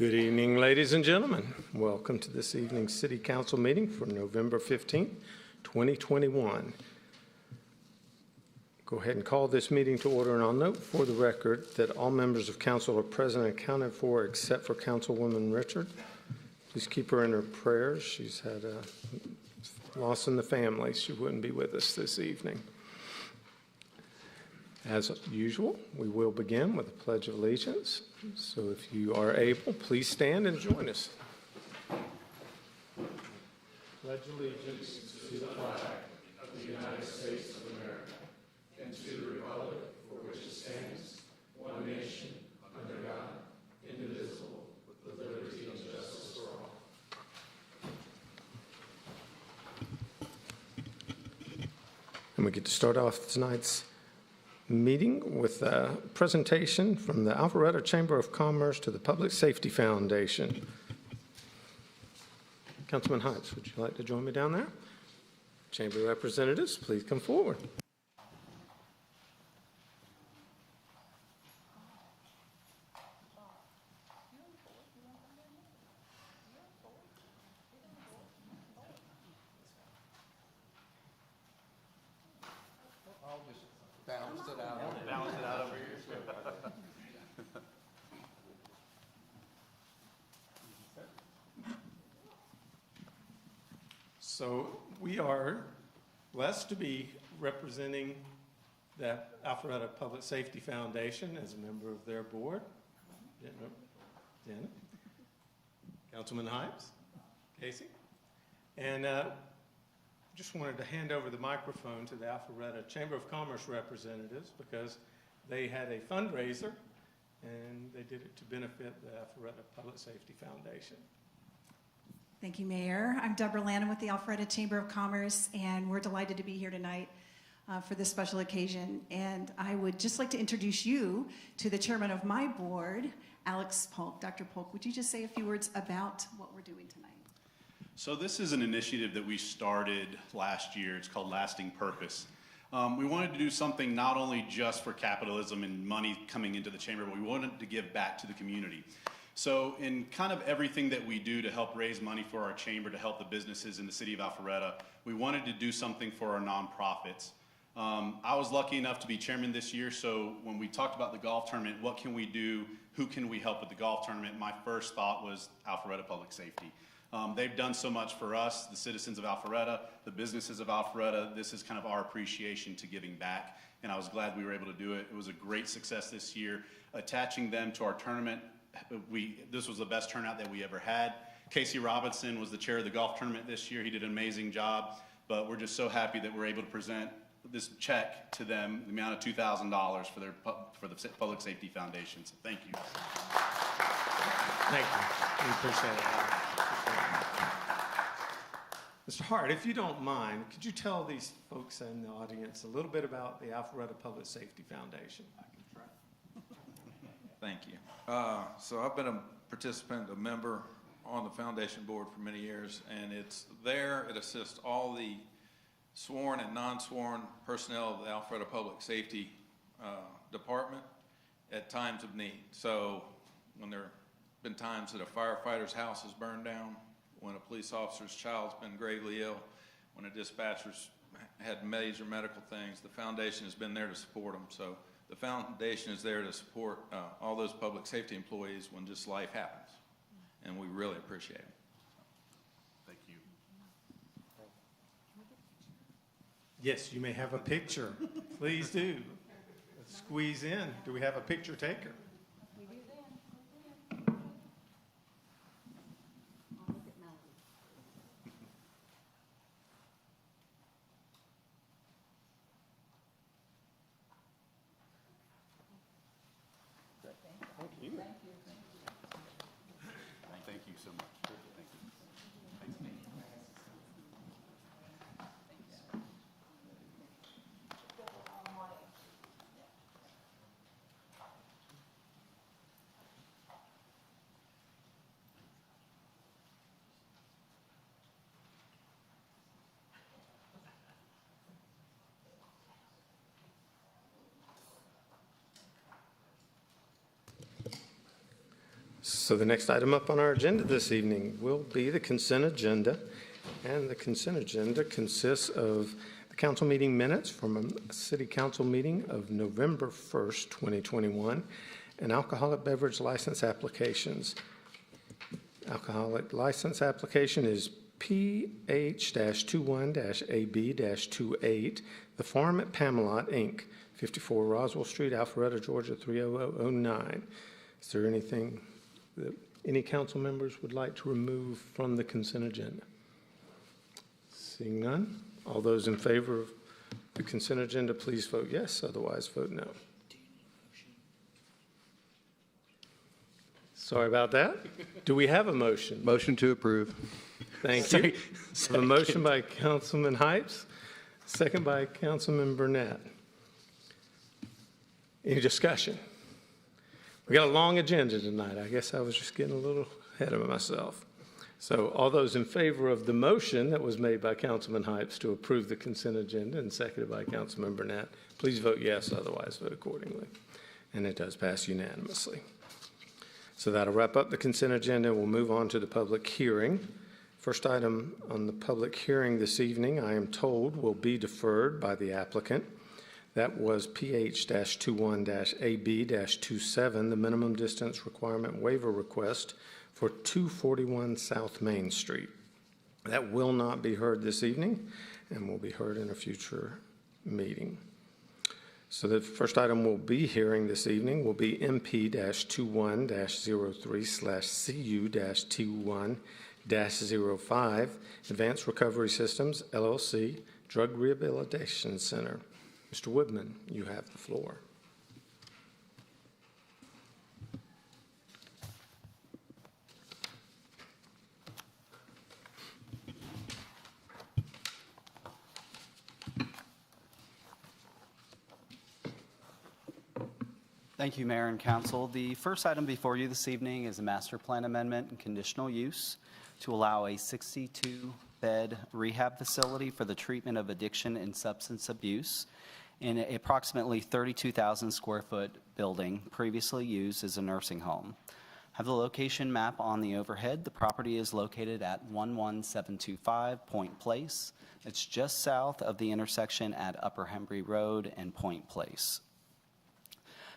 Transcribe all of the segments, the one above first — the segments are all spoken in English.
Good evening, ladies and gentlemen. Welcome to this evening's City Council meeting for November 15th, 2021. Go ahead and call this meeting to order, and I'll note for the record that all members of council are present and accounted for except for Councilwoman Richard. Please keep her in her prayers. She's had a loss in the family. She wouldn't be with us this evening. As usual, we will begin with a Pledge of Allegiance. So if you are able, please stand and join us. Pledge allegiance to the flag of the United States of America and to the republic for which it stands, one nation, under God, indivisible, with liberty and justice for all. And we get to start off tonight's meeting with a presentation from the Alpharetta Chamber of Commerce to the Public Safety Foundation. Councilman Heights, would you like to join me down there? Chamber representatives, please come forward. Balance it out over here. So we are blessed to be representing the Alpharetta Public Safety Foundation as a member of their board. Janet, Councilman Himes, Casey, and just wanted to hand over the microphone to the Alpharetta Chamber of Commerce representatives because they had a fundraiser and they did it to benefit the Alpharetta Public Safety Foundation. Thank you, Mayor. I'm Deborah Lanham with the Alpharetta Chamber of Commerce, and we're delighted to be here tonight for this special occasion. And I would just like to introduce you to the chairman of my board, Alex Polk. Dr. Polk, would you just say a few words about what we're doing tonight? So this is an initiative that we started last year. It's called Lasting Purpose. We wanted to do something not only just for capitalism and money coming into the chamber, but we wanted to give back to the community. So in kind of everything that we do to help raise money for our chamber, to help the businesses in the city of Alpharetta, we wanted to do something for our nonprofits. I was lucky enough to be chairman this year, so when we talked about the golf tournament, what can we do, who can we help with the golf tournament, my first thought was Alpharetta Public Safety. They've done so much for us, the citizens of Alpharetta, the businesses of Alpharetta. This is kind of our appreciation to giving back, and I was glad we were able to do it. It was a great success this year. Attaching them to our tournament, this was the best turnout that we ever had. Casey Robinson was the chair of the golf tournament this year. He did an amazing job, but we're just so happy that we're able to present this check to them, the amount of $2,000 for the Public Safety Foundation. So thank you. Thank you. We appreciate it. Mr. Hart, if you don't mind, could you tell these folks in the audience a little bit about the Alpharetta Public Safety Foundation? I can try. Thank you. So I've been a participant, a member on the foundation board for many years, and it's there. It assists all the sworn and non-sworn personnel of the Alpharetta Public Safety Department at times of need. So when there have been times that a firefighter's house is burned down, when a police officer's child's been gravely ill, when a dispatcher's had major medical things, the foundation has been there to support them. So the foundation is there to support all those public safety employees when just life happens, and we really appreciate it. Thank you. Yes, you may have a picture. Please do. Let's squeeze in. Do we have a picture taker? Thank you so much. Thank you. Thanks, Nate. So the next item up on our agenda this evening will be the consent agenda. And the consent agenda consists of the council meeting minutes from a city council meeting of November 1st, 2021, and alcoholic beverage license applications. Alcoholic license application is PH-21-AB-28, The Farm at Pamelot, Inc., 54 Roswell Street, Alpharetta, Georgia, 30009. Is there anything that any council members would like to remove from the consent agenda? Seeing none, all those in favor of the consent agenda, please vote yes, otherwise vote no. Sorry about that. Do we have a motion? Motion to approve. Thank you. A motion by Councilman Heitz, second by Councilman Burnett. Any discussion? We got a long agenda tonight. I guess I was just getting a little ahead of myself. So all those in favor of the motion that was made by Councilman Heitz to approve the consent agenda and seconded by Councilman Burnett, please vote yes, otherwise vote accordingly. And it does pass unanimously. So that'll wrap up the consent agenda. We'll move on to the public hearing. First item on the public hearing this evening, I am told, will be deferred by the applicant. That was PH-21-AB-27, the minimum distance requirement waiver request for 241 South Main Street. That will not be heard this evening and will be heard in a future meeting. So the first item we'll be hearing this evening will be MP-21-03/CU-T1-05, Advanced Recovery Systems, LLC, Drug Rehabilitation Center. Mr. Woodman, you have the floor. Thank you, Mayor and Council. The first item before you this evening is a master plan amendment and conditional use to allow a 62-bed rehab facility for the treatment of addiction and substance abuse in an approximately 32,000 square foot building previously used as a nursing home. I have the location map on the overhead. The property is located at 11725 Point Place. It's just south of the intersection at Upper Hembry Road and Point Place.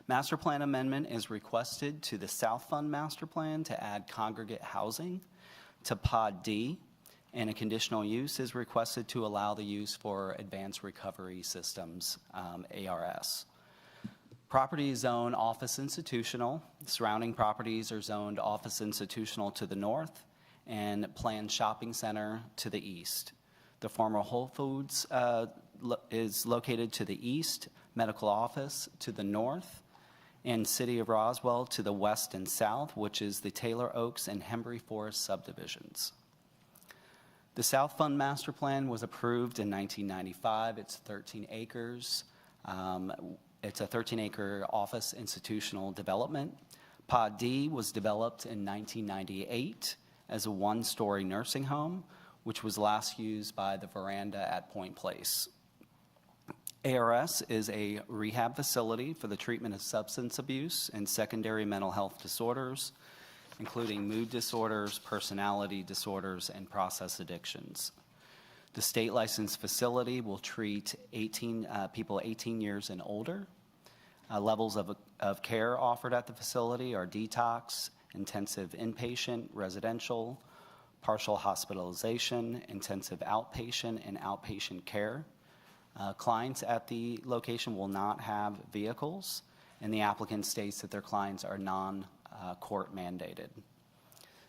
Master plan amendment is requested to the South Fund Master Plan to add congregate housing to Pod D, and a conditional use is requested to allow the use for Advanced Recovery Systems, ARS. Property is zoned office institutional. Surrounding properties are zoned office institutional to the north and planned shopping center to the east. The former Whole Foods is located to the east, medical office to the north, and City of Roswell to the west and south, which is the Taylor Oaks and Hembry Forest subdivisions. The South Fund Master Plan was approved in 1995. It's 13 acres. It's a 13-acre office institutional development. Pod D was developed in 1998 as a one-story nursing home, which was last used by the veranda at Point Place. ARS is a rehab facility for the treatment of substance abuse and secondary mental health disorders, including mood disorders, personality disorders, and process addictions. The state licensed facility will treat people 18 years and older. Levels of care offered at the facility are detox, intensive inpatient, residential, partial hospitalization, intensive outpatient, and outpatient care. Clients at the location will not have vehicles, and the applicant states that their clients are non-court mandated.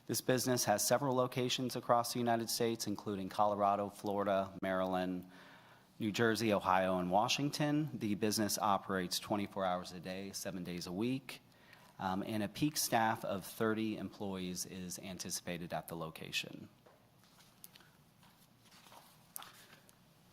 This business has several locations across the United States, including Colorado, Florida, Maryland, New Jersey, Ohio, and Washington. The business operates 24 hours a day, 7 days a week, and a peak staff of 30 employees is anticipated at the location.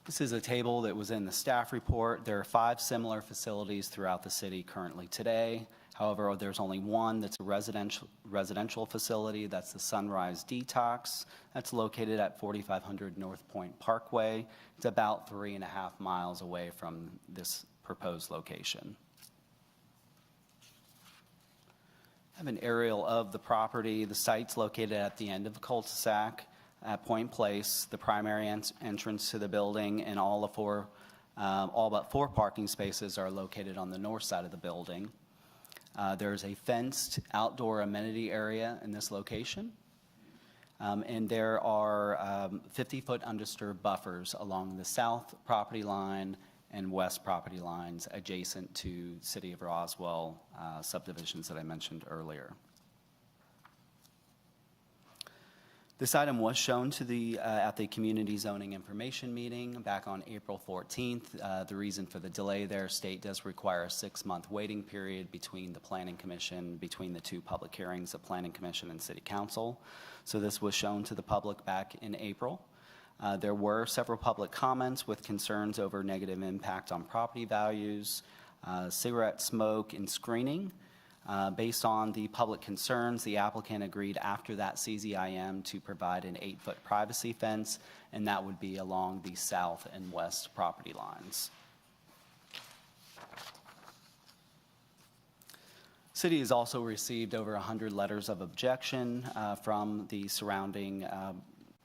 This is a table that was in the staff report. There are 5 similar facilities throughout the city currently today. However, there's only one that's a residential facility. That's the Sunrise Detox. That's located at 4500 North Point Parkway. It's about 3.5 miles away from this proposed location. I have an aerial of the property. The site's located at the end of the cul-de-sac at Point Place. The primary entrance to the building and all but 4 parking spaces are located on the north side of the building. There's a fenced outdoor amenity area in this location. And there are 50-foot undisturbed buffers along the south property line and west property lines adjacent to City of Roswell subdivisions that I mentioned earlier. This item was shown to at the Community Zoning Information Meeting back on April 14th. The reason for the delay there, state does require a 6-month waiting period between the Planning Commission, between the 2 public hearings of Planning Commission and City Council. So this was shown to the public back in April. There were several public comments with concerns over negative impact on property values, cigarette smoke, and screening. Based on the public concerns, the applicant agreed after that CZIM to provide an 8-foot privacy fence, and that would be along the south and west property lines. City has also received over 100 letters of objection from the surrounding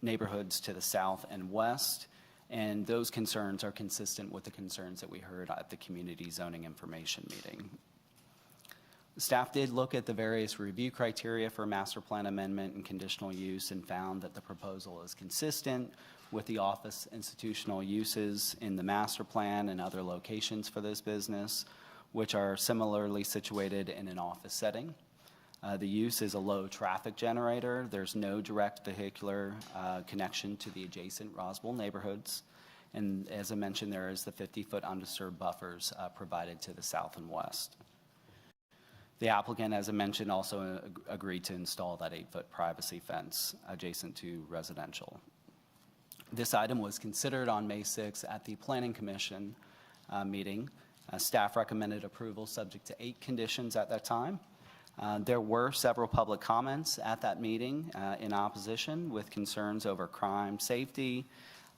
neighborhoods to the south and west, and those concerns are consistent with the concerns that we heard at the Community Zoning Information Meeting. Staff did look at the various review criteria for master plan amendment and conditional use and found that the proposal is consistent with the office institutional uses in the master plan and other locations for this business, which are similarly situated in an office setting. The use is a low traffic generator. There's no direct vehicular connection to the adjacent Roswell neighborhoods. And as I mentioned, there is the 50-foot undisturbed buffers provided to the south and west. The applicant, as I mentioned, also agreed to install that 8-foot privacy fence adjacent to residential. This item was considered on May 6th at the Planning Commission meeting. Staff recommended approval subject to 8 conditions at that time. There were several public comments at that meeting in opposition with concerns over crime safety,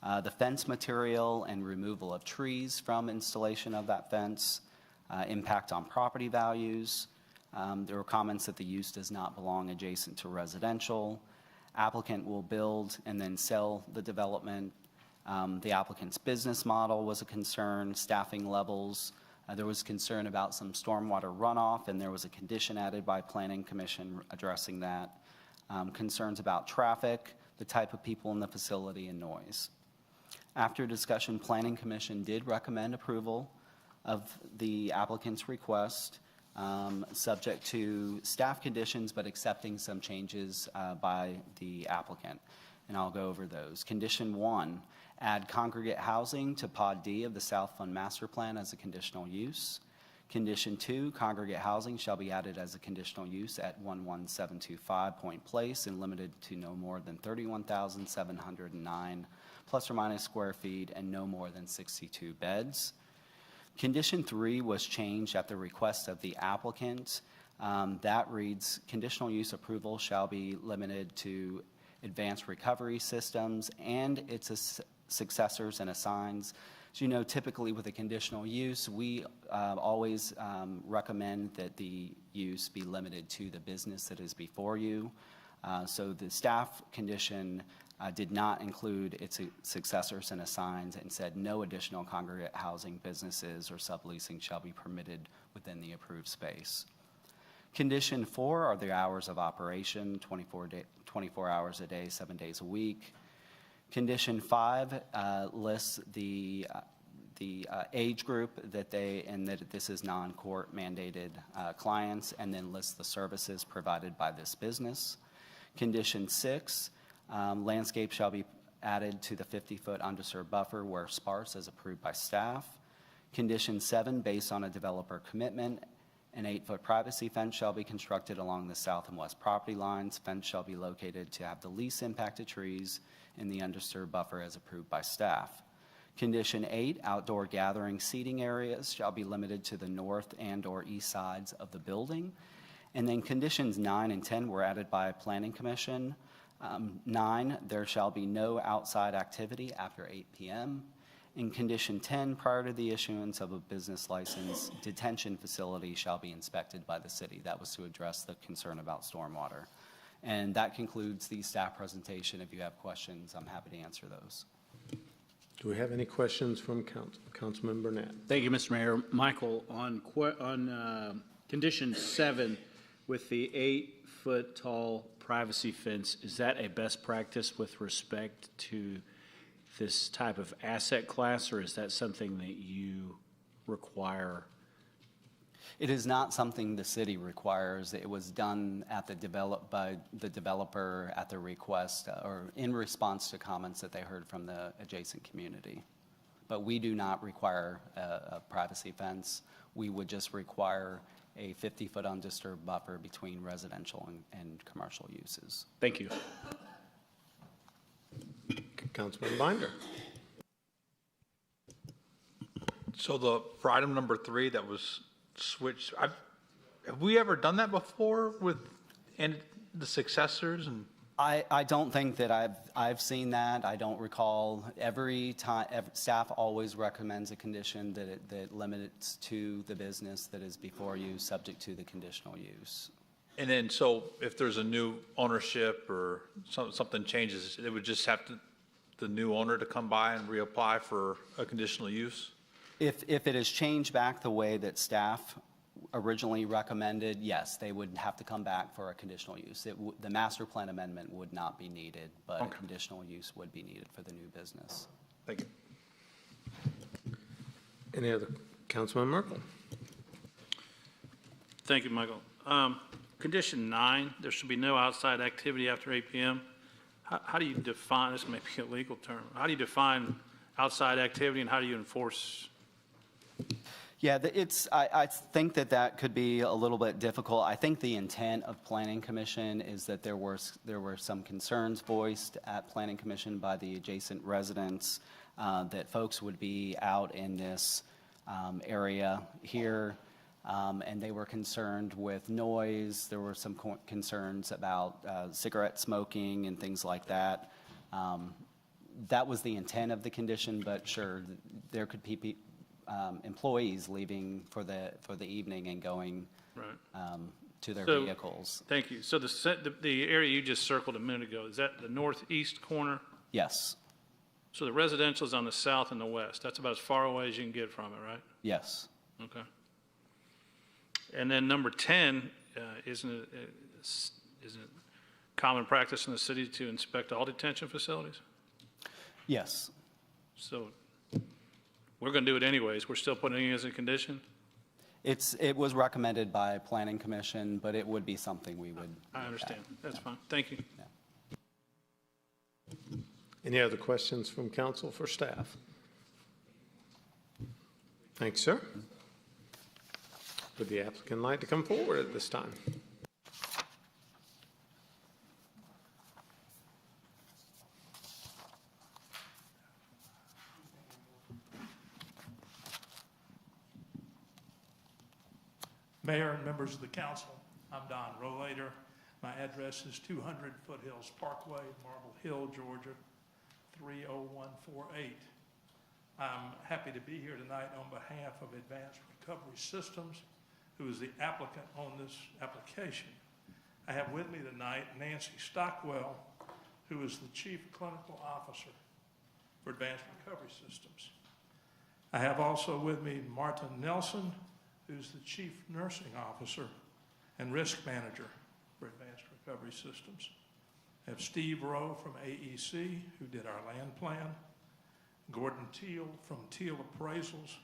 the fence material and removal of trees from installation of that fence, impact on property values. There were comments that the use does not belong adjacent to residential. Applicant will build and then sell the development. The applicant's business model was a concern, staffing levels. There was concern about some stormwater runoff, and there was a condition added by Planning Commission addressing that. Concerns about traffic, the type of people in the facility, and noise. After discussion, Planning Commission did recommend approval of the applicant's request, subject to staff conditions, but accepting some changes by the applicant. And I'll go over those. Condition 1, add congregate housing to Pod D of the South Fund Master Plan as a conditional use. Condition 2, congregate housing shall be added as a conditional use at 11725 Point Place and limited to no more than 31,709 plus or minus square feet and no more than 62 beds. Condition 3 was changed at the request of the applicant. That reads, conditional use approval shall be limited to advanced recovery systems and its successors and assigns. As you know, typically with a conditional use, we always recommend that the use be limited to the business that is before you. So the staff condition did not include its successors and assigns and said no additional congregate housing businesses or subleasing shall be permitted within the approved space. Condition 4 are the hours of operation, 24 hours a day, 7 days a week. Condition 5 lists the age group that that this is non-court mandated clients, and then lists the services provided by this business. Condition 6, landscape shall be added to the 50-foot undisturbed buffer where sparse as approved by staff. Condition 7, based on a developer commitment, an 8-foot privacy fence shall be constructed along the south and west property lines. Fence shall be located to have the least impacted trees in the undisturbed buffer as approved by staff. Condition 8, outdoor gathering seating areas shall be limited to the north and or east sides of the building. And then conditions 9 and 10 were added by Planning Commission. 9, there shall be no outside activity after 8 p.m. In condition 10, prior to the issuance of a business license, detention facility shall be inspected by the city. That was to address the concern about stormwater. And that concludes the staff presentation. If you have questions, I'm happy to answer those. Do we have any questions from Councilman Burnett? Thank you, Mr. Mayor. Michael, on condition 7 with the 8-foot tall privacy fence, is that a best practice with respect to this type of asset class, or is that something that you require? It is not something the city requires. It was done by the developer at the request or in response to comments that they heard from the adjacent community. But we do not require a privacy fence. We would just require a 50-foot undisturbed buffer between residential and commercial uses. Thank you. Councilman Binder. So for item number 3 that was switched, have we ever done that before with the successors? And I don't think that I've seen that. I don't recall. Every time, staff always recommends a condition that limits to the business that is before you, subject to the conditional use. And then, so if there's a new ownership or something changes, it would just have the new owner to come by and reapply for a conditional use? If it has changed back the way that staff originally recommended, yes, they would have to come back for a conditional use. The master plan amendment would not be needed, but Okay. a conditional use would be needed for the new business. Thank you. Any other? Councilman Merkel. Thank you, Michael. Condition 9, there should be no outside activity after 8 p.m. How do you define, this may be a legal term, how do you define outside activity and how do you enforce? Yeah, I think that could be a little bit difficult. I think the intent of Planning Commission is that there were some concerns voiced at Planning Commission by the adjacent residents that folks would be out in this area here, and they were concerned with noise. There were some concerns about cigarette smoking and things like that. That was the intent of the condition, but sure, there could be employees leaving for the evening and going Right. to their So- vehicles. Thank you. So the area you just circled a minute ago, is that the northeast corner? Yes, So the residential is on the south and the west. That's about as far away as you can get from it, right? yes. Okay. And then number 10, isn't it common practice in the city to inspect all detention facilities? Yes. So we're going to do it anyways. We're still putting it as a condition? It was recommended by Planning Commission, but it would be something we would. I understand. That's fine. Thank you. Any other questions from council for staff? Thanks, sir. Would the applicant like to come forward at this time? Mayor and members of the council, I'm Don Rollader. My address is 200 Foothills Parkway, Marble Hill, Georgia, 30148. I'm happy to be here tonight on behalf of Advanced Recovery Systems, who is the applicant on this application. I have with me tonight Nancy Stockwell, who is the Chief Clinical Officer for Advanced Recovery Systems. I have also with me Marta Nelson, who's the Chief Nursing Officer and Risk Manager for Advanced Recovery Systems. I have Steve Rowe from AEC, who did our land plan. Gordon Teal from Teal Appraisals,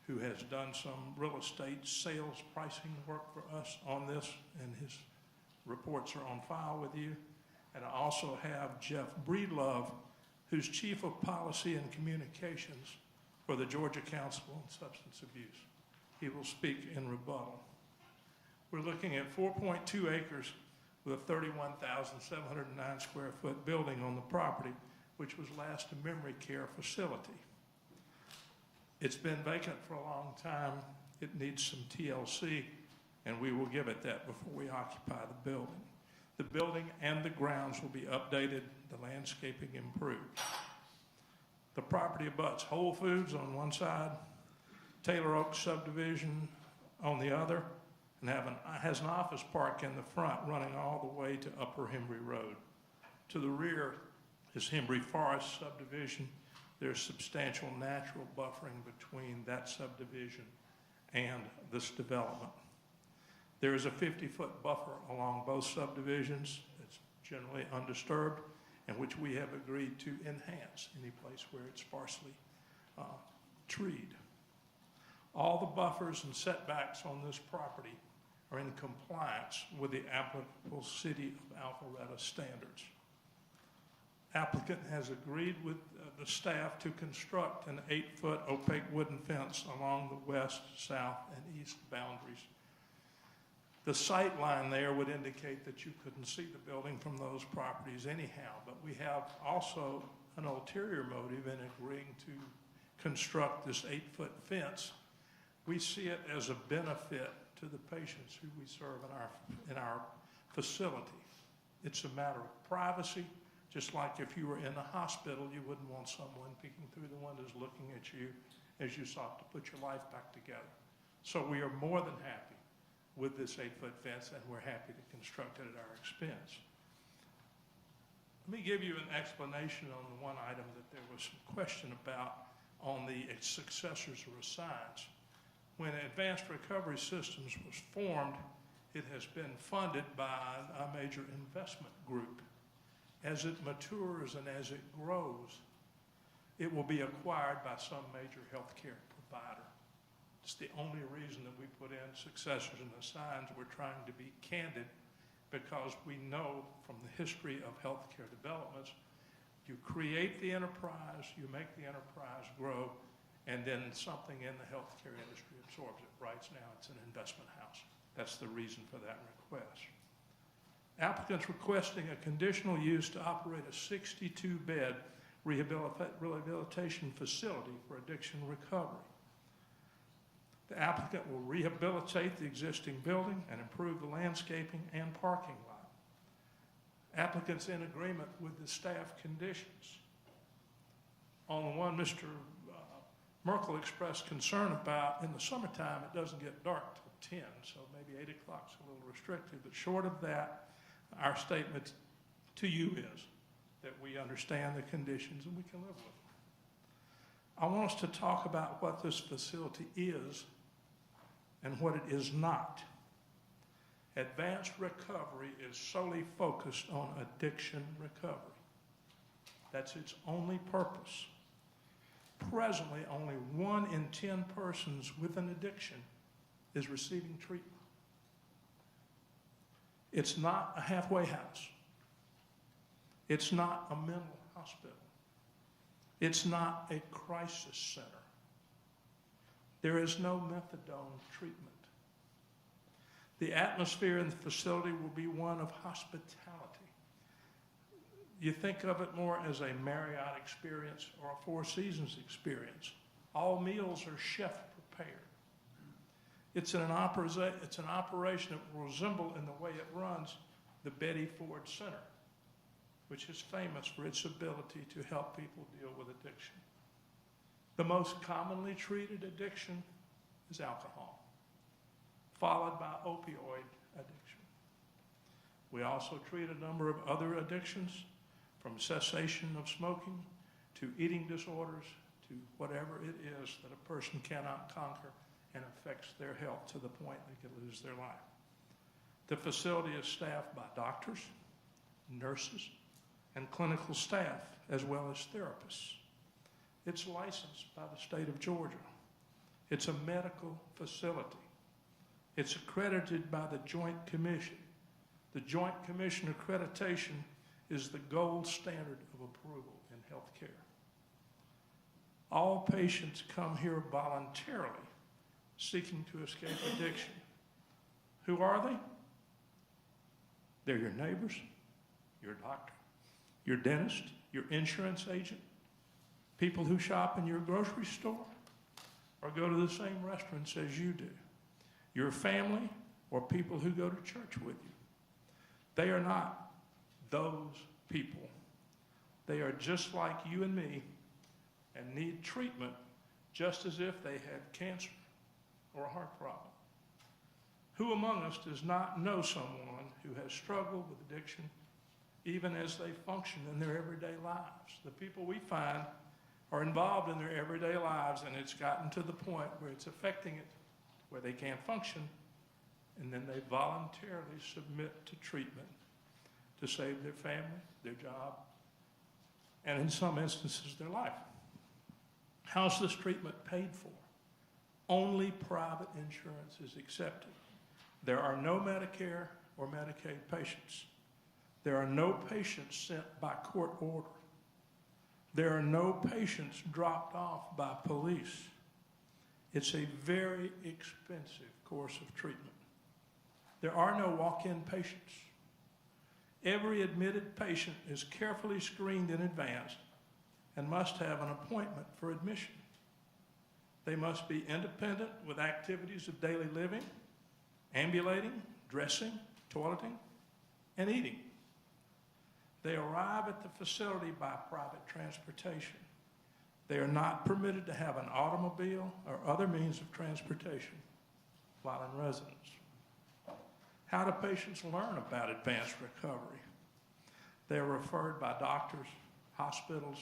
who has done some real estate sales pricing work for us on this, and his reports are on file with you. And I also have Jeff Breedlove, who's Chief of Policy and Communications for the Georgia Council on Substance Abuse. He will speak in rebuttal. We're looking at 4.2 acres with a 31,709 square foot building on the property, which was last a memory care facility. It's been vacant for a long time. It needs some TLC, and we will give it that before we occupy the building. The building and the grounds will be updated, the landscaping improved. The property abuts Whole Foods on one side, Taylor Oaks Subdivision on the other, and has an office park in the front running all the way to Upper Hembry Road. To the rear is Hembry Forest Subdivision. There's substantial natural buffering between that subdivision and this development. There is a 50-foot buffer along both subdivisions. It's generally undisturbed, and which we have agreed to enhance any place where it's sparsely treed. All the buffers and setbacks on this property are in compliance with the applicable City of Alpharetta standards. Applicant has agreed with the staff to construct an 8-foot opaque wooden fence along the west, south, and east boundaries. The sight line there would indicate that you couldn't see the building from those properties anyhow, but we have also an ulterior motive in agreeing to construct this 8-foot fence. We see it as a benefit to the patients who we serve in our facility. It's a matter of privacy, just like if you were in a hospital, you wouldn't want someone peeking through the windows looking at you as you sought to put your life back together. So we are more than happy with this 8-foot fence, and we're happy to construct it at our expense. Let me give you an explanation on the one item that there was some question about on the successors or assigns. When Advanced Recovery Systems was formed, it has been funded by a major investment group. As it matures and as it grows, it will be acquired by some major healthcare provider. It's the only reason that we put in successors and assigns. We're trying to be candid because we know from the history of healthcare developments, you create the enterprise, you make the enterprise grow, and then something in the healthcare industry absorbs it. Right now, it's an investment house. That's the reason for that request. Applicants requesting a conditional use to operate a 62-bed rehabilitation facility for addiction recovery. The applicant will rehabilitate the existing building and improve the landscaping and parking lot. Applicants in agreement with the staff conditions. On the one, Mr. Merkel expressed concern about in the summertime it doesn't get dark till 10, so maybe 8 o'clock is a little restrictive, but short of that, our statement to you is that we understand the conditions and we can live with them. I want us to talk about what this facility is and what it is not. Advanced recovery is solely focused on addiction recovery. That's its only purpose. Presently, only 1 in 10 persons with an addiction is receiving treatment. It's not a halfway house. It's not a mental hospital. It's not a crisis center. There is no methadone treatment. The atmosphere in the facility will be one of hospitality. You think of it more as a Marriott experience or a Four Seasons experience. All meals are chef prepared. It's an operation that will resemble in the way it runs the Betty Ford Center, which is famous for its ability to help people deal with addiction. The most commonly treated addiction is alcohol, followed by opioid addiction. We also treat a number of other addictions, from cessation of smoking to eating disorders to whatever it is that a person cannot conquer and affects their health to the point they could lose their life. The facility is staffed by doctors, nurses, and clinical staff, as well as therapists. It's licensed by the state of Georgia. It's a medical facility. It's accredited by the Joint Commission. The Joint Commission accreditation is the gold standard of approval in healthcare. All patients come here voluntarily, seeking to escape addiction. Who are they? They're your neighbors, your doctor, your dentist, your insurance agent, people who shop in your grocery store or go to the same restaurants as you do, your family, or people who go to church with you. They are not those people. They are just like you and me, and need treatment just as if they had cancer or a heart problem. Who among us does not know someone who has struggled with addiction even as they function in their everyday lives? The people we find are involved in their everyday lives, and it's gotten to the point where it's affecting it, where they can't function, and then they voluntarily submit to treatment to save their family, their job, and in some instances, their life. How's this treatment paid for? Only private insurance is accepted. There are no Medicare or Medicaid patients. There are no patients sent by court order. There are no patients dropped off by police. It's a very expensive course of treatment. There are no walk-in patients. Every admitted patient is carefully screened in advance and must have an appointment for admission. They must be independent with activities of daily living, ambulating, dressing, toileting, and eating. They arrive at the facility by private transportation. They are not permitted to have an automobile or other means of transportation while in residence. How do patients learn about advanced recovery? They are referred by doctors, hospitals,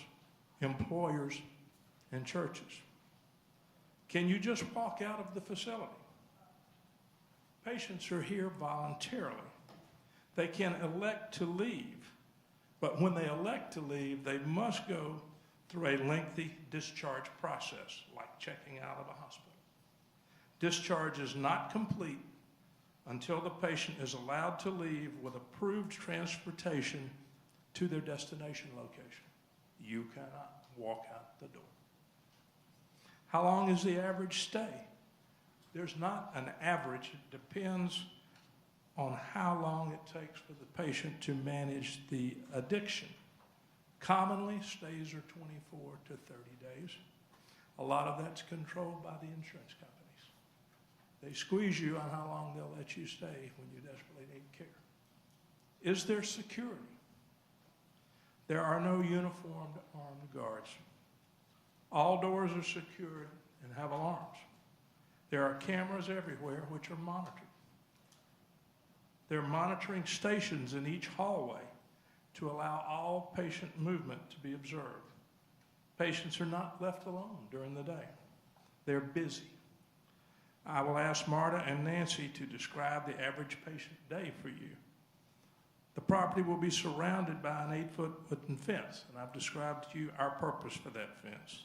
employers, and churches. Can you just walk out of the facility? Patients are here voluntarily. They can elect to leave, but when they elect to leave, they must go through a lengthy discharge process, like checking out of a hospital. Discharge is not complete until the patient is allowed to leave with approved transportation to their destination location. You cannot walk out the door. How long is the average stay? There's not an average. It depends on how long it takes for the patient to manage the addiction. Commonly, stays are 24 to 30 days. A lot of that's controlled by the insurance companies. They squeeze you on how long they'll let you stay when you desperately need care. Is there security? There are no uniformed armed guards. All doors are secured and have alarms. There are cameras everywhere which are monitored. There are monitoring stations in each hallway to allow all patient movement to be observed. Patients are not left alone during the day. They're busy. I will ask Marta and Nancy to describe the average patient day for you. The property will be surrounded by an 8-foot wooden fence, and I've described to you our purpose for that fence.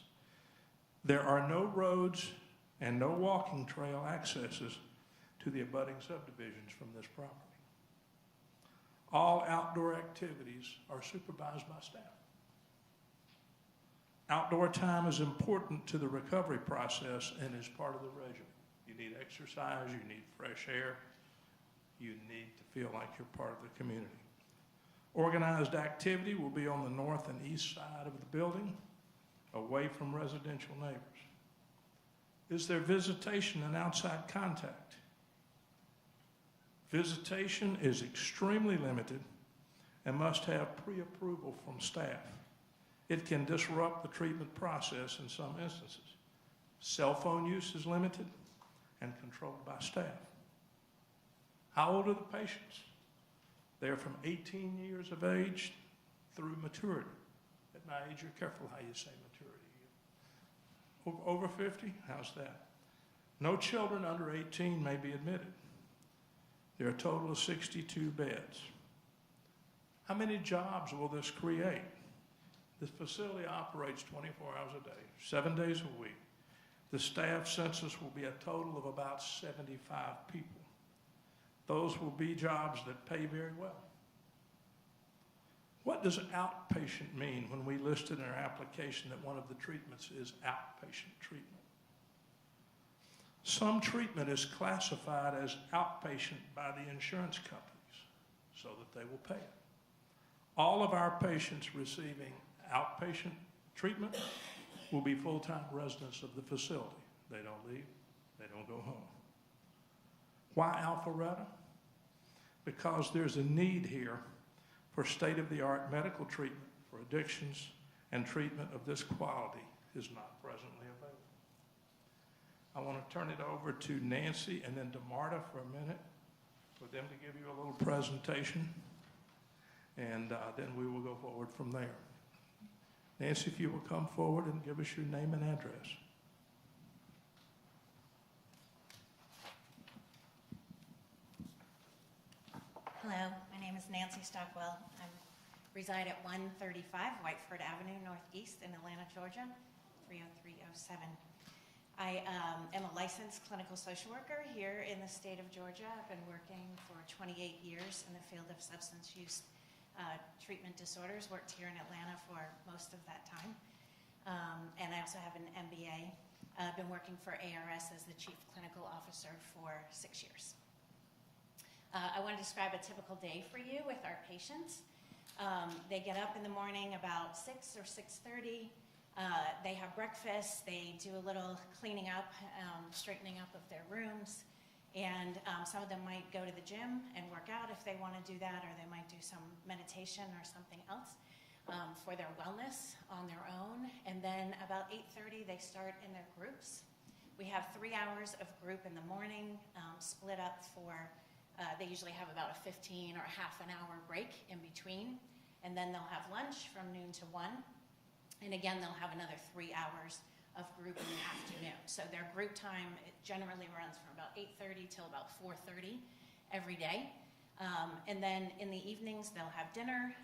There are no roads and no walking trail accesses to the abutting subdivisions from this property. All outdoor activities are supervised by staff. Outdoor time is important to the recovery process and is part of the regimen. You need exercise, you need fresh air, you need to feel like you're part of the community. Organized activity will be on the north and east side of the building, away from residential neighbors. Is there visitation and outside contact? Visitation is extremely limited and must have pre-approval from staff. It can disrupt the treatment process in some instances. Cell phone use is limited and controlled by staff. How old are the patients? They're from 18 years of age through maturity. At my age, you're careful how you say maturity. Over 50? How's that? No children under 18 may be admitted. There are a total of 62 beds. How many jobs will this create? This facility operates 24 hours a day, 7 days a week. The staff census will be a total of about 75 people. Those will be jobs that pay very well. What does outpatient mean when we list in our application that one of the treatments is outpatient treatment? Some treatment is classified as outpatient by the insurance companies so that they will pay it. All of our patients receiving outpatient treatment will be full-time residents of the facility. They don't leave, they don't go home. Why Alpharetta? Because there's a need here for state-of-the-art medical treatment for addictions and treatment of this quality is not presently available. I want to turn it over to Nancy and then to Marta for a minute for them to give you a little presentation, and then we will go forward from there. Nancy, if you will come forward and give us your name and address. Hello, my name is Nancy Stockwell. I reside at 135 Whiteford Avenue Northeast in Atlanta, Georgia, 30307. I am a licensed clinical social worker here in the state of Georgia. I've been working for 28 years in the field of substance use treatment disorders, worked here in Atlanta for most of that time. And I also have an MBA. I've been working for ARS as the Chief Clinical Officer for 6 years. I want to describe a typical day for you with our patients. They get up in the morning about 6 or 6:30. They have breakfast. They do a little cleaning up, straightening up of their rooms. And some of them might go to the gym and work out if they want to do that, or they might do some meditation or something else for their wellness on their own. And then about 8:30, they start in their groups. We have 3 hours of group in the morning, split up for, they usually have about a 15 or half an hour break in between. And then they'll have lunch from noon to 1. And again, they'll have another 3 hours of group in the afternoon. So their group time, it generally runs from about 8:30 till about 4:30 every day. And then in the evenings, they'll have dinner.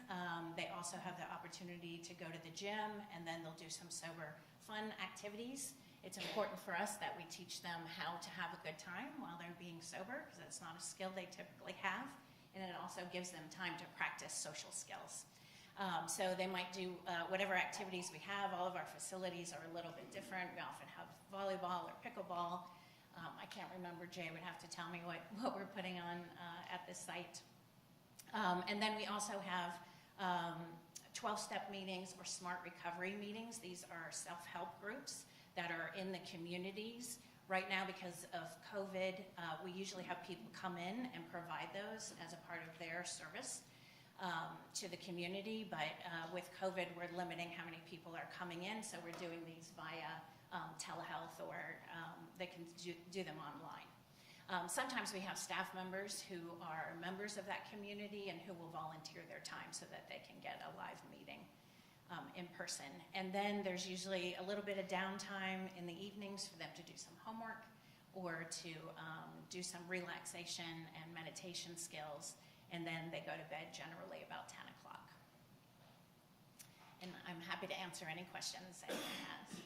They also have the opportunity to go to the gym, and then they'll do some sober fun activities. It's important for us that we teach them how to have a good time while they're being sober, because it's not a skill they typically have. And it also gives them time to practice social skills. So they might do whatever activities we have. All of our facilities are a little bit different. We often have volleyball or pickleball. I can't remember, Jay would have to tell me what we're putting on at this site. And then we also have 12-step meetings or smart recovery meetings. These are self-help groups that are in the communities. Right now, because of COVID, we usually have people come in and provide those as a part of their service to the community, but with COVID, we're limiting how many people are coming in, so we're doing these via telehealth, or they can do them online. Sometimes we have staff members who are members of that community and who will volunteer their time so that they can get a live meeting in person. And then there's usually a little bit of downtime in the evenings for them to do some homework or to do some relaxation and meditation skills. And then they go to bed generally about 10 o'clock. And I'm happy to answer any questions anyone has.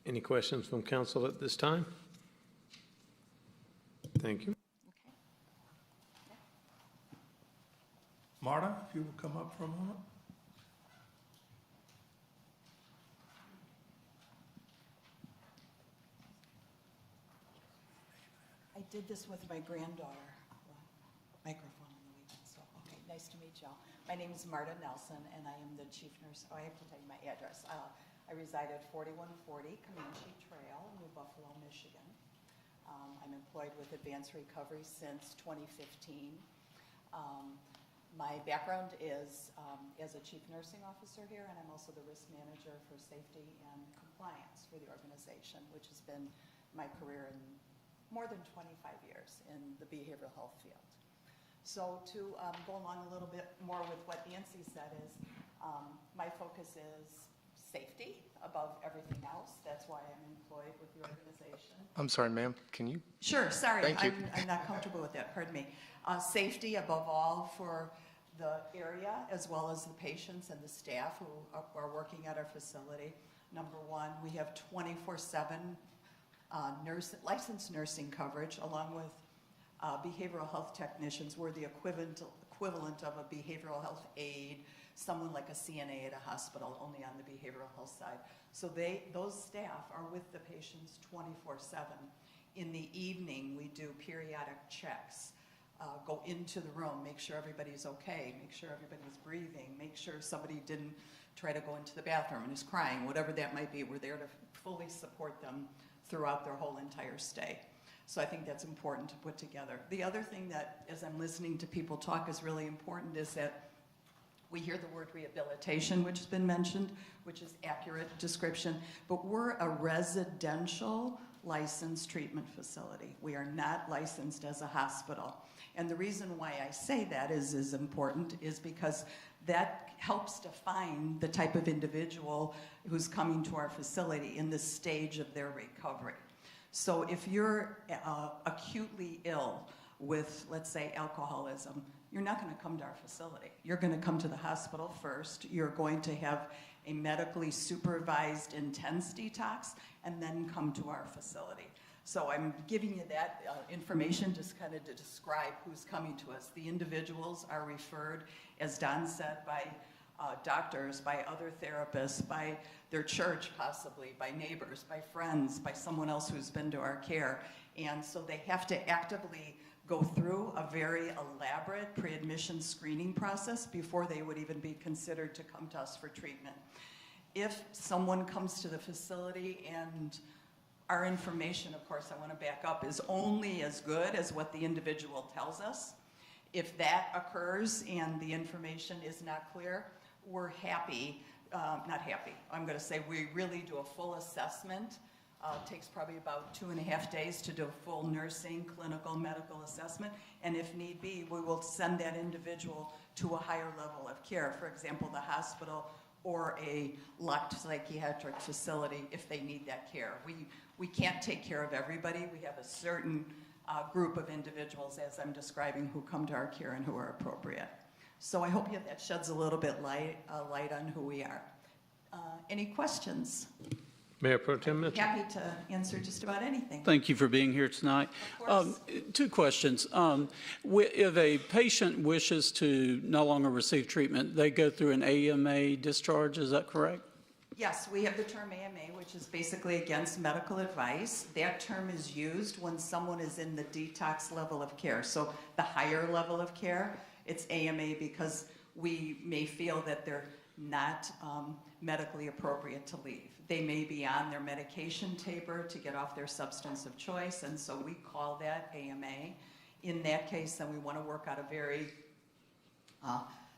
Any questions from council at this time? Thank you. Okay. Marta, if you will come up for a moment. I did this with my granddaughter. Microphone on the weekend, so, okay, nice to meet y'all. My name is Marta Nelson, and I am the chief nurse. Oh, I have to tell you my address. I reside at 4140 Comanche Trail in New Buffalo, Michigan. I'm employed with Advanced Recovery since 2015. My background is as a chief nursing officer here, and I'm also the risk manager for safety and compliance for the organization, which has been my career in more than 25 years in the behavioral health field. So to go along a little bit more with what Nancy said is, my focus is safety above everything else. That's why I'm employed with the organization. I'm sorry, ma'am, can you? Sure, sorry, Thank you. I'm not comfortable with that, pardon me. Safety above all for the area, as well as the patients and the staff who are working at our facility. Number one, we have 24/7 licensed nursing coverage, along with behavioral health technicians. We're the equivalent of a behavioral health aide, someone like a CNA at a hospital, only on the behavioral health side. So those staff are with the patients 24/7. In the evening, we do periodic checks, go into the room, make sure everybody's okay, make sure everybody's breathing, make sure somebody didn't try to go into the bathroom and is crying, whatever that might be. We're there to fully support them throughout their whole entire stay. So I think that's important to put together. The other thing that, as I'm listening to people talk, is really important is that We hear the word rehabilitation, which has been mentioned, which is accurate description, but we're a residential licensed treatment facility. We are not licensed as a hospital. And the reason why I say that is important is because that helps define the type of individual who's coming to our facility in this stage of their recovery. So if you're acutely ill with, let's say, alcoholism, you're not going to come to our facility. You're going to come to the hospital first. You're going to have a medically supervised intense detox and then come to our facility. So I'm giving you that information just kind of to describe who's coming to us. The individuals are referred, as Don said, by doctors, by other therapists, by their church possibly, by neighbors, by friends, by someone else who's been to our care. And so they have to actively go through a very elaborate pre-admission screening process before they would even be considered to come to us for treatment. If someone comes to the facility and our information, of course, I want to back up, is only as good as what the individual tells us. If that occurs and the information is not clear, we're happy, not happy, I'm going to say we really do a full assessment. Takes probably about 2.5 days to do a full nursing, clinical, medical assessment. And if need be, we will send that individual to a higher level of care. For example, the hospital or a locked psychiatric facility if they need that care. We can't take care of everybody. We have a certain group of individuals, as I'm describing, who come to our care and who are appropriate. So I hope that sheds a little bit light on who we are. Any questions? Mayor Pro Tem Mitchell. Happy to answer just about anything. Thank you for being here tonight. Of course. 2 questions. If a patient wishes to no longer receive treatment, they go through an AMA discharge, is that correct? Yes, we have the term AMA, which is basically against medical advice. That term is used when someone is in the detox level of care. So the higher level of care, it's AMA because we may feel that they're not medically appropriate to leave. They may be on their medication taper to get off their substance of choice, and so we call that AMA. In that case, then we want to work out a very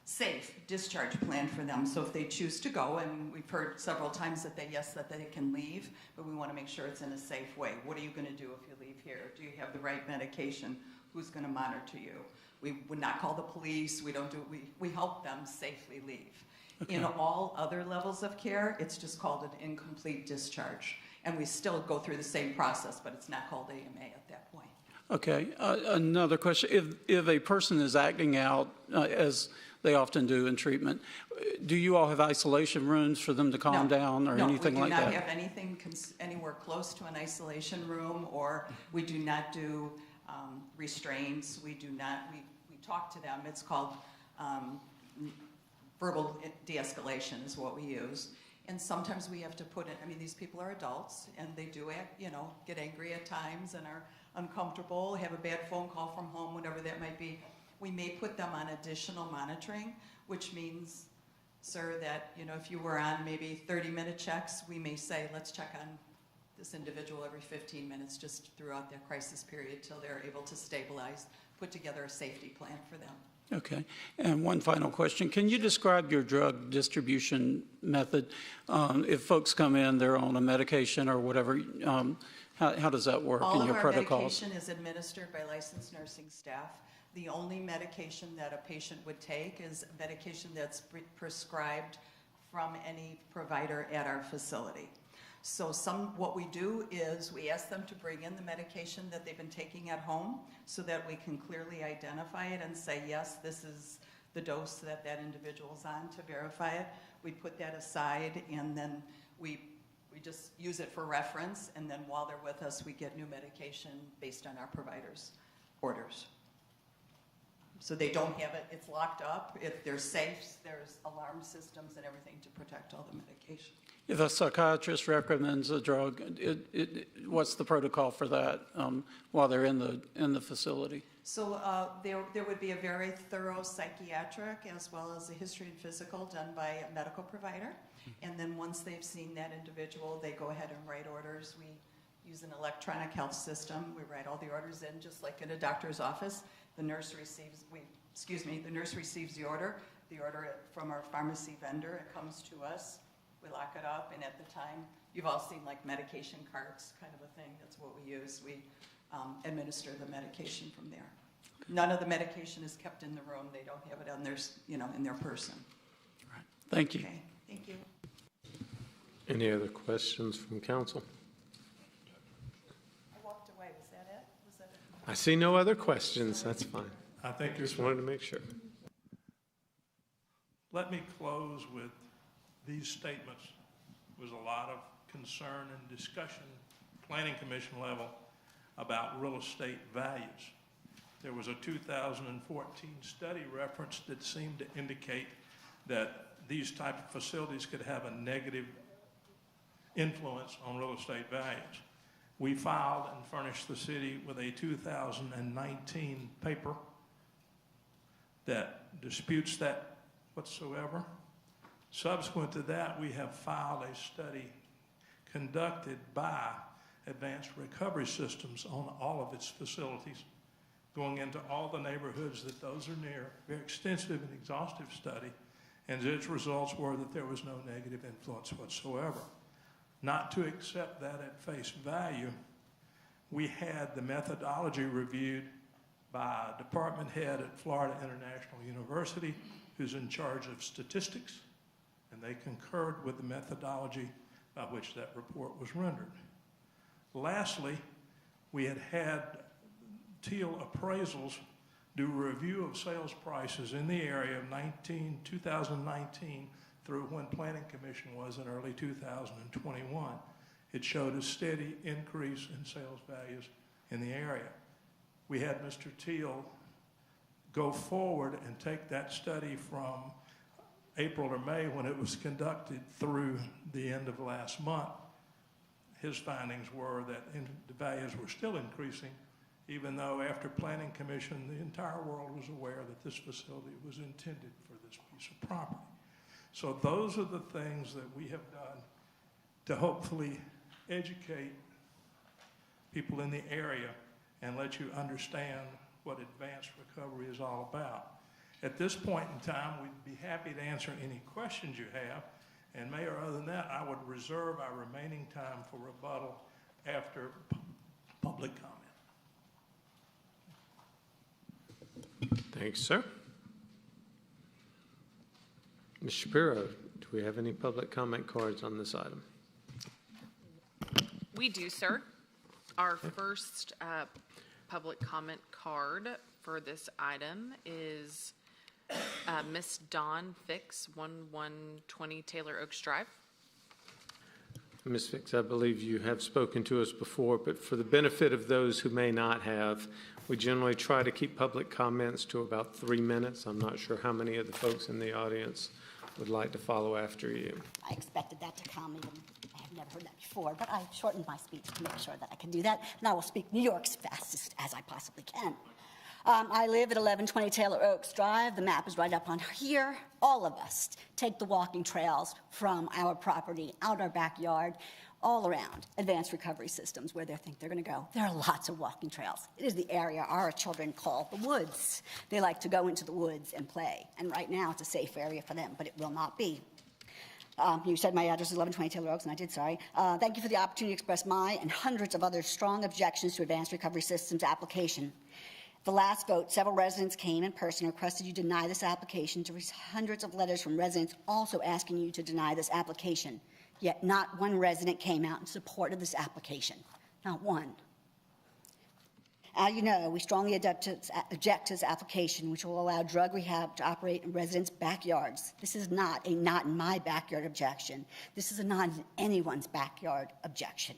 safe discharge plan for them. So if they choose to go, and we've heard several times that that they can leave, but we want to make sure it's in a safe way. What are you going to do if you leave here? Do you have the right medication? Who's going to monitor you? We would not call the police. We help them safely leave. Okay. In all other levels of care, it's just called an incomplete discharge. And we still go through the same process, but it's not called AMA at that point. Okay. Another question. If a person is acting out, as they often do in treatment, do you all have isolation rooms for them to calm down or anything like that? No, we do not have anything anywhere close to an isolation room, or we do not do restraints. We do not, we talk to them. It's called verbal de-escalation is what we use. And sometimes we have to put in, I mean, these people are adults and they do act, get angry at times and are uncomfortable, have a bad phone call from home, whatever that might be. We may put them on additional monitoring, which means, sir, that, if you were on maybe 30-minute checks, we may say, let's check on this individual every 15 minutes just throughout their crisis period till they're able to stabilize, put together a safety plan for them. Okay. And one final question. Can you describe your drug distribution method? If folks come in, they're on a medication or whatever, how does that work in your protocols? All of our medication is administered by licensed nursing staff. The only medication that a patient would take is medication that's prescribed from any provider at our facility. So what we do is we ask them to bring in the medication that they've been taking at home so that we can clearly identify it and say, yes, this is the dose that that individual's on to verify it. We put that aside and then we just use it for reference, and then while they're with us, we get new medication based on our providers' orders. So they don't have it, it's locked up. If they're safe, there's alarm systems and everything to protect all the medication. If a psychiatrist recommends a drug, what's the protocol for that while they're in the facility? So there would be a very thorough psychiatric as well as a history and physical done by a medical provider. And then once they've seen that individual, they go ahead and write orders. We use an electronic health system. We write all the orders in just like in a doctor's office. The nurse receives the order, They order it from our pharmacy vendor. It comes to us. We lock it up, and at the time, you've all seen like medication carts, kind of a thing. That's what we use. We administer the medication from there. None of the medication is kept in the room. They don't have it on their, in their person. Thank you. Okay, thank you. Any other questions from council? I walked away. Was that it? I see no other questions. That's fine. I think Just wanted to make sure. Let me close with these statements. There was a lot of concern and discussion, Planning Commission level, about real estate values. There was a 2014 study referenced that seemed to indicate that these type of facilities could have a negative influence on real estate values. We filed and furnished the city with a 2019 paper that disputes that whatsoever. Subsequent to that, we have filed a study conducted by Advanced Recovery Systems on all of its facilities, going into all the neighborhoods that those are near. Very extensive and exhaustive study, and its results were that there was no negative influence whatsoever. Not to accept that at face value, we had the methodology reviewed by a department head at Florida International University who's in charge of statistics, and they concurred with the methodology by which that report was rendered. Lastly, we had Teal Appraisals do a review of sales prices in the area of 2019 through when Planning Commission was in early 2021. It showed a steady increase in sales values in the area. We had Mr. Teal go forward and take that study from April or May when it was conducted through the end of last month. His findings were that the values were still increasing, even though after Planning Commission, the entire world was aware that this facility was intended for this piece of property. So those are the things that we have done to hopefully educate people in the area and let you understand what advanced recovery is all about. At this point in time, we'd be happy to answer any questions you have. And Mayor, other than that, I would reserve our remaining time for rebuttal after public comment. Thanks, sir. Ms. Shapiro, do we have any public comment cards on this item? We do, sir. Our first public comment card for this item is Miss Dawn Fix, 1120 Taylor Oaks Drive. Ms. Fix, I believe you have spoken to us before, but for the benefit of those who may not have, we generally try to keep public comments to about 3 minutes. I'm not sure how many of the folks in the audience would like to follow after you. I expected that to come, even I have never heard that before, but I shortened my speech to make sure that I can do that, and I will speak New York's fastest as I possibly can. I live at 1120 Taylor Oaks Drive. The map is right up on here. All of us take the walking trails from our property, out our backyard, all around Advanced Recovery Systems where they think they're going to go. There are lots of walking trails. It is the area our children call the woods. They like to go into the woods and play, and right now it's a safe area for them, but it will not be. You said my address is 1120 Taylor Oaks, and I did, sorry. Thank you for the opportunity to express my and hundreds of other strong objections to Advanced Recovery Systems application. The last vote, several residents came in person and requested you deny this application. To receive hundreds of letters from residents also asking you to deny this application. Yet not one resident came out in support of this application. Not one. As you know, we strongly object to this application, which will allow drug rehab to operate in residents' backyards. This is not a not in my backyard objection. This is a not in anyone's backyard objection.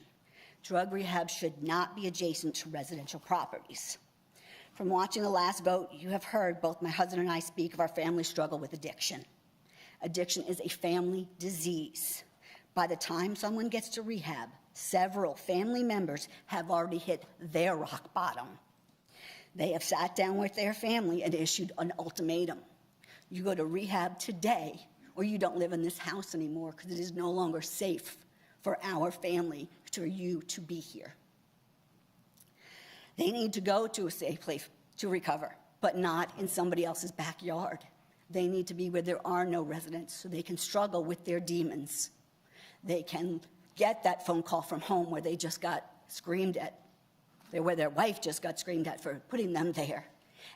Drug rehab should not be adjacent to residential properties. From watching the last vote, you have heard both my husband and I speak of our family struggle with addiction. Addiction is a family disease. By the time someone gets to rehab, several family members have already hit their rock bottom. They have sat down with their family and issued an ultimatum. You go to rehab today, or you don't live in this house anymore because it is no longer safe for our family, for you to be here. They need to go to a safe place to recover, but not in somebody else's backyard. They need to be where there are no residents so they can struggle with their demons. They can get that phone call from home where they just got screamed at, where their wife just got screamed at for putting them there.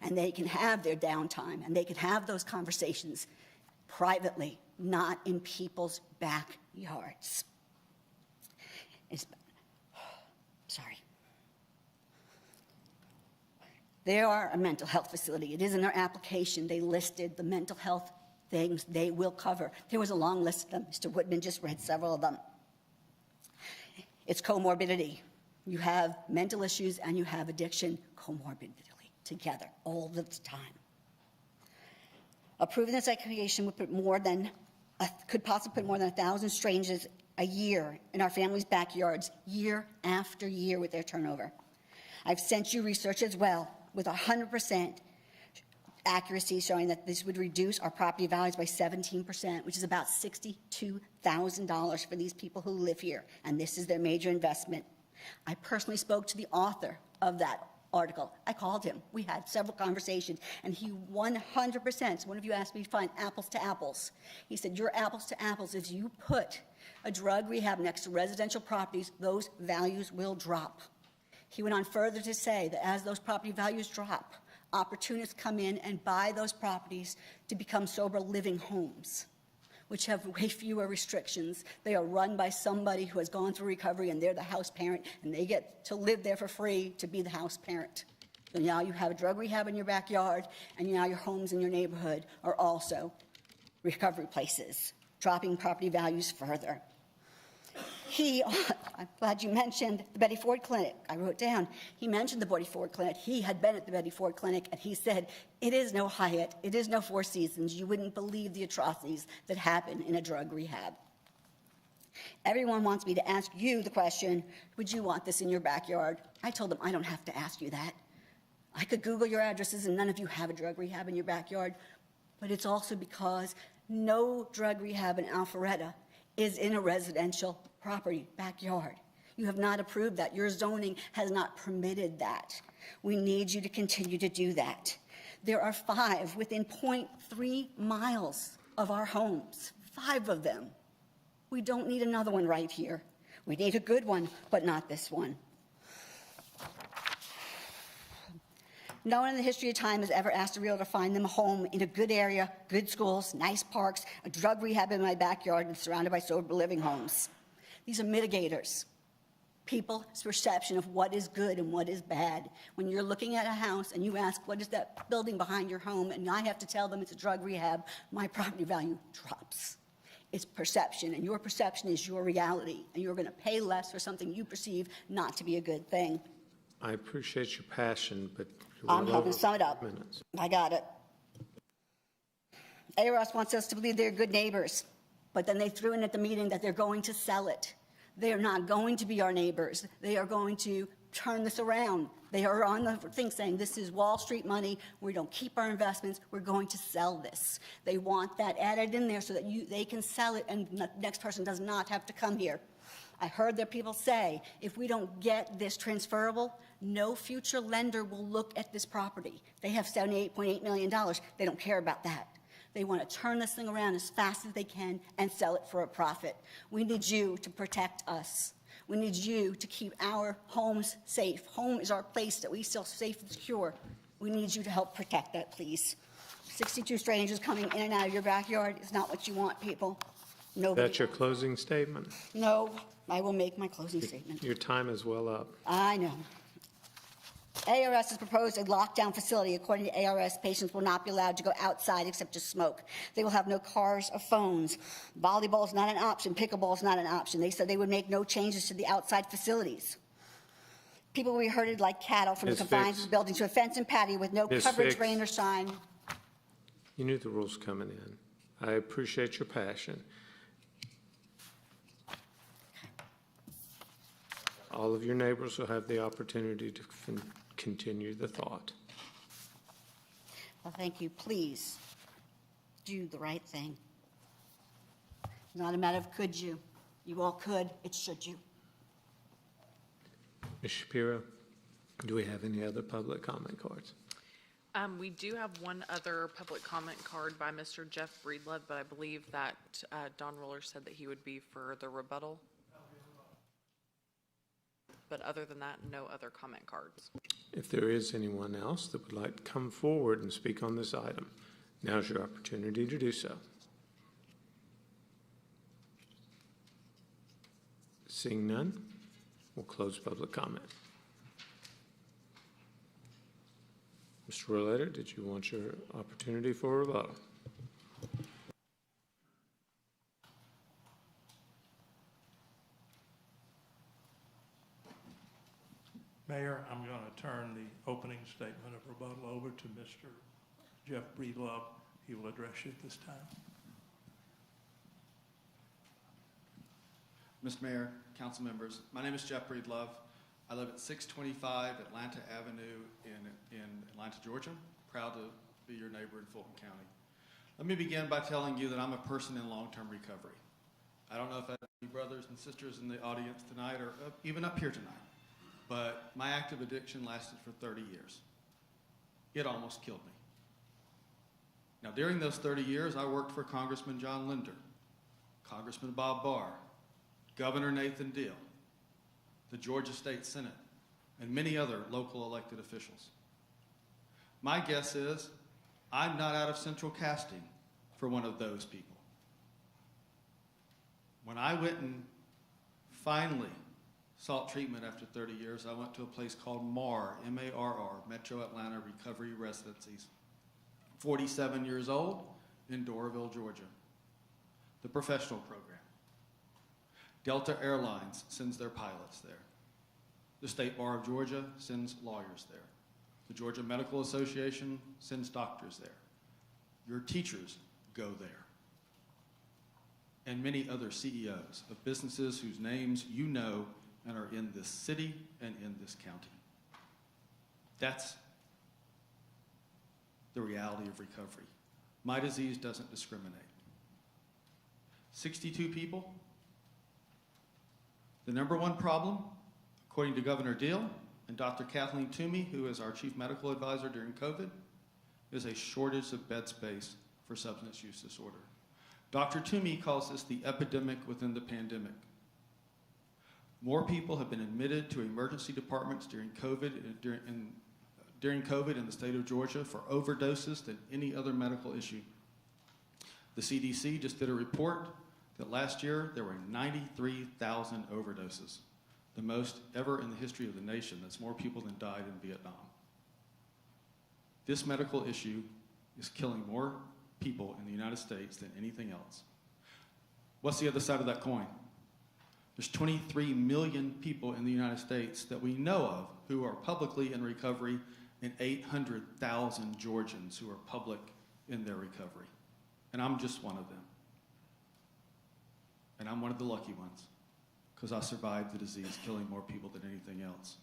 And they can have their downtime, and they can have those conversations privately, not in people's backyards. Sorry. They are a mental health facility. It is in their application. They listed the mental health things they will cover. There was a long list of them. Mr. Woodman just read several of them. It's comorbidity. You have mental issues and you have addiction comorbidity together all the time. Approving this application would could possibly put more than 1,000 strangers a year in our families' backyards, year after year with their turnover. I've sent you research as well with 100% accuracy showing that this would reduce our property values by 17%, which is about $62,000 for these people who live here, and this is their major investment. I personally spoke to the author of that article. I called him. We had several conversations, and he 100%, one of you asked me to find apples to apples. He said, your apples to apples, if you put a drug rehab next to residential properties, those values will drop. He went on further to say that as those property values drop, opportunists come in and buy those properties to become sober living homes, which have way fewer restrictions. They are run by somebody who has gone through recovery, and they're the house parent, and they get to live there for free to be the house parent. So now you have a drug rehab in your backyard, and now your homes in your neighborhood are also recovery places, dropping property values further. I'm glad you mentioned the Betty Ford Clinic. I wrote down, he mentioned the Betty Ford Clinic. He had been at the Betty Ford Clinic, and he said, it is no Hyatt, it is no Four Seasons. You wouldn't believe the atrocities that happen in a drug rehab. Everyone wants me to ask you the question, would you want this in your backyard? I told them, I don't have to ask you that. I could Google your addresses, and none of you have a drug rehab in your backyard, but it's also because no drug rehab in Alpharetta is in a residential property backyard. You have not approved that. Your zoning has not permitted that. We need you to continue to do that. There are 5 within 0.3 miles of our homes, 5 of them. We don't need another one right here. We need a good one, but not this one. No one in the history of time has ever asked a realtor to find them a home in a good area, good schools, nice parks, a drug rehab in my backyard, and surrounded by sober living homes. These are mitigators. People's perception of what is good and what is bad. When you're looking at a house and you ask, what is that building behind your home? And I have to tell them it's a drug rehab, my property value drops. It's perception, and your perception is your reality, and you're going to pay less for something you perceive not to be a good thing. I appreciate your passion, but I'm hoping to sum it up. I got it. ARS wants us to believe they're good neighbors, but then they threw in at the meeting that they're going to sell it. They are not going to be our neighbors. They are going to turn this around. They are on the thing saying this is Wall Street money. We don't keep our investments. We're going to sell this. They want that added in there so that they can sell it and the next person does not have to come here. I heard their people say, if we don't get this transferable, no future lender will look at this property. They have $78.8 million. They don't care about that. They want to turn this thing around as fast as they can and sell it for a profit. We need you to protect us. We need you to keep our homes safe. Home is our place that we feel safe and secure. We need you to help protect that, please. 62 strangers coming in and out of your backyard is not what you want, people. Nobody. That's your closing statement? No, I will make my closing statement. Your time is well up. I know. ARS has proposed a lockdown facility. According to ARS, patients will not be allowed to go outside except to smoke. They will have no cars or phones. Volleyball is not an option. Pickleball is not an option. They said they would make no changes to the outside facilities. People will be herded like cattle from the confines of the building to a fence and patio with no coverage, rain, or shine. You knew the rules coming in. I appreciate your passion. All of your neighbors will have the opportunity to continue the thought. Well, thank you. Please do the right thing. It's not a matter of could you. You all could. It's should you. Ms. Shapiro, do we have any other public comment cards? We do have one other public comment card by Mr. Jeff Breedlove, but I believe that Don Roller said that he would be for the rebuttal. But other than that, no other comment cards. If there is anyone else that would like to come forward and speak on this item, now's your opportunity to do so. Seeing none, we'll close public comment. Mr. Rollator, did you want your opportunity for a rebuttal? Mayor, I'm going to turn the opening statement of rebuttal over to Mr. Jeff Breedlove. He will address you at this time. Mr. Mayor, council members, my name is Jeff Breedlove. I live at 625 Atlanta Avenue in Atlanta, Georgia. Proud to be your neighbor in Fulton County. Let me begin by telling you that I'm a person in long-term recovery. I don't know if I have any brothers and sisters in the audience tonight or even up here tonight, but my active addiction lasted for 30 years. It almost killed me. Now, during those 30 years, I worked for Congressman John Linder, Congressman Bob Barr, Governor Nathan Deal, the Georgia State Senate, and many other local elected officials. My guess is I'm not out of central casting for one of those people. When I went and finally sought treatment after 30 years, I went to a place called MARR, M-A-R-R, Metro Atlanta Recovery Residencies. 47 years old in Doraville, Georgia. The professional program. Delta Airlines sends their pilots there. The State Bar of Georgia sends lawyers there. The Georgia Medical Association sends doctors there. Your teachers go there. And many other CEOs of businesses whose names you know and are in this city and in this county. That's the reality of recovery. My disease doesn't discriminate. 62 people. The number one problem, according to Governor Deal and Dr. Kathleen Toomey, who is our chief medical advisor during COVID, is a shortage of bed space for substance use disorder. Dr. Toomey calls this the epidemic within the pandemic. More people have been admitted to emergency departments during COVID in the state of Georgia for overdoses than any other medical issue. The CDC just did a report that last year there were 93,000 overdoses, the most ever in the history of the nation. That's more people than died in Vietnam. This medical issue is killing more people in the United States than anything else. What's the other side of that coin? There's 23 million people in the United States that we know of who are publicly in recovery and 800,000 Georgians who are public in their recovery. And I'm just one of them. And I'm one of the lucky ones because I survived the disease, killing more people than anything else.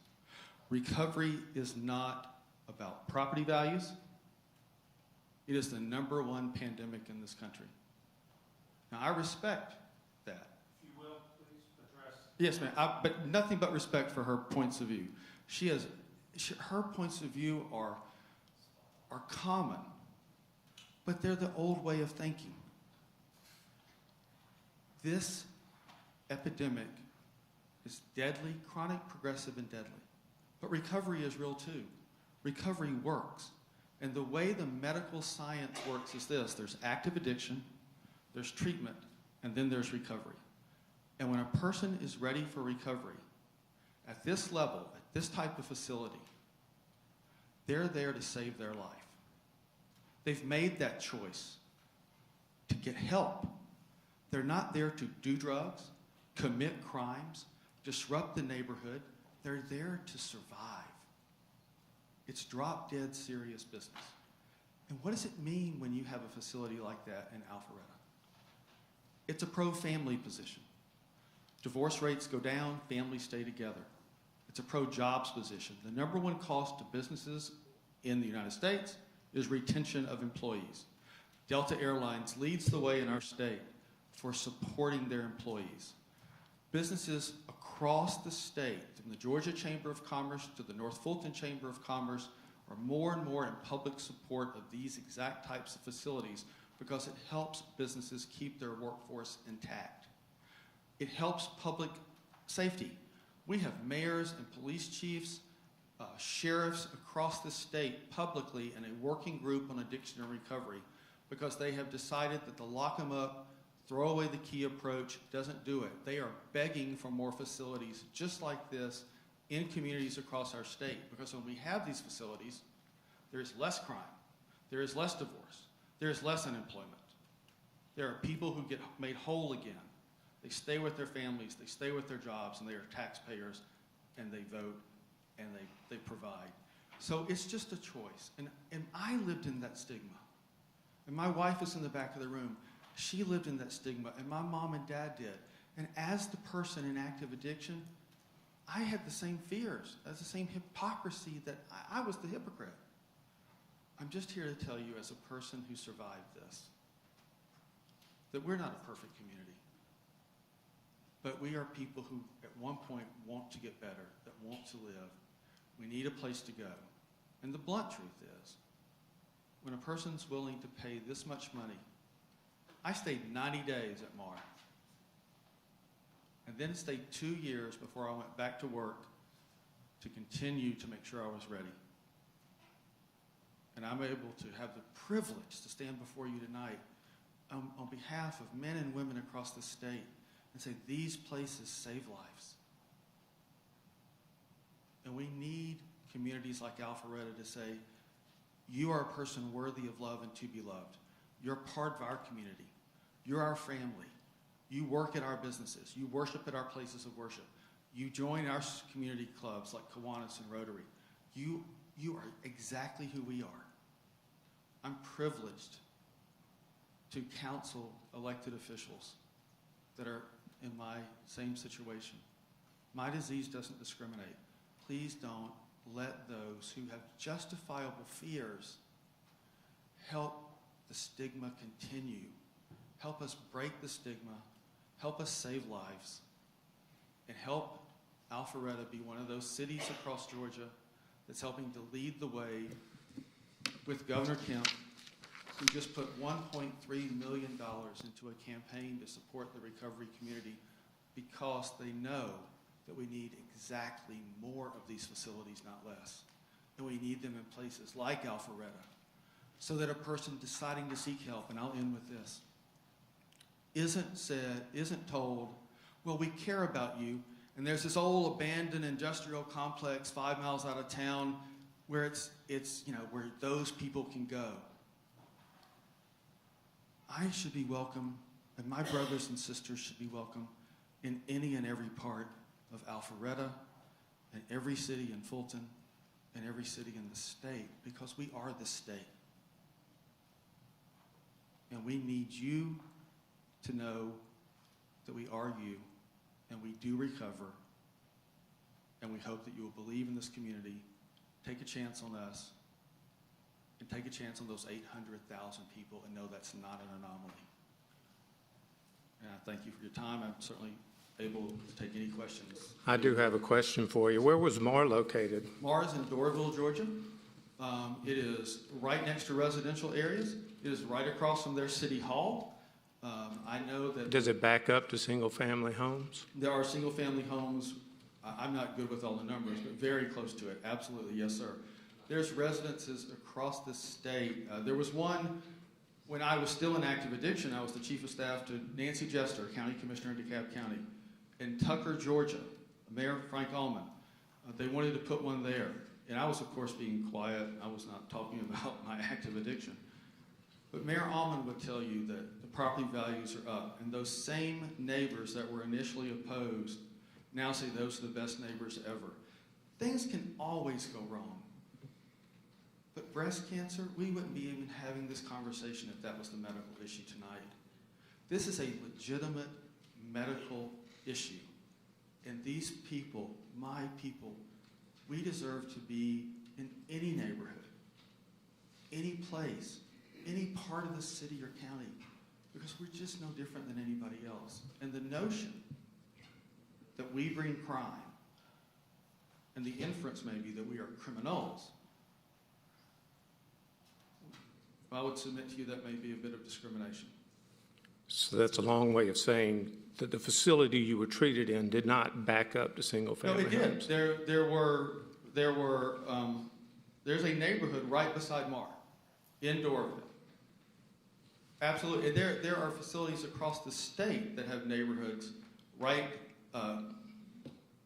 Recovery is not about property values. It is the number one pandemic in this country. Now, I respect that. If you will, please address. Yes, ma'am, but nothing but respect for her points of view. Her points of view are common, but they're the old way of thinking. This epidemic is deadly, chronic, progressive, and deadly. But recovery is real too. Recovery works. And the way the medical science works is this. There's active addiction, there's treatment, and then there's recovery. And when a person is ready for recovery, at this level, at this type of facility, they're there to save their life. They've made that choice to get help. They're not there to do drugs, commit crimes, disrupt the neighborhood. They're there to survive. It's drop-dead serious business. And what does it mean when you have a facility like that in Alpharetta? It's a pro-family position. Divorce rates go down, families stay together. It's a pro-jobs position. The number one cost to businesses in the United States is retention of employees. Delta Airlines leads the way in our state for supporting their employees. Businesses across the state, from the Georgia Chamber of Commerce to the North Fulton Chamber of Commerce, are more and more in public support of these exact types of facilities because it helps businesses keep their workforce intact. It helps public safety. We have mayors and police chiefs, sheriffs across the state publicly in a working group on addiction and recovery because they have decided that the lock them up, throw away the key approach doesn't do it. They are begging for more facilities just like this in communities across our state, because when we have these facilities, there is less crime, there is less divorce, there is less unemployment. There are people who get made whole again. They stay with their families, they stay with their jobs, and they are taxpayers, and they vote, and they provide. So it's just a choice. And I lived in that stigma. And my wife is in the back of the room. She lived in that stigma, and my mom and dad did. And as the person in active addiction, I had the same fears, as the same hypocrisy that I was the hypocrite. I'm just here to tell you, as a person who survived this, that we're not a perfect community. But we are people who at one point want to get better, that want to live. We need a place to go. And the blunt truth is, when a person's willing to pay this much money, I stayed 90 days at MAR. And then stayed 2 years before I went back to work to continue to make sure I was ready. And I'm able to have the privilege to stand before you tonight on behalf of men and women across the state and say, these places save lives. And we need communities like Alpharetta to say, you are a person worthy of love and to be loved. You're part of our community. You're our family. You work at our businesses. You worship at our places of worship. You join our community clubs like Kiwanis and Rotary. You are exactly who we are. I'm privileged to counsel elected officials that are in my same situation. My disease doesn't discriminate. Please don't let those who have justifiable fears help the stigma continue. Help us break the stigma. Help us save lives. And help Alpharetta be one of those cities across Georgia that's helping to lead the way with Governor Kemp, who just put $1.3 million into a campaign to support the recovery community because they know that we need exactly more of these facilities, not less. And we need them in places like Alpharetta, so that a person deciding to seek help, and I'll end with this, isn't told, well, we care about you, and there's this old abandoned industrial complex 5 miles out of town where it's where those people can go. I should be welcome, and my brothers and sisters should be welcome in any and every part of Alpharetta, and every city in Fulton, and every city in the state, because we are the state. And we need you to know that we are you, and we do recover, and we hope that you will believe in this community, take a chance on us, and take a chance on those 800,000 people, and know that's not an anomaly. And I thank you for your time. I'm certainly able to take any questions. I do have a question for you. Where was MAR located? MAR is in Doraville, Georgia. It is right next to residential areas. It is right across from their city hall. I know that... Does it back up to single-family homes? There are single-family homes. I'm not good with all the numbers, but very close to it. Absolutely, yes, sir. There's residences across the state. There was one when I was still in active addiction. I was the chief of staff to Nancy Jester, county commissioner in DeKalb County. In Tucker, Georgia, Mayor Frank Allman, they wanted to put one there. And I was, of course, being quiet. I was not talking about my active addiction. But Mayor Allman would tell you that the property values are up. And those same neighbors that were initially opposed now say those are the best neighbors ever. Things can always go wrong. But breast cancer, we wouldn't be even having this conversation if that was the medical issue tonight. This is a legitimate medical issue. And these people, my people, we deserve to be in any neighborhood, any place, any part of the city or county, because we're just no different than anybody else. And the notion that we bring crime, and the inference may be that we are criminals, I would submit to you that may be a bit of discrimination. So that's a long way of saying that the facility you were treated in did not back up to No, single-family it did. homes. There's a neighborhood right beside Mar, in Doraville. Absolutely. And there are facilities across the state that have neighborhoods right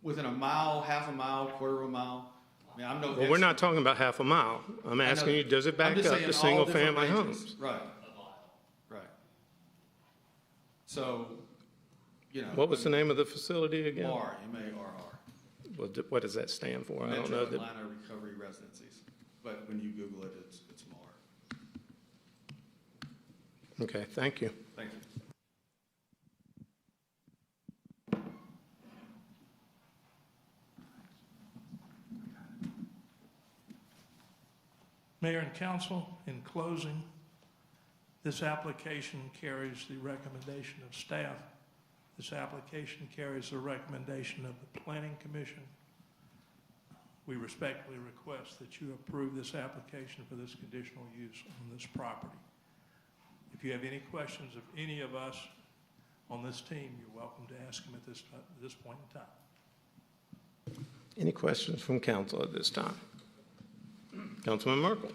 within a mile, half a mile, quarter of a mile. I mean, I'm no Well, we're not talking about half a mile. I'm asking you, does it back up to single-family homes? Right. Right. So, you know. What was the name of the facility again? MARR, M-A-R-R. Well, what does that stand for? I don't know. Metro Atlanta Recovery Residencies. But when you Google it, it's MARR. Okay, thank you. Thank you. Mayor and council, in closing, this application carries the recommendation of staff. This application carries the recommendation of the Planning Commission. We respectfully request that you approve this application for this conditional use on this property. If you have any questions of any of us on this team, you're welcome to ask them at this point in time. Any questions from council at this time? Councilman Merkel.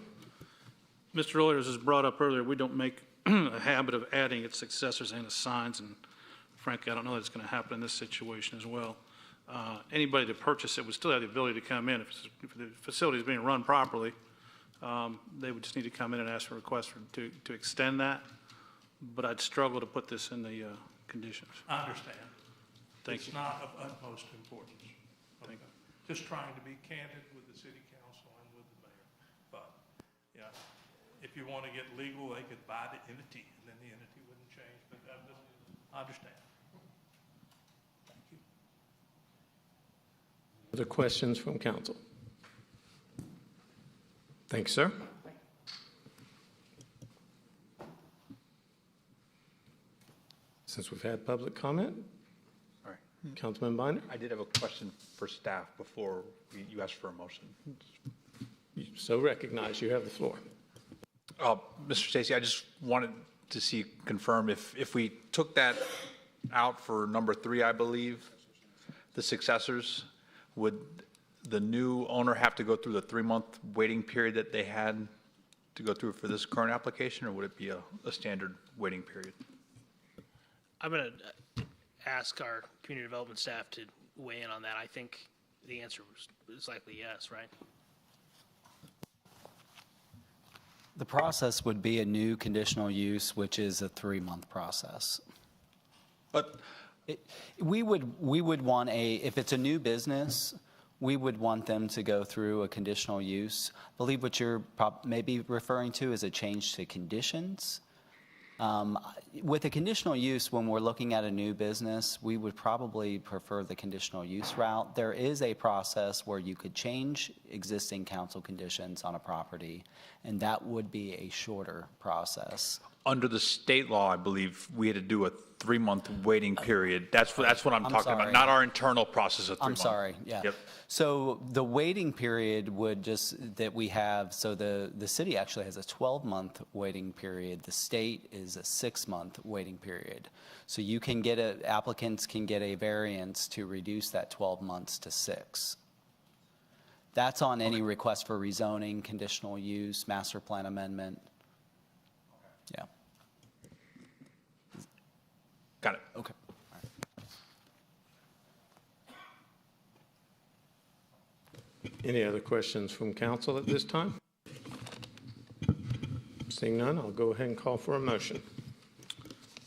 Mr. Earlier, as brought up earlier, we don't make a habit of adding its successors and its signs, and frankly, I don't know that it's going to happen in this situation as well. Anybody to purchase it would still have the ability to come in. If the facility is being run properly, they would just need to come in and ask for a request to extend that, but I'd struggle to put this in the conditions. I understand. Thank you. It's not of utmost importance. Okay. Just trying to be candid with the city council and with the mayor. But, yeah, if you want to get legal, they could buy the entity, and then the entity wouldn't change. But I understand. Thank you. Other questions from council? Thank you, sir. Since we've had public comment, All right. Councilman Binder? I did have a question for staff before you asked for a motion. You so recognize you have the floor. Mr. Stacy, I just wanted to confirm if we took that out for number 3, I believe, the successors, would the new owner have to go through the 3-month waiting period that they had to go through for this current application, or would it be a standard waiting period? I'm going to ask our community development staff to weigh in on that. I think the answer is likely yes, right? The process would be a new conditional use, which is a 3-month process. But We would want if it's a new business, we would want them to go through a conditional use. I believe what you're maybe referring to is a change to conditions. With a conditional use, when we're looking at a new business, we would probably prefer the conditional use route. There is a process where you could change existing council conditions on a property, and that would be a shorter process. Under the state law, I believe we had to do a 3-month waiting period. That's what I'm talking about, not our internal process of 3 months. I'm sorry, yeah. Yep. So the waiting period would that we have, so the city actually has a 12-month waiting period. The state is a 6-month waiting period. So you can applicants can get a variance to reduce that 12 months to 6. That's on any request for rezoning, conditional use, master plan amendment. Yeah. Got it. Okay. Any other questions from council at this time? Seeing none, I'll go ahead and call for a motion.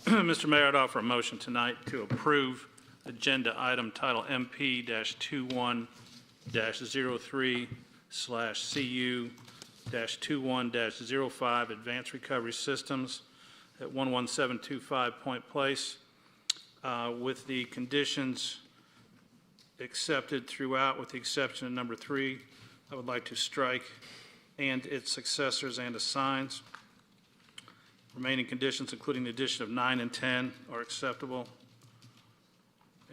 Mr. Mayor, I'd offer a motion tonight to approve agenda item title MP-21-03/CU-21-05 Advanced Recovery Systems at 11725 Point Place, with the conditions accepted throughout, with the exception of number 3. I would like to strike "and its successors and assigns." Remaining conditions, including the addition of 9 and 10, are acceptable.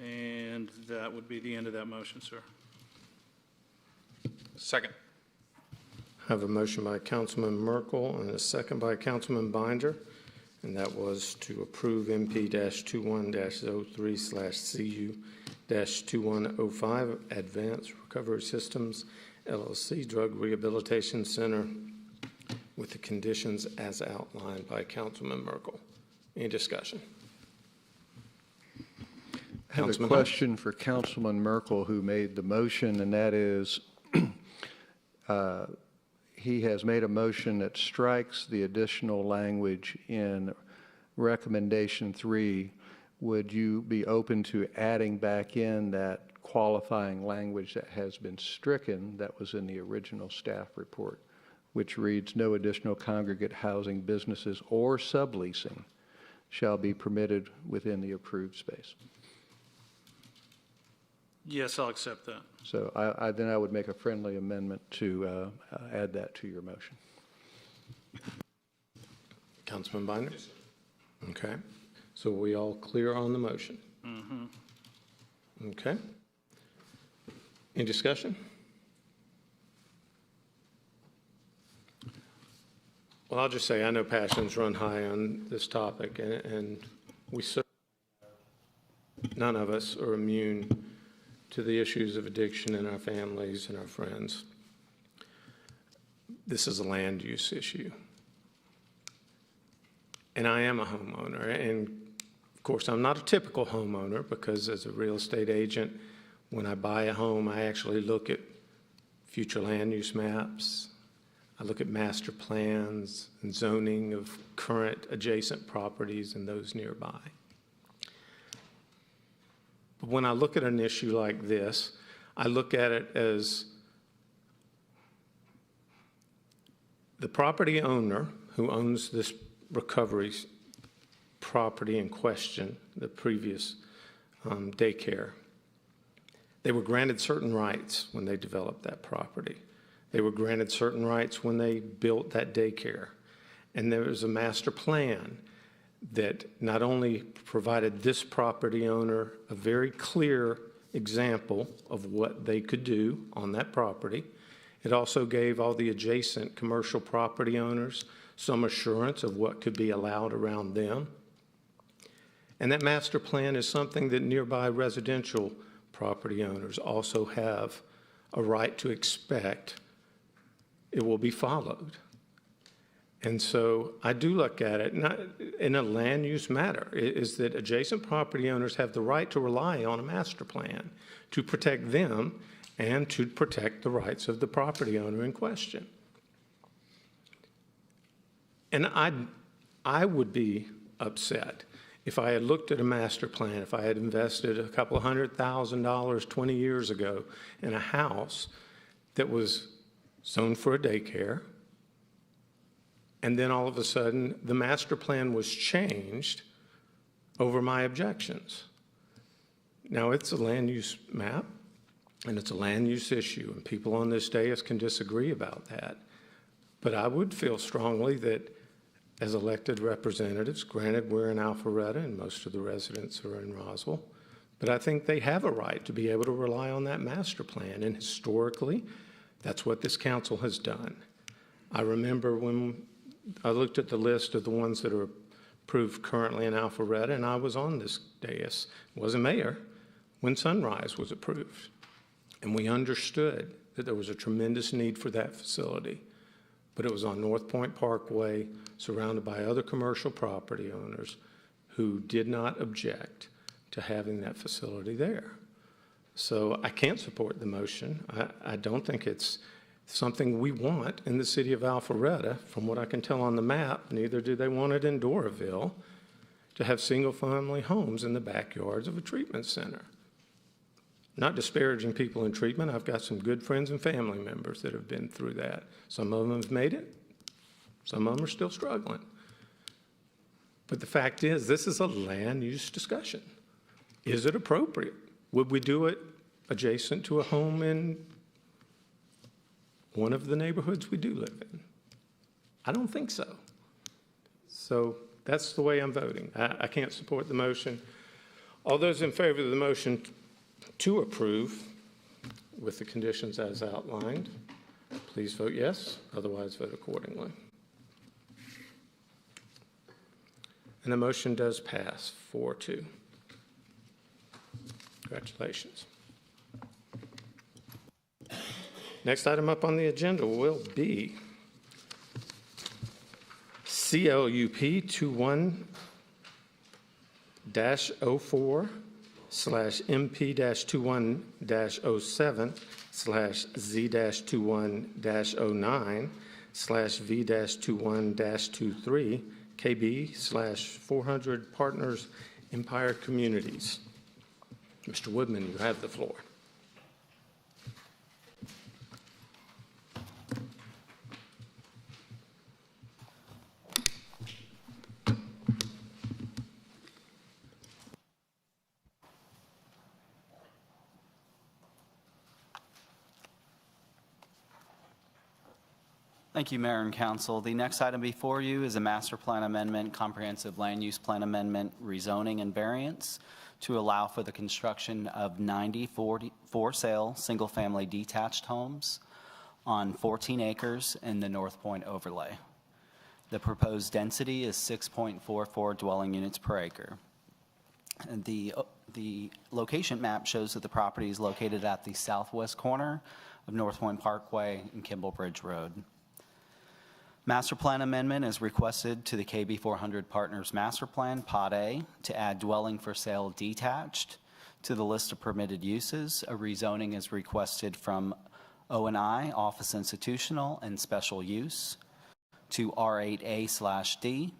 And that would be the end of that motion, sir. Second. I have a motion by Councilman Merkel and a second by Councilman Binder, and that was to approve MP-21-03/CU-2105 Advanced Recovery Systems LLC Drug Rehabilitation Center with the conditions as outlined by Councilman Merkel. Any discussion? I have a question for Councilman Merkel, who made the motion, and that is, he has made a motion that strikes the additional language in recommendation 3. Would you be open to adding back in that qualifying language that has been stricken that was in the original staff report, which reads, no additional congregate housing businesses or subleasing shall be permitted within the approved space? Yes, I'll accept that. So then I would make a friendly amendment to add that to your motion. Councilman Binder? Okay. So we all clear on the motion? Mm-hmm. Okay. Any discussion? Well, I'll just say I know passions run high on this topic, and we certainly, none of us are immune to the issues of addiction in our families and our friends. This is a land use issue. And I am a homeowner, and of course I'm not a typical homeowner, because as a real estate agent, when I buy a home, I actually look at future land use maps. I look at master plans and zoning of current adjacent properties and those nearby. But when I look at an issue like this, I look at it as the property owner who owns this recovery property in question, the previous daycare. They were granted certain rights when they developed that property. They were granted certain rights when they built that daycare. And there was a master plan that not only provided this property owner a very clear example of what they could do on that property, it also gave all the adjacent commercial property owners some assurance of what could be allowed around them. And that master plan is something that nearby residential property owners also have a right to expect it will be followed. And so I do look at it not in a land use matter, is that adjacent property owners have the right to rely on a master plan to protect them and to protect the rights of the property owner in question. And I would be upset if I had looked at a master plan, if I had invested a couple of $100,000 20 years ago in a house that was zoned for a daycare, and then all of a sudden the master plan was changed over my objections. Now, it's a land use map and it's a land use issue, and people on this dais can disagree about that. But I would feel strongly that as elected representatives, granted we're in Alpharetta and most of the residents are in Roswell, but I think they have a right to be able to rely on that master plan. And historically, that's what this council has done. I remember when I looked at the list of the ones that are approved currently in Alpharetta, and I was on this dais, wasn't mayor, when Sunrise was approved. And we understood that there was a tremendous need for that facility. But it was on North Point Parkway, surrounded by other commercial property owners who did not object to having that facility there. So I can't support the motion. I don't think it's something we want in the city of Alpharetta. From what I can tell on the map, neither do they want it in Doraville, to have single-family homes in the backyards of a treatment center. Not disparaging people in treatment. I've got some good friends and family members that have been through that. Some of them have made it. Some of them are still struggling. But the fact is, this is a land use discussion. Is it appropriate? Would we do it adjacent to a home in one of the neighborhoods we do live in? I don't think so. So that's the way I'm voting. I can't support the motion. All those in favor of the motion to approve with the conditions as outlined, please vote yes. Otherwise, vote accordingly. And the motion does pass 4-2. Congratulations. Next item up on the agenda will be CLUP 21-04/M-P-21-07/Z-21-09/V-21-23 KB/400 Partners Empire Communities. Mr. Woodman, you have the floor. Thank you, Mayor and Council. The next item before you is a master plan amendment, comprehensive land use plan amendment, rezoning and variance to allow for the construction of 90 for-sale single-family detached homes on 14 acres in the North Point overlay. The proposed density is 6.44 dwelling units per acre. And the location map shows that the property is located at the southwest corner of North Point Parkway and Kimball Bridge Road. Master plan amendment is requested to the KB 400 Partners Master Plan, Pod A, to add dwelling for sale detached to the list of permitted uses. A rezoning is requested from O&I, Office Institutional, and Special Use to R8A/D.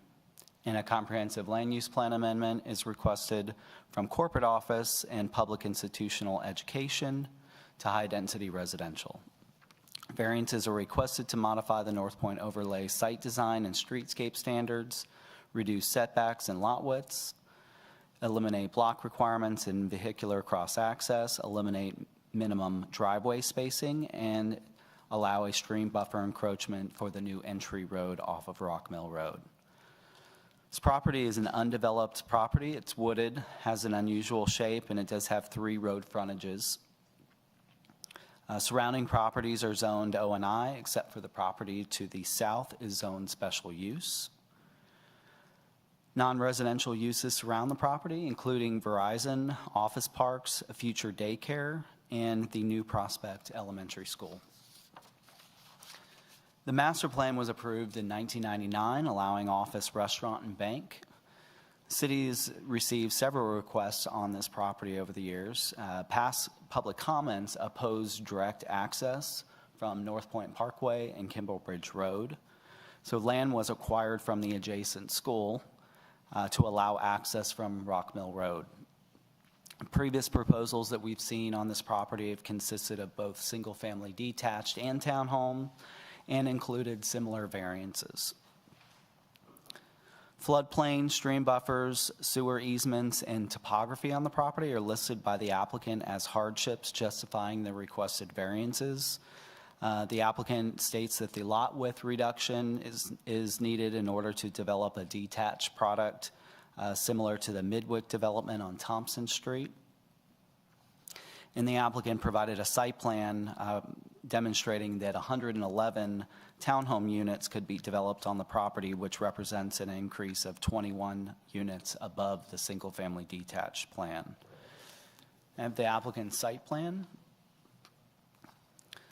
And a comprehensive land use plan amendment is requested from Corporate Office and Public Institutional Education to high-density residential. Variances are requested to modify the North Point overlay site design and streetscape standards, reduce setbacks and lot widths, eliminate block requirements and vehicular cross-access, eliminate minimum driveway spacing, and allow a stream buffer encroachment for the new entry road off of Rock Mill Road. This property is an undeveloped property. It's wooded, has an unusual shape, and it does have 3 road frontages. Surrounding properties are zoned O&I, except for the property to the south is zoned special use. Non-residential uses surround the property, including Verizon, office parks, a future daycare, and the New Prospect Elementary School. The master plan was approved in 1999, allowing office, restaurant, and bank. Cities received several requests on this property over the years. Past public comments opposed direct access from North Point Parkway and Kimball Bridge Road. So land was acquired from the adjacent school to allow access from Rock Mill Road. Previous proposals that we've seen on this property have consisted of both single-family detached and townhome and included similar variances. Floodplain, stream buffers, sewer easements, and topography on the property are listed by the applicant as hardships justifying the requested variances. The applicant states that the lot width reduction is needed in order to develop a detached product similar to the Midwick development on Thompson Street. And the applicant provided a site plan demonstrating that 111 townhome units could be developed on the property, which represents an increase of 21 units above the single-family detached plan. I have the applicant's site plan.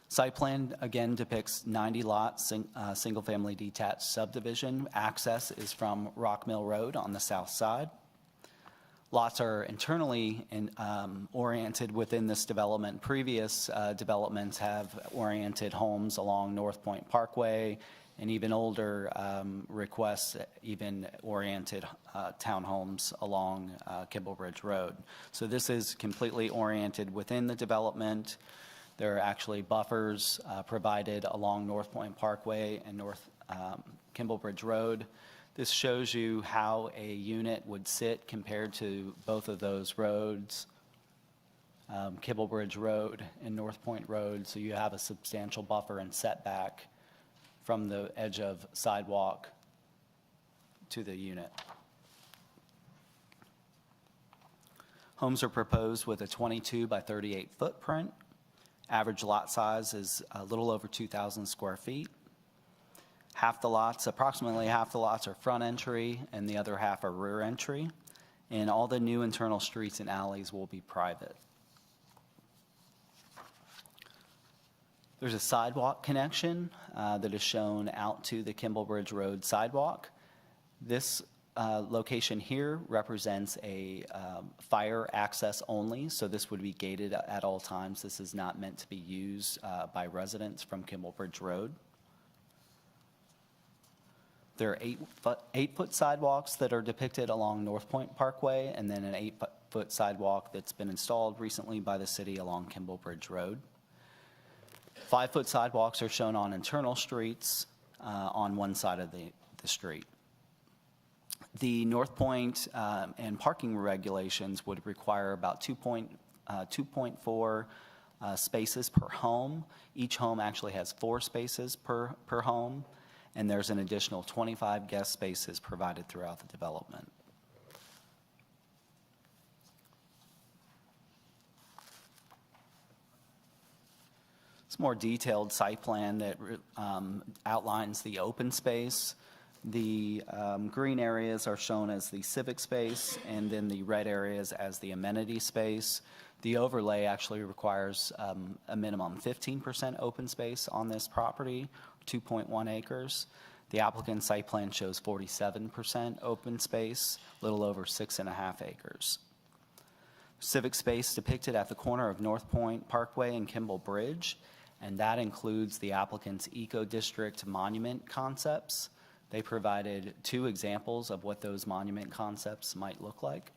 Site plan, again, depicts 90 lots, single-family detached subdivision. Access is from Rock Mill Road on the south side. Lots are internally oriented within this development. Previous developments have oriented homes along North Point Parkway, and even older requests even oriented townhomes along Kimball Bridge Road. So this is completely oriented within the development. There are actually buffers provided along North Point Parkway and North Kimball Bridge Road. This shows you how a unit would sit compared to both of those roads, Kimball Bridge Road and North Point Road. So you have a substantial buffer and setback from the edge of sidewalk to the unit. Homes are proposed with a 22 by 38 footprint. Average lot size is a little over 2,000 square feet. Approximately half the lots are front entry, and the other half are rear entry. And all the new internal streets and alleys will be private. There's a sidewalk connection that is shown out to the Kimball Bridge Road sidewalk. This location here represents a fire access only, so this would be gated at all times. This is not meant to be used by residents from Kimball Bridge Road. There are 8-foot sidewalks that are depicted along North Point Parkway, and then an 8-foot sidewalk that's been installed recently by the city along Kimball Bridge Road. 5-foot sidewalks are shown on internal streets on one side of the street. The North Point and parking regulations would require about 2.4 spaces per home. Each home actually has 4 spaces per home, and there's an additional 25 guest spaces provided throughout the development. It's a more detailed site plan that outlines the open space. The green areas are shown as the civic space, and then the red areas as the amenity space. The overlay actually requires a minimum 15% open space on this property, 2.1 acres. The applicant's site plan shows 47% open space, a little over 6.5 acres. Civic space depicted at the corner of North Point Parkway and Kimball Bridge, and that includes the applicant's eco-district monument concepts. They provided 2 examples of what those monument concepts might look like.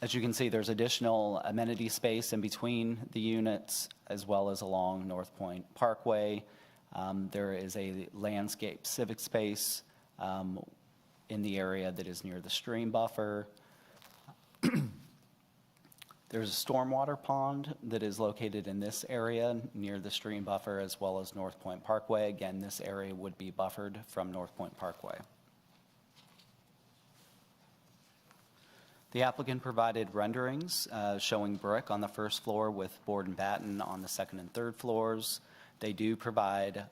As you can see, there's additional amenity space in between the units as well as along North Point Parkway. There is a landscape civic space in the area that is near the stream buffer. There's a stormwater pond that is located in this area near the stream buffer as well as North Point Parkway. Again, this area would be buffered from North Point Parkway. The applicant provided renderings showing brick on the first floor with board and batten on the second and third floors. They do provide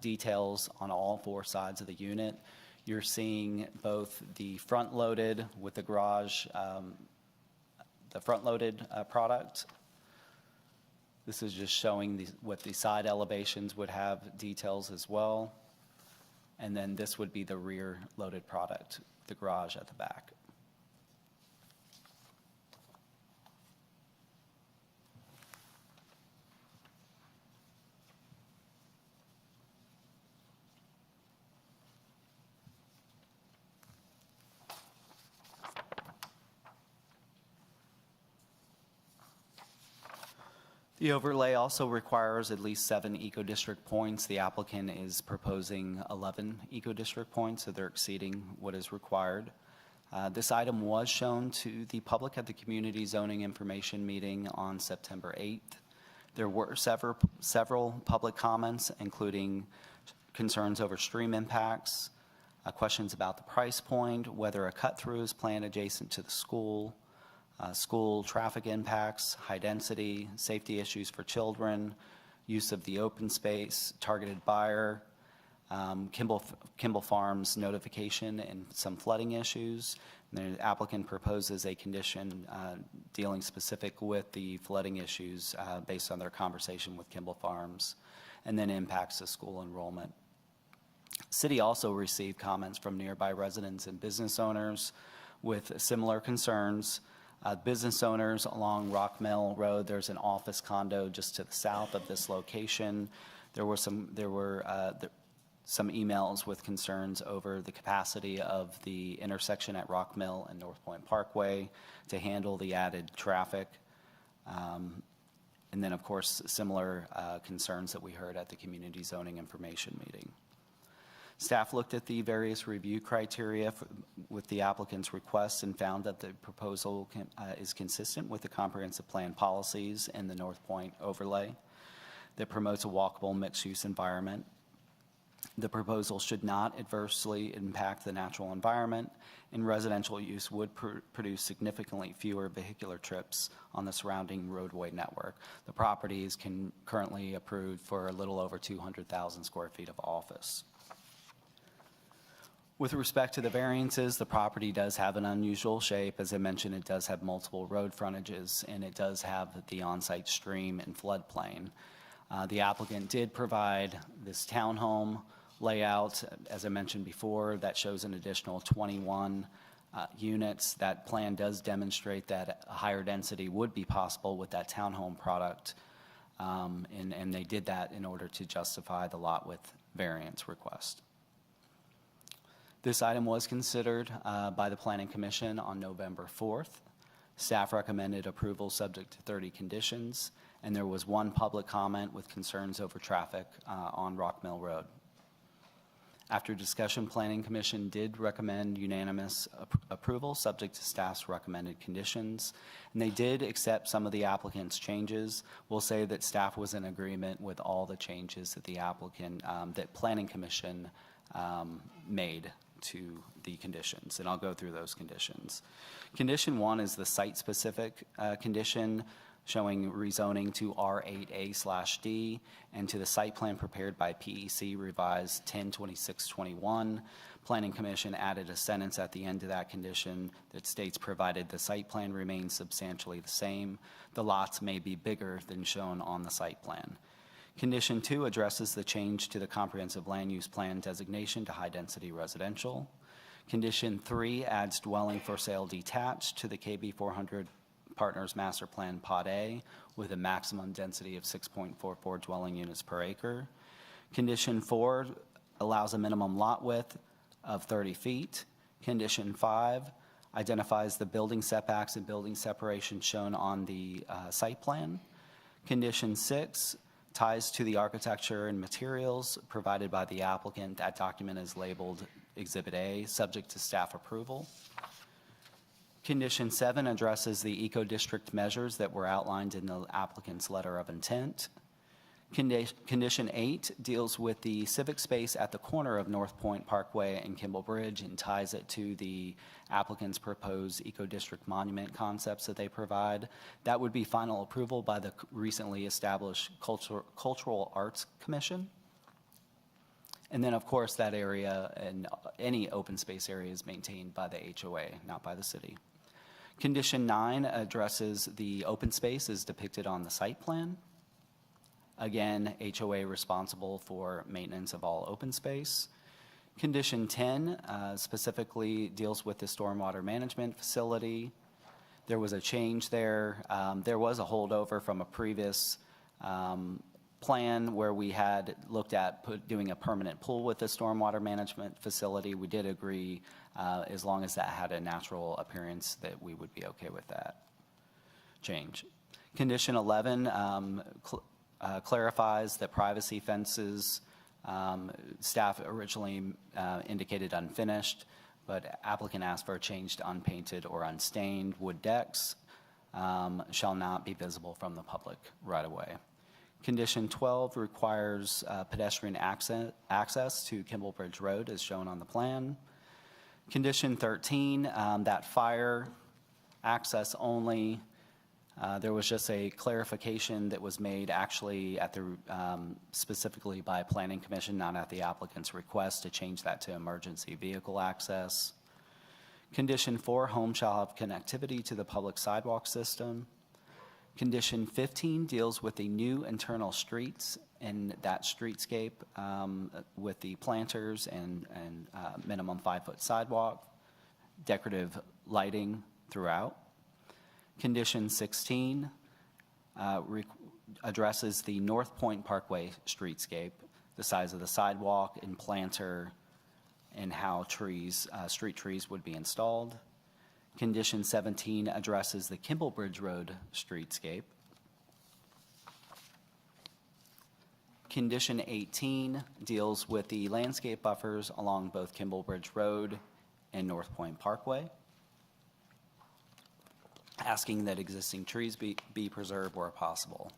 details on all 4 sides of the unit. You're seeing both the front-loaded with the garage, the front-loaded product. This is just showing what the side elevations would have details as well. And then this would be the rear-loaded product, the garage at the back. The overlay also requires at least 7 eco-district points. The applicant is proposing 11 eco-district points, so they're exceeding what is required. This item was shown to the public at the Community Zoning Information Meeting on September 8th. There were several public comments, including concerns over stream impacts, questions about the price point, whether a cut-through is planned adjacent to the school, school traffic impacts, high density, safety issues for children, use of the open space, targeted buyer, Kimball Farms notification, and some flooding issues. And the applicant proposes a condition dealing specific with the flooding issues based on their conversation with Kimball Farms, and then impacts to school enrollment. City also received comments from nearby residents and business owners with similar concerns. Business owners along Rock Mill Road, there's an office condo just to the south of this location. There were some emails with concerns over the capacity of the intersection at Rock Mill and North Point Parkway to handle the added traffic. And then, of course, similar concerns that we heard at the Community Zoning Information Meeting. Staff looked at the various review criteria with the applicant's request and found that the proposal is consistent with the comprehensive plan policies and the North Point overlay. that promotes a walkable mixed-use environment. The proposal should not adversely impact the natural environment, and residential use would produce significantly fewer vehicular trips on the surrounding roadway network. The property is currently approved for a little over 200,000 square feet of office. With respect to the variances, the property does have an unusual shape. As I mentioned, it does have multiple road frontages, and it does have the on-site stream and floodplain. The applicant did provide this townhome layout, as I mentioned before, that shows an additional 21 units. That plan does demonstrate that a higher density would be possible with that townhome product, and they did that in order to justify the lot width variance request. This item was considered by the Planning Commission on November 4th. Staff recommended approval subject to 30 conditions, and there was one public comment with concerns over traffic on Rock Mill Road. After discussion, Planning Commission did recommend unanimous approval subject to staff's recommended conditions, and they did accept some of the applicant's changes. We'll say that staff was in agreement with all the changes that the applicant, that Planning Commission made to the conditions, and I'll go through those conditions. Condition 1 is the site-specific condition showing rezoning to R8A/D and to the site plan prepared by PEC revised 10/26/21. Planning Commission added a sentence at the end of that condition that states, provided the site plan remains substantially the same, the lots may be bigger than shown on the site plan. Condition 2 addresses the change to the comprehensive land use plan designation to high-density residential. Condition 3 adds dwelling for sale detached to the KB 400 Partners Master Plan Pod A with a maximum density of 6.44 dwelling units per acre. Condition 4 allows a minimum lot width of 30 feet. Condition 5 identifies the building setbacks and building separation shown on the site plan. Condition 6 ties to the architecture and materials provided by the applicant. That document is labeled Exhibit A, subject to staff approval. Condition 7 addresses the eco-district measures that were outlined in the applicant's letter of intent. Condition 8 deals with the civic space at the corner of North Point Parkway and Kimball Bridge and ties it to the applicant's proposed eco-district monument concepts that they provide. That would be final approval by the recently established Cultural Arts Commission. And then, of course, that area and any open space area is maintained by the HOA, not by the city. Condition 9 addresses the open space as depicted on the site plan. Again, HOA responsible for maintenance of all open space. Condition 10 specifically deals with the stormwater management facility. There was a change there. There was a holdover from a previous plan where we had looked at doing a permanent pool with the stormwater management facility. We did agree, as long as that had a natural appearance, that we would be okay with that change. Condition 11 clarifies that privacy fences, staff originally indicated unfinished, but applicant asked for a change to unpainted or unstained wood decks, shall not be visible from the public right away. Condition 12 requires pedestrian access to Kimball Bridge Road as shown on the plan. Condition 13, that fire access only. There was just a clarification that was made actually at the, specifically by Planning Commission, not at the applicant's request, to change that to emergency vehicle access. Condition 4, home shall have connectivity to the public sidewalk system. Condition 15 deals with the new internal streets and that streetscape with the planters and minimum 5-foot sidewalk, decorative lighting throughout. Condition 16 addresses the North Point Parkway streetscape, the size of the sidewalk and planter, and how trees, street trees would be installed. Condition 17 addresses the Kimball Bridge Road streetscape. Condition 18 deals with the landscape buffers along both Kimball Bridge Road and North Point Parkway, asking that existing trees be preserved where possible.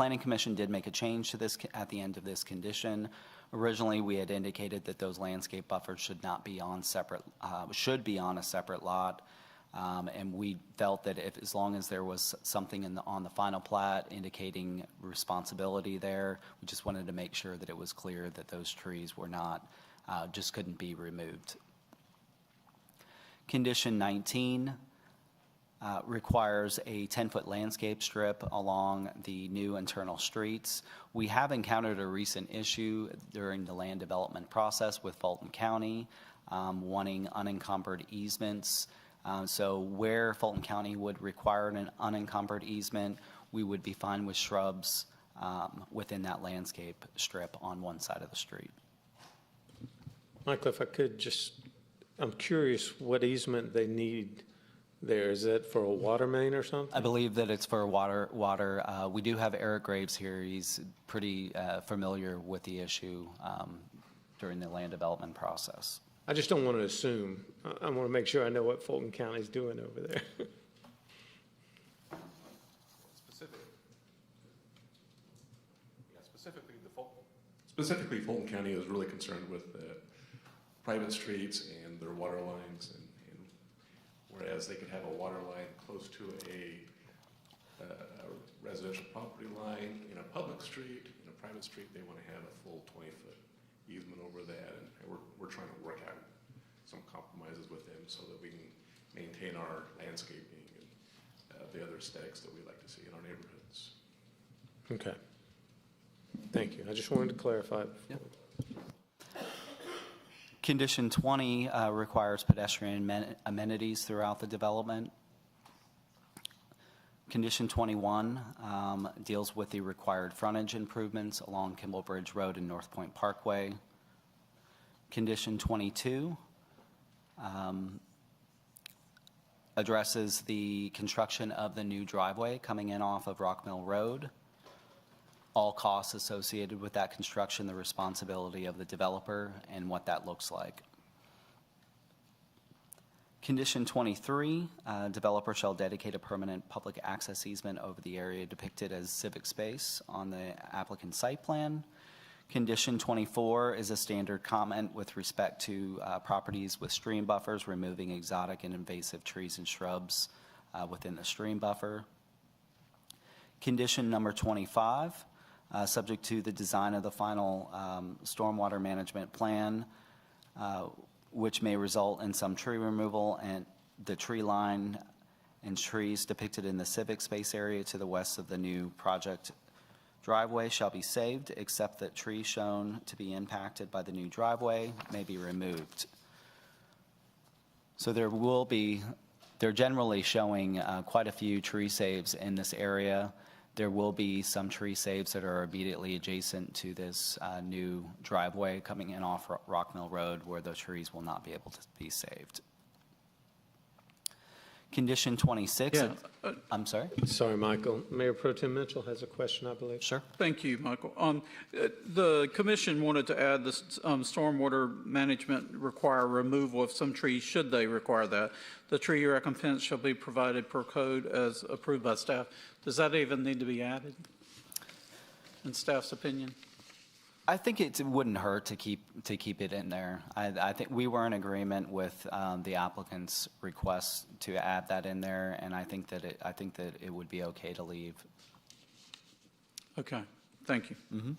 Planning Commission did make a change to this at the end of this condition. Originally, we had indicated that those landscape buffers should not be on separate, should be on a separate lot. And we felt that as long as there was something on the final plat indicating responsibility there, we just wanted to make sure that it was clear that those trees were not, just couldn't be removed. Condition 19 requires a 10-foot landscape strip along the new internal streets. We have encountered a recent issue during the land development process with Fulton County wanting unencumbered easements. So where Fulton County would require an unencumbered easement, we would be fine with shrubs within that landscape strip on one side of the street. Michael, if I could just, I'm curious what easement they need there. Is that for a water main or something? I believe that it's for water. We do have Eric Graves here. He's pretty familiar with the issue during the land development process. I just don't want to assume. I want to make sure I know what Fulton County's doing over there. Specifically, Fulton County is really concerned with the private streets and their water lines, and whereas they could have a water line close to a residential property line in a public street, in a private street, they want to have a full 20-foot easement over that, and we're trying to work out some compromises with them so that we can maintain our landscaping and the other aesthetics that we like to see in our neighborhoods. Okay. Thank you. I just wanted to clarify. Yep. Condition 20 requires pedestrian amenities throughout the development. Condition 21 deals with the required frontage improvements along Kimball Bridge Road and North Point Parkway. Condition 22 addresses the construction of the new driveway coming in off of Rock Mill Road. All costs associated with that construction, the responsibility of the developer, and what that looks like. Condition 23, developer shall dedicate a permanent public access easement over the area depicted as civic space on the applicant's site plan. Condition 24 is a standard comment with respect to properties with stream buffers, removing exotic and invasive trees and shrubs within the stream buffer. Condition number 25, subject to the design of the final stormwater management plan, which may result in some tree removal, and the tree line and trees depicted in the civic space area to the west of the new project driveway shall be saved, except that trees shown to be impacted by the new driveway may be removed. So they're generally showing quite a few tree saves in this area. There will be some tree saves that are immediately adjacent to this new driveway coming in off Rock Mill Road where the trees will not be able to be saved. Condition 26. Yeah. I'm sorry? Sorry, Michael. Mayor Pro Tem Mitchell has a question, I believe. Sure. Thank you, Michael. The commission wanted to add the stormwater management require removal of some trees, should they require that. The tree recompense shall be provided per code as approved by staff. Does that even need to be added, in staff's opinion? I think it wouldn't hurt to keep it in there. I think we were in agreement with the applicant's request to add that in there, and I think that it would be okay to leave. Okay, thank you. Mm-hmm.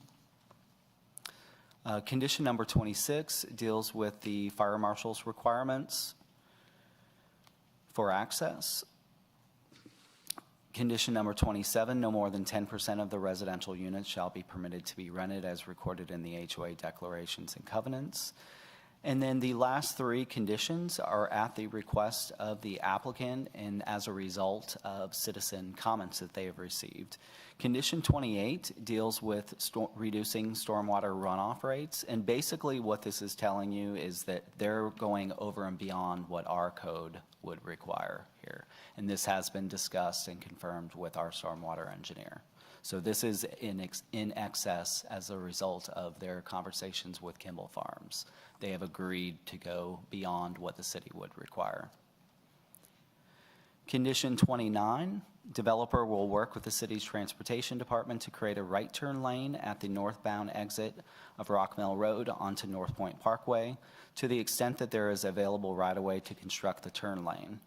Condition number 26 deals with the fire marshal's requirements for access. Condition number 27, no more than 10% of the residential units shall be permitted to be rented as recorded in the HOA declarations and covenants. And then the last three conditions are at the request of the applicant and as a result of citizen comments that they have received. Condition 28 deals with reducing stormwater runoff rates. And basically what this is telling you is that they're going over and beyond what our code would require here. And this has been discussed and confirmed with our stormwater engineer. So this is in excess as a result of their conversations with Kimball Farms. They have agreed to go beyond what the city would require. Condition 29, developer will work with the city's transportation department to create a right turn lane at the northbound exit of Rockmill Road onto North Point Parkway to the extent that there is available right-of-way to construct the turn lane.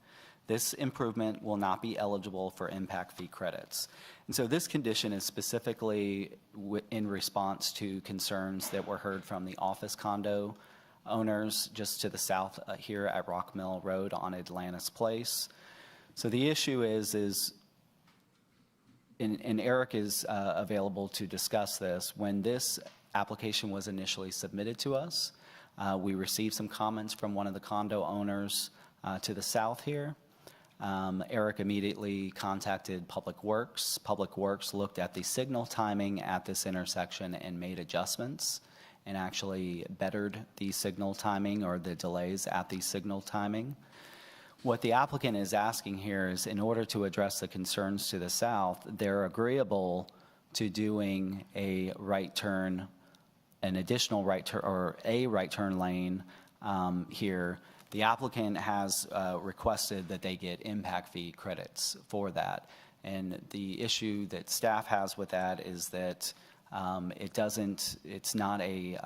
This improvement will not be eligible for impact fee credits. And so this condition is specifically in response to concerns that were heard from the office condo owners just to the south here at Rockmill Road on Atlantis Place. So the issue is and Eric is available to discuss this. When this application was initially submitted to us, we received some comments from one of the condo owners to the south here. Eric immediately contacted Public Works. Public Works looked at the signal timing at this intersection and made adjustments and actually bettered the signal timing or the delays at the signal timing. What the applicant is asking here is, in order to address the concerns to the south, they're agreeable to doing a right turn, an additional right turn, or a right turn lane here. The applicant has requested that they get impact fee credits for that. And the issue that staff has with that is that it's not a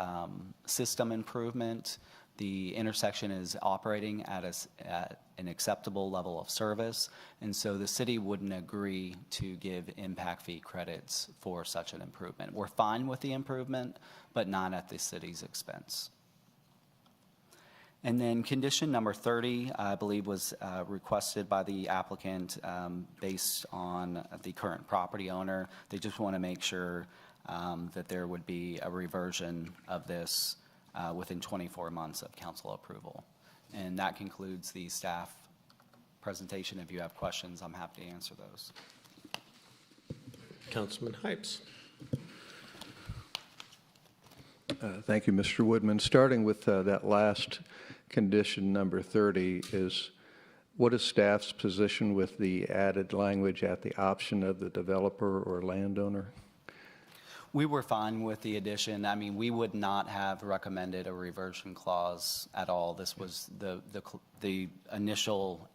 system improvement. The intersection is operating at an acceptable level of service, and so the city wouldn't agree to give impact fee credits for such an improvement. We're fine with the improvement, but not at the city's expense. And then condition number 30, I believe, was requested by the applicant based on the current property owner. They just want to make sure that there would be a reversion of this within 24 months of council approval. And that concludes the staff presentation. If you have questions, I'm happy to answer those. Councilman Hypes. Thank you, Mr. Woodman. Starting with that last condition, number 30, is what is staff's position with the added language at the option of the developer or landowner? We were fine with the addition. I mean, we would not have recommended a reversion clause at all. This was the initial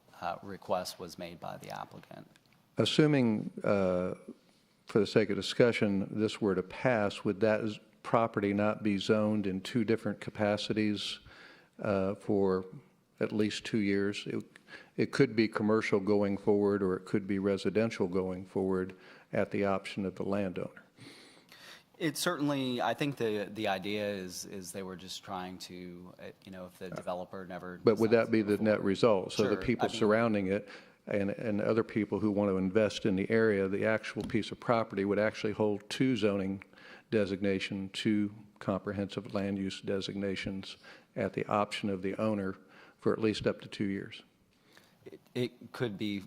request was made by the applicant. Assuming, for the sake of discussion, this were to pass, would that property not be zoned in two different capacities for at least 2 years? It could be commercial going forward, or it could be residential going forward at the option of the landowner. It certainly, I think the idea is they were just trying to, if the developer never. But would that be the net result? So Sure. the people surrounding it and other people who want to invest in the area, the actual piece of property would actually hold two zoning designation, two comprehensive land use designations at the option of the owner for at least up to 2 years. It could be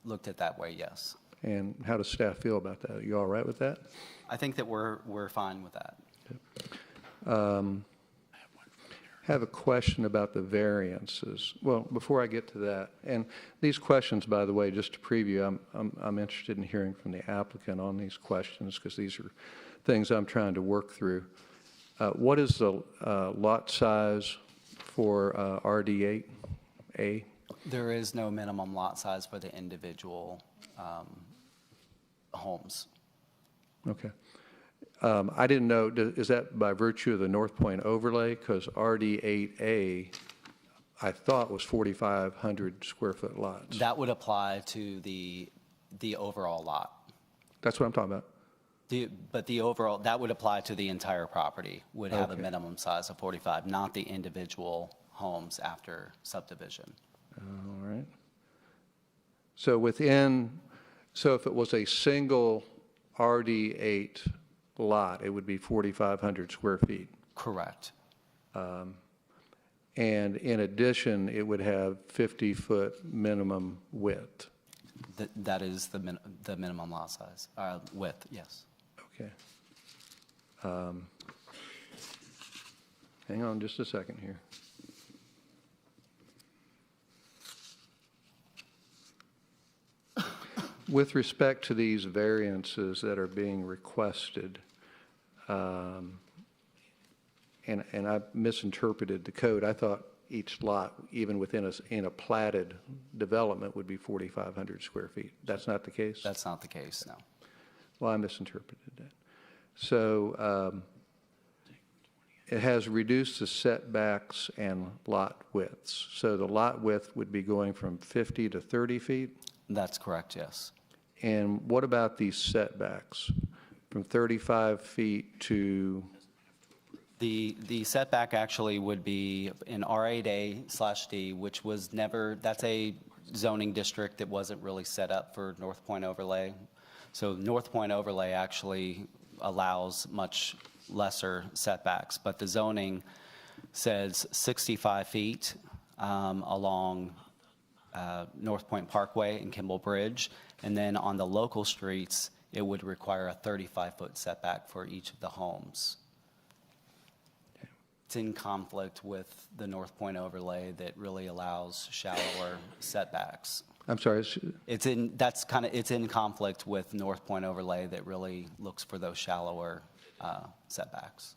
looked at that way, yes. And how does staff feel about that? Are you all right with that? I think that we're fine with that. Have a question about the variances. Well, before I get to that, and these questions, by the way, just to preview, I'm interested in hearing from the applicant on these questions because these are things I'm trying to work through. What is the lot size for RD8A? There is no minimum lot size for the individual homes. Okay. I didn't know, is that by virtue of the North Point overlay? Because RD8A, I thought, was 4,500 square foot lots. That would apply to the overall lot. That's what I'm talking about. But the overall, that would apply to the entire property, would have a minimum size of 45, not the individual homes after subdivision. All right. So if it was a single RD8 lot, it would be 4,500 square feet. Correct. And in addition, it would have 50-foot minimum width. That is the minimum lot size, width, yes. Okay. Hang on just a second here. With respect to these variances that are being requested, and I misinterpreted the code. I thought each lot, even in a platted development, would be 4,500 square feet. That's not the case? That's not the case, no. Well, I misinterpreted that. So it has reduced the setbacks and lot widths. So the lot width would be going from 50 to 30 feet? That's correct, yes. And what about these setbacks? From 35 feet to, The setback actually would be in R8A/D, which was never, that's a zoning district that wasn't really set up for North Point overlay. So North Point overlay actually allows much lesser setbacks, but the zoning says 65 feet along North Point Parkway and Kimball Bridge, and then on the local streets, it would require a 35-foot setback for each of the homes. It's in conflict with the North Point overlay that really allows shallower setbacks. I'm sorry, It's in conflict with North Point overlay that really looks for those shallower setbacks.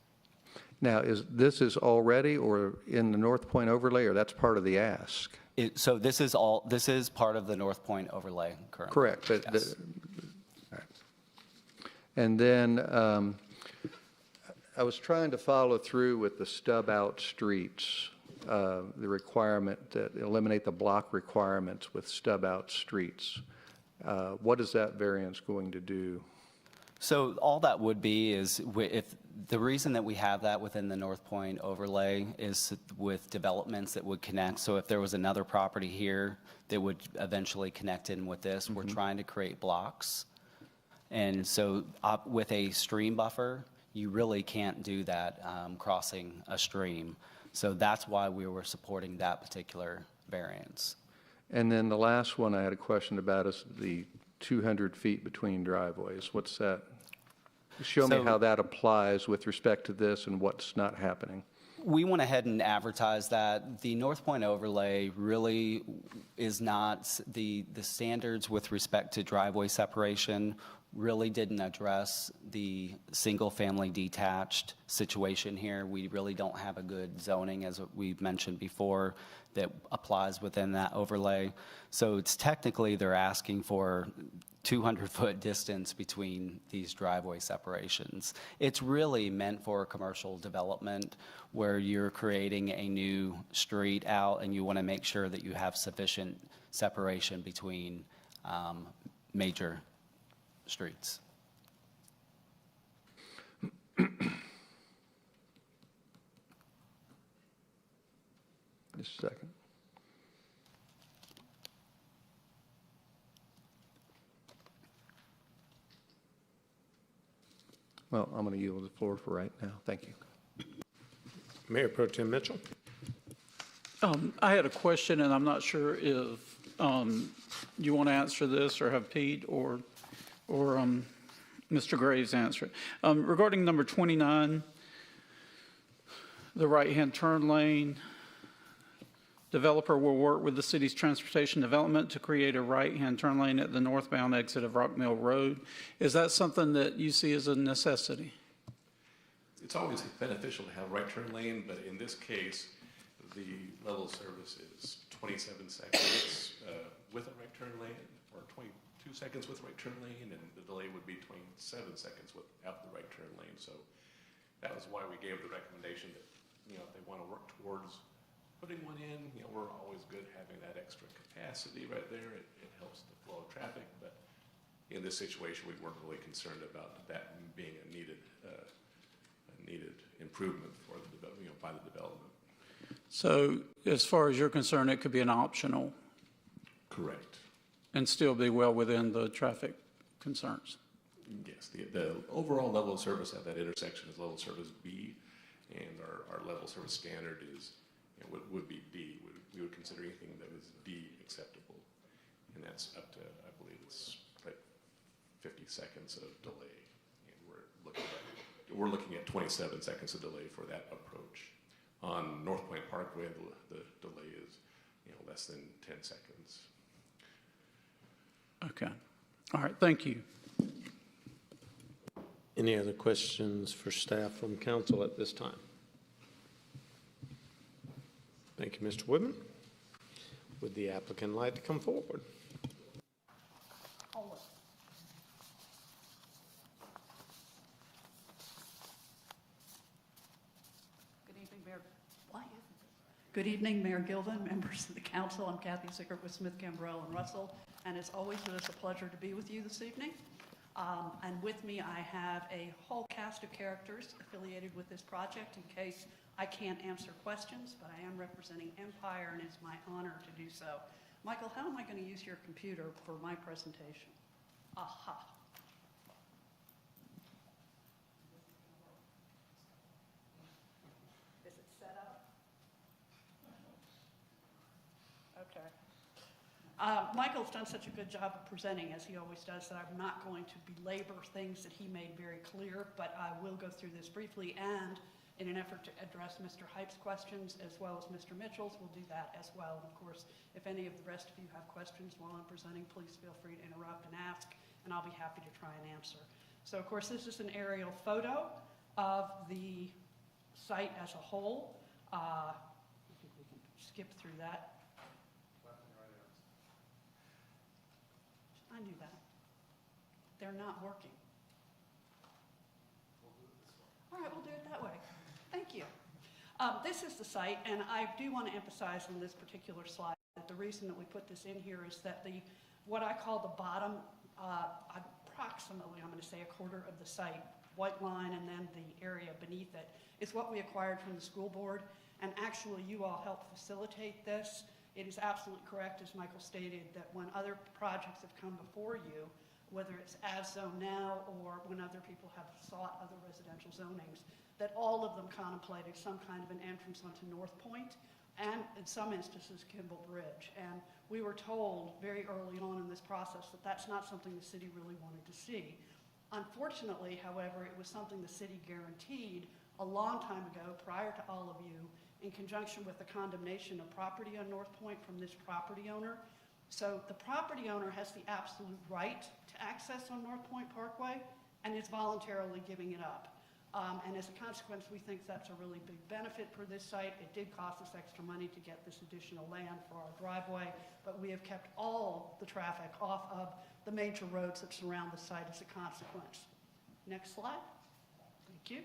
now, this is already or in the North Point overlay, or that's part of the ask? So this is part of the North Point overlay currently. Correct. But Yes. all right. And then I was trying to follow through with the stub-out streets, the requirement that eliminate the block requirements with stub-out streets. What is that variance going to do? So all that would be is if the reason that we have that within the North Point overlay is with developments that would connect. So if there was another property here that would eventually connect in with this, we're trying to create blocks. And so with a stream buffer, you really can't do that crossing a stream. So that's why we were supporting that particular variance. And then the last one I had a question about is the 200 feet between driveways. What's that? Show me how that applies with respect to this and what's not happening. We went ahead and advertised that. The North Point overlay really is not, the standards with respect to driveway separation really didn't address the single-family detached situation here. We really don't have a good zoning, as we've mentioned before, that applies within that overlay. So it's technically they're asking for 200-foot distance between these driveway separations. It's really meant for commercial development where you're creating a new street out and you want to make sure that you have sufficient separation between major streets. Just a second. Well, I'm going to yield the floor for right now. Thank you. Mayor Pro Tem Mitchell. I had a question, and I'm not sure if you want to answer this or have Pete or Mr. Graves answer it. Regarding number 29, the right-hand turn lane, developer will work with the city's transportation development to create a right-hand turn lane at the northbound exit of Rock Mill Road. Is that something that you see as a necessity? It's always beneficial to have a right turn lane, but in this case, the level of service is 27 seconds with a right turn lane, or 22 seconds with right turn lane, and the delay would be 27 seconds without the right turn lane. So that was why we gave the recommendation that, if they want to work towards putting one in, we're always good having that extra capacity right there. It helps the flow of traffic, but in this situation, we weren't really concerned about that being a needed improvement for the by the development. So as far as you're concerned, it could be an optional. Correct. And still be well within the traffic concerns. Yes, the overall level of service at that intersection is level of service B, and our level of service standard is would be D. We would consider anything that was D acceptable, and that's up to, I believe it's like 50 seconds of delay, and we're looking at 27 seconds of delay for that approach. On North Point Parkway, the delay is less than 10 seconds. Okay. All right. Thank you. Any other questions for staff from council at this time? Thank you, Mr. Woodman. Would the applicant like to come forward? Good evening, Mayor Gilvin, members of the council. I'm Kathy Sickert with Smith, Gambrell, and Russell, and as always, it is a pleasure to be with you this evening. And with me, I have a whole cast of characters affiliated with this project in case I can't answer questions, but I am representing Empire, and it's my honor to do so. Michael, how am I going to use your computer for my presentation? Aha. Is it set up? Okay. Michael's done such a good job of presenting, as he always does, that I'm not going to belabor things that he made very clear, but I will go through this briefly, and in an effort to address Mr. Hype's questions as well as Mr. Mitchell's, we'll do that as well. And of course, if any of the rest of you have questions while I'm presenting, please feel free to interrupt and ask, and I'll be happy to try and answer. So of course, this is an aerial photo of the site as a whole. I think we can skip through that. I knew that. They're not working. All right, we'll do it that way. Thank you. This is the site, and I do want to emphasize on this particular slide that the reason that we put this in here is that what I call the bottom, approximately, I'm going to say a quarter of the site, white line, and then the area beneath it, is what we acquired from the school board, and actually you all helped facilitate this. It is absolutely correct, as Michael stated, that when other projects have come before you, whether it's as zone now or when other people have sought other residential zonings, that all of them contemplated some kind of an entrance onto North Point and in some instances Kimball Bridge. And we were told very early on in this process that that's not something the city really wanted to see. Unfortunately, however, it was something the city guaranteed a long time ago, prior to all of you, in conjunction with the condemnation of property on North Point from this property owner. So the property owner has the absolute right to access on North Point Parkway and is voluntarily giving it up. And as a consequence, we think that's a really big benefit for this site. It did cost us extra money to get this additional land for our driveway, but we have kept all the traffic off of the major roads that surround the site as a consequence. Next slide. Thank you.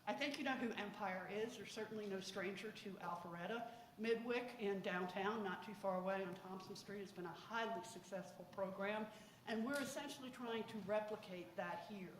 I think you know who Empire is. They're certainly no stranger to Alpharetta. Midwick in downtown, not too far away on Thompson Street, has been a highly successful program, and we're essentially trying to replicate that here.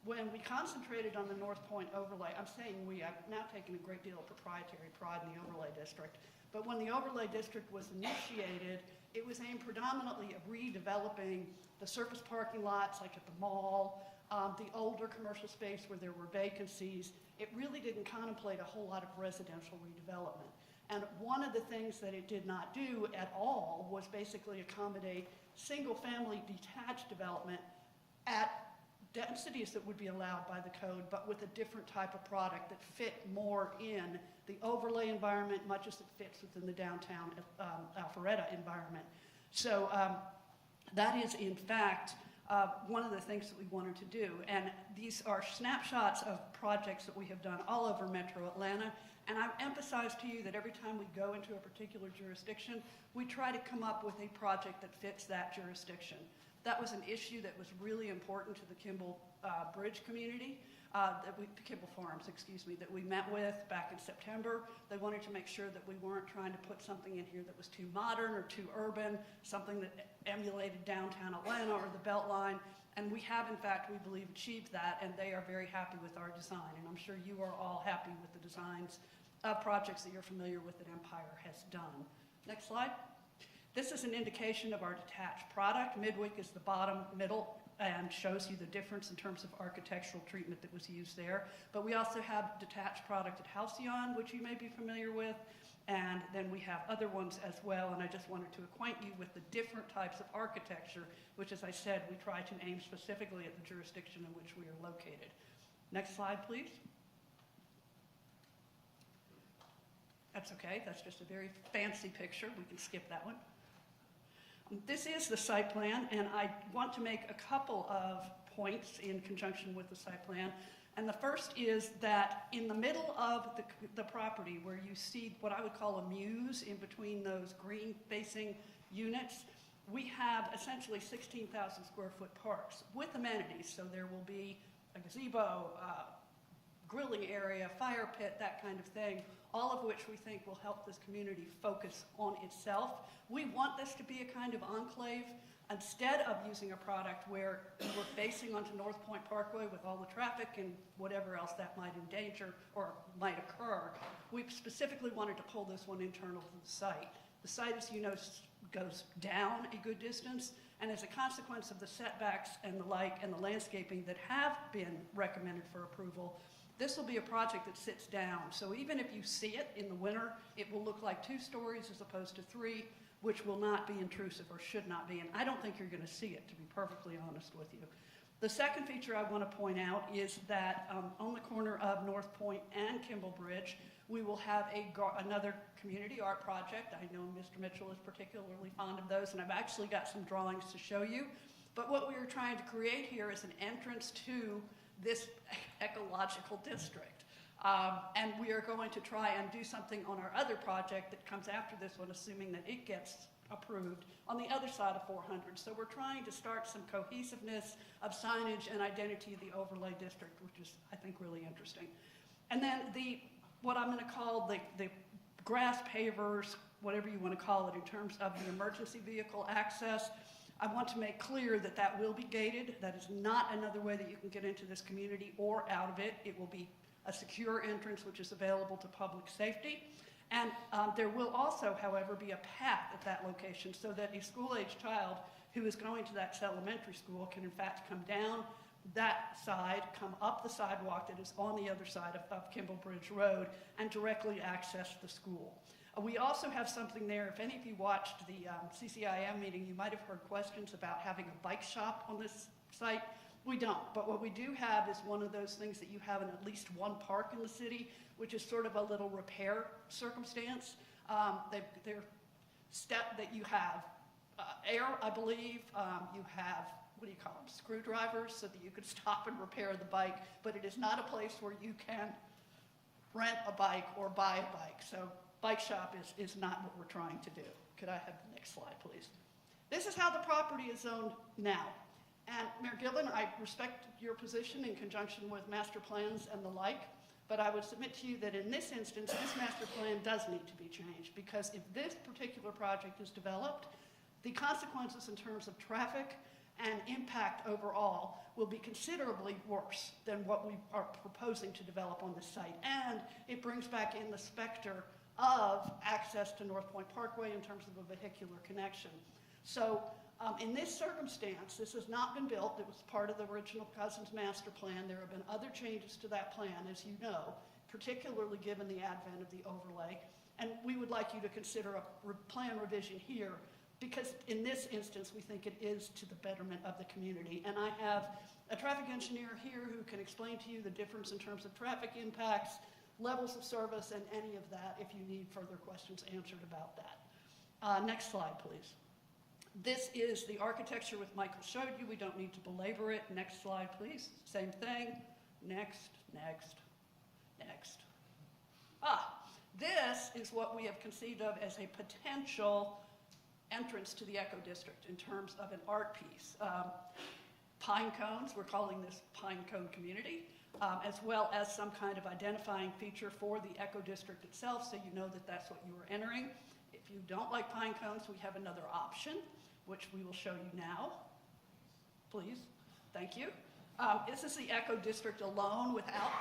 When we concentrated on the North Point overlay, I'm saying I've now taken a great deal of proprietary pride in the overlay district, but when the overlay district was initiated, it was aimed predominantly at redeveloping the surface parking lots like at the mall, the older commercial space where there were vacancies. It really didn't contemplate a whole lot of residential redevelopment. And one of the things that it did not do at all was basically accommodate single-family detached development at densities that would be allowed by the code, but with a different type of product that fit more in the overlay environment, much as it fits within the downtown Alpharetta environment. So that is, in fact, one of the things that we wanted to do. And these are snapshots of projects that we have done all over Metro Atlanta. And I've emphasized to you that every time we go into a particular jurisdiction, we try to come up with a project that fits that jurisdiction. That was an issue that was really important to the Kimball Bridge community, Kimball Farms, excuse me, that we met with back in September. They wanted to make sure that we weren't trying to put something in here that was too modern or too urban, something that emulated downtown Atlanta or the Beltline. And we have, in fact, we believe, achieved that, and they are very happy with our design. And I'm sure you are all happy with the designs of projects that you're familiar with that Empire has done. Next slide. This is an indication of our detached product. Midwick is the bottom middle and shows you the difference in terms of architectural treatment that was used there. But we also have detached product at Halcyon, which you may be familiar with. And then we have other ones as well, and I just wanted to acquaint you with the different types of architecture, which, as I said, we try to aim specifically at the jurisdiction in which we are located. Next slide, please. That's okay, that's just a very fancy picture. We can skip that one. This is the site plan, and I want to make a couple of points in conjunction with the site plan. And the first is that in the middle of the property where you see what I would call a muse in between those green-facing units, we have essentially 16,000 square foot parks with amenities. So there will be a gazebo, grilling area, fire pit, that kind of thing, all of which we think will help this community focus on itself. We want this to be a kind of enclave instead of using a product where we're facing onto North Point Parkway with all the traffic and whatever else that might endanger or might occur. We specifically wanted to pull this one internal to the site. The site, as you know, goes down a good distance, and as a consequence of the setbacks and the like and the landscaping that have been recommended for approval, this will be a project that sits down. So even if you see it in the winter, it will look like 2 stories as opposed to 3, which will not be intrusive or should not be. And I don't think you're going to see it, to be perfectly honest with you. The second feature I want to point out is that on the corner of North Point and Kimball Bridge, we will have another community art project. I know Mr. Mitchell is particularly fond of those, and I've actually got some drawings to show you. But what we are trying to create here is an entrance to this ecological district. And we are going to try and do something on our other project that comes after this one, assuming that it gets approved, on the other side of 400. So we're trying to start some cohesiveness of signage and identity of the overlay district, which is, I think, really interesting. And then what I'm going to call the grass pavers, whatever you want to call it, in terms of the emergency vehicle access, I want to make clear that that will be gated. That is not another way that you can get into this community or out of it. It will be a secure entrance which is available to public safety. And there will also, however, be a path at that location so that a school-age child who is going to that elementary school can in fact come down that side, come up the sidewalk that is on the other side of Kimball Bridge Road, and directly access the school. We also have something there. If any of you watched the CCIM meeting, you might have heard questions about having a bike shop on this site. We don't, but what we do have is one of those things that you have in at least one park in the city, which is sort of a little repair circumstance. They're step that you have air, I believe. You have, what do you call them, screwdrivers, so that you could stop and repair the bike, but it is not a place where you can rent a bike or buy a bike. So bike shop is not what we're trying to do. Could I have the next slide, please? This is how the property is zoned now. And Mayor Gillen, I respect your position in conjunction with master plans and the like, but I would submit to you that in this instance, this master plan does need to be changed, because if this particular project is developed, the consequences in terms of traffic and impact overall will be considerably worse than what we are proposing to develop on this site. And it brings back in the specter of access to North Point Parkway in terms of a vehicular connection. So in this circumstance, this has not been built. It was part of the original Cousins master plan. There have been other changes to that plan, as you know, particularly given the advent of the overlay. And we would like you to consider a plan revision here, because in this instance, we think it is to the betterment of the community. And I have a traffic engineer here who can explain to you the difference in terms of traffic impacts, levels of service, and any of that if you need further questions answered about that. Next slide, please. This is the architecture which Michael showed you. We don't need to belabor it. Next slide, please. Same thing. Next, next, next. This is what we have conceived of as a potential entrance to the eco district in terms of an art piece. Pine cones, we're calling this pine cone community, as well as some kind of identifying feature for the eco district itself, so you know that that's what you are entering. If you don't like pine cones, we have another option, which we will show you now. Please, thank you. This is the eco district alone without,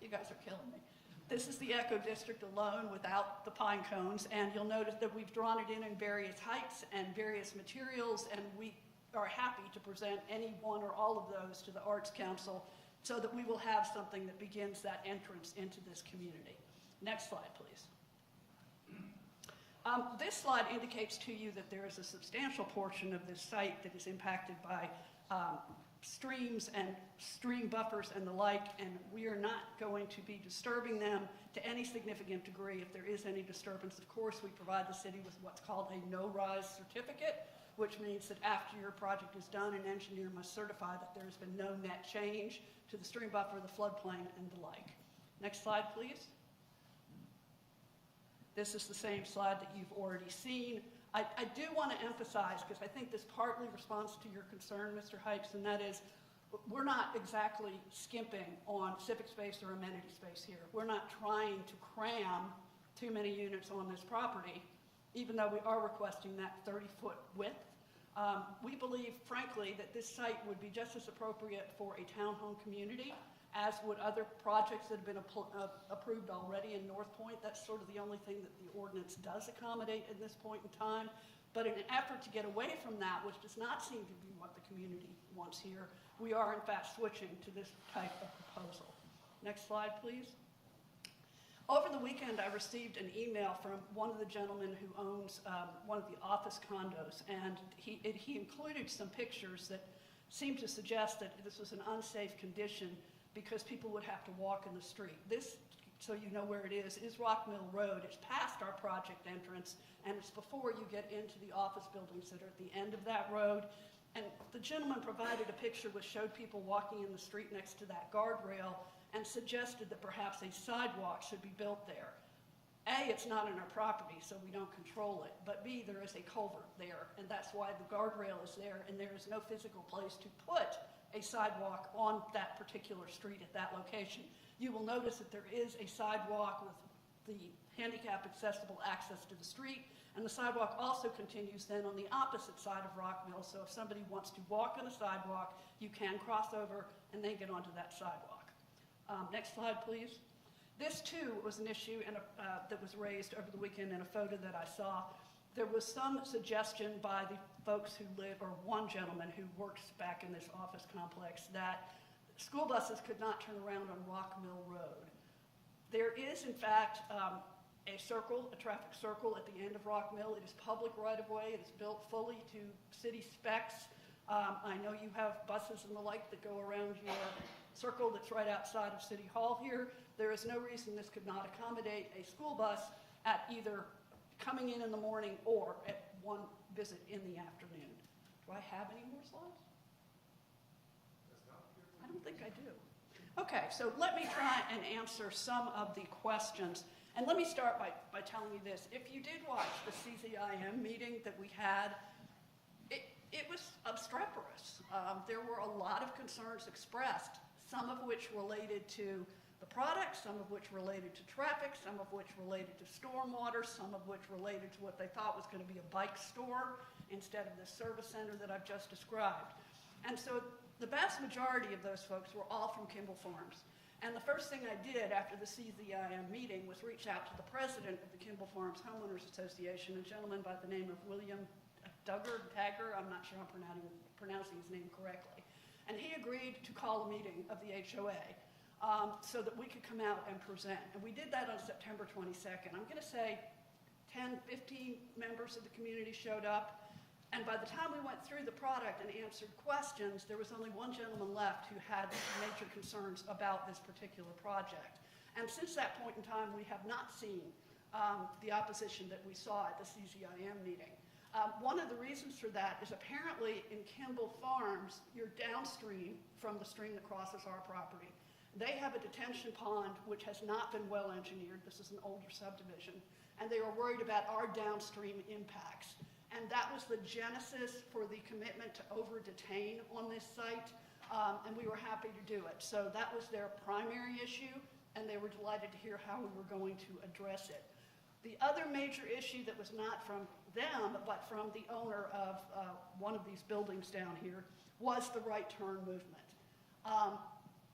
you guys are killing me. This is the eco district alone without the pine cones, and you'll notice that we've drawn it in various heights and various materials, and we are happy to present any one or all of those to the Arts Council so that we will have something that begins that entrance into this community. Next slide, please. This slide indicates to you that there is a substantial portion of this site that is impacted by streams and stream buffers and the like, and we are not going to be disturbing them to any significant degree. If there is any disturbance, of course, we provide the city with what's called a no-rise certificate, which means that after your project is done, an engineer must certify that there has been no net change to the stream buffer, the floodplain, and the like. Next slide, please. This is the same slide that you've already seen. I do want to emphasize, because I think this partly responds to your concern, Mr. Hikes, and that is we're not exactly skimping on civic space or amenity space here. We're not trying to cram too many units on this property, even though we are requesting that 30-foot width. We believe, frankly, that this site would be just as appropriate for a townhome community as would other projects that have been approved already in North Point. That's sort of the only thing that the ordinance does accommodate at this point in time. But in an effort to get away from that, which does not seem to be what the community wants here, we are in fact switching to this type of proposal. Next slide, please. Over the weekend, I received an email from one of the gentlemen who owns one of the office condos, and he included some pictures that seemed to suggest that this was an unsafe condition because people would have to walk in the street. This, so you know where it is Rock Mill Road. It's past our project entrance, and it's before you get into the office buildings that are at the end of that road. And the gentleman provided a picture which showed people walking in the street next to that guardrail and suggested that perhaps a sidewalk should be built there. A, it's not on our property, so we don't control it, but B, there is a culvert there, and that's why the guardrail is there, and there is no physical place to put a sidewalk on that particular street at that location. You will notice that there is a sidewalk with the handicap accessible access to the street, and the sidewalk also continues then on the opposite side of Rock Mill, so if somebody wants to walk on a sidewalk, you can cross over and then get onto that sidewalk. Next slide, please. This too was an issue that was raised over the weekend in a photo that I saw. There was some suggestion by the folks who live, or one gentleman who works back in this office complex, that school buses could not turn around on Rock Mill Road. There is, in fact, a traffic circle at the end of Rock Mill. It is public right-of-way. It is built fully to city specs. I know you have buses and the like that go around your circle that's right outside of City Hall here. There is no reason this could not accommodate a school bus at either coming in the morning or at one visit in the afternoon. Do I have any more slides? I don't think I do. Okay, so let me try and answer some of the questions. And let me start by telling you this. If you did watch the CZIM meeting that we had, it was obstreperous. There were a lot of concerns expressed, some of which related to the product, some of which related to traffic, some of which related to stormwater, some of which related to what they thought was going to be a bike store instead of the service center that I've just described. And so the vast majority of those folks were all from Kimball Farms. And the first thing I did after the CZIM meeting was reach out to the president of the Kimball Farms Homeowners Association, a gentleman by the name of William Tagger, I'm not sure I'm pronouncing his name correctly. And he agreed to call a meeting of the HOA so that we could come out and present. And we did that on September 22nd. I'm going to say 10, 15 members of the community showed up. And by the time we went through the product and answered questions, there was only one gentleman left who had major concerns about this particular project. And since that point in time, we have not seen the opposition that we saw at the CZIM meeting. One of the reasons for that is apparently in Kimball Farms, you're downstream from the stream that crosses our property. They have a detention pond which has not been well engineered. This is an older subdivision. And they were worried about our downstream impacts. And that was the genesis for the commitment to over-detain on this site, and we were happy to do it. So that was their primary issue, and they were delighted to hear how we were going to address it. The other major issue that was not from them, but from the owner of one of these buildings down here, was the right turn movement.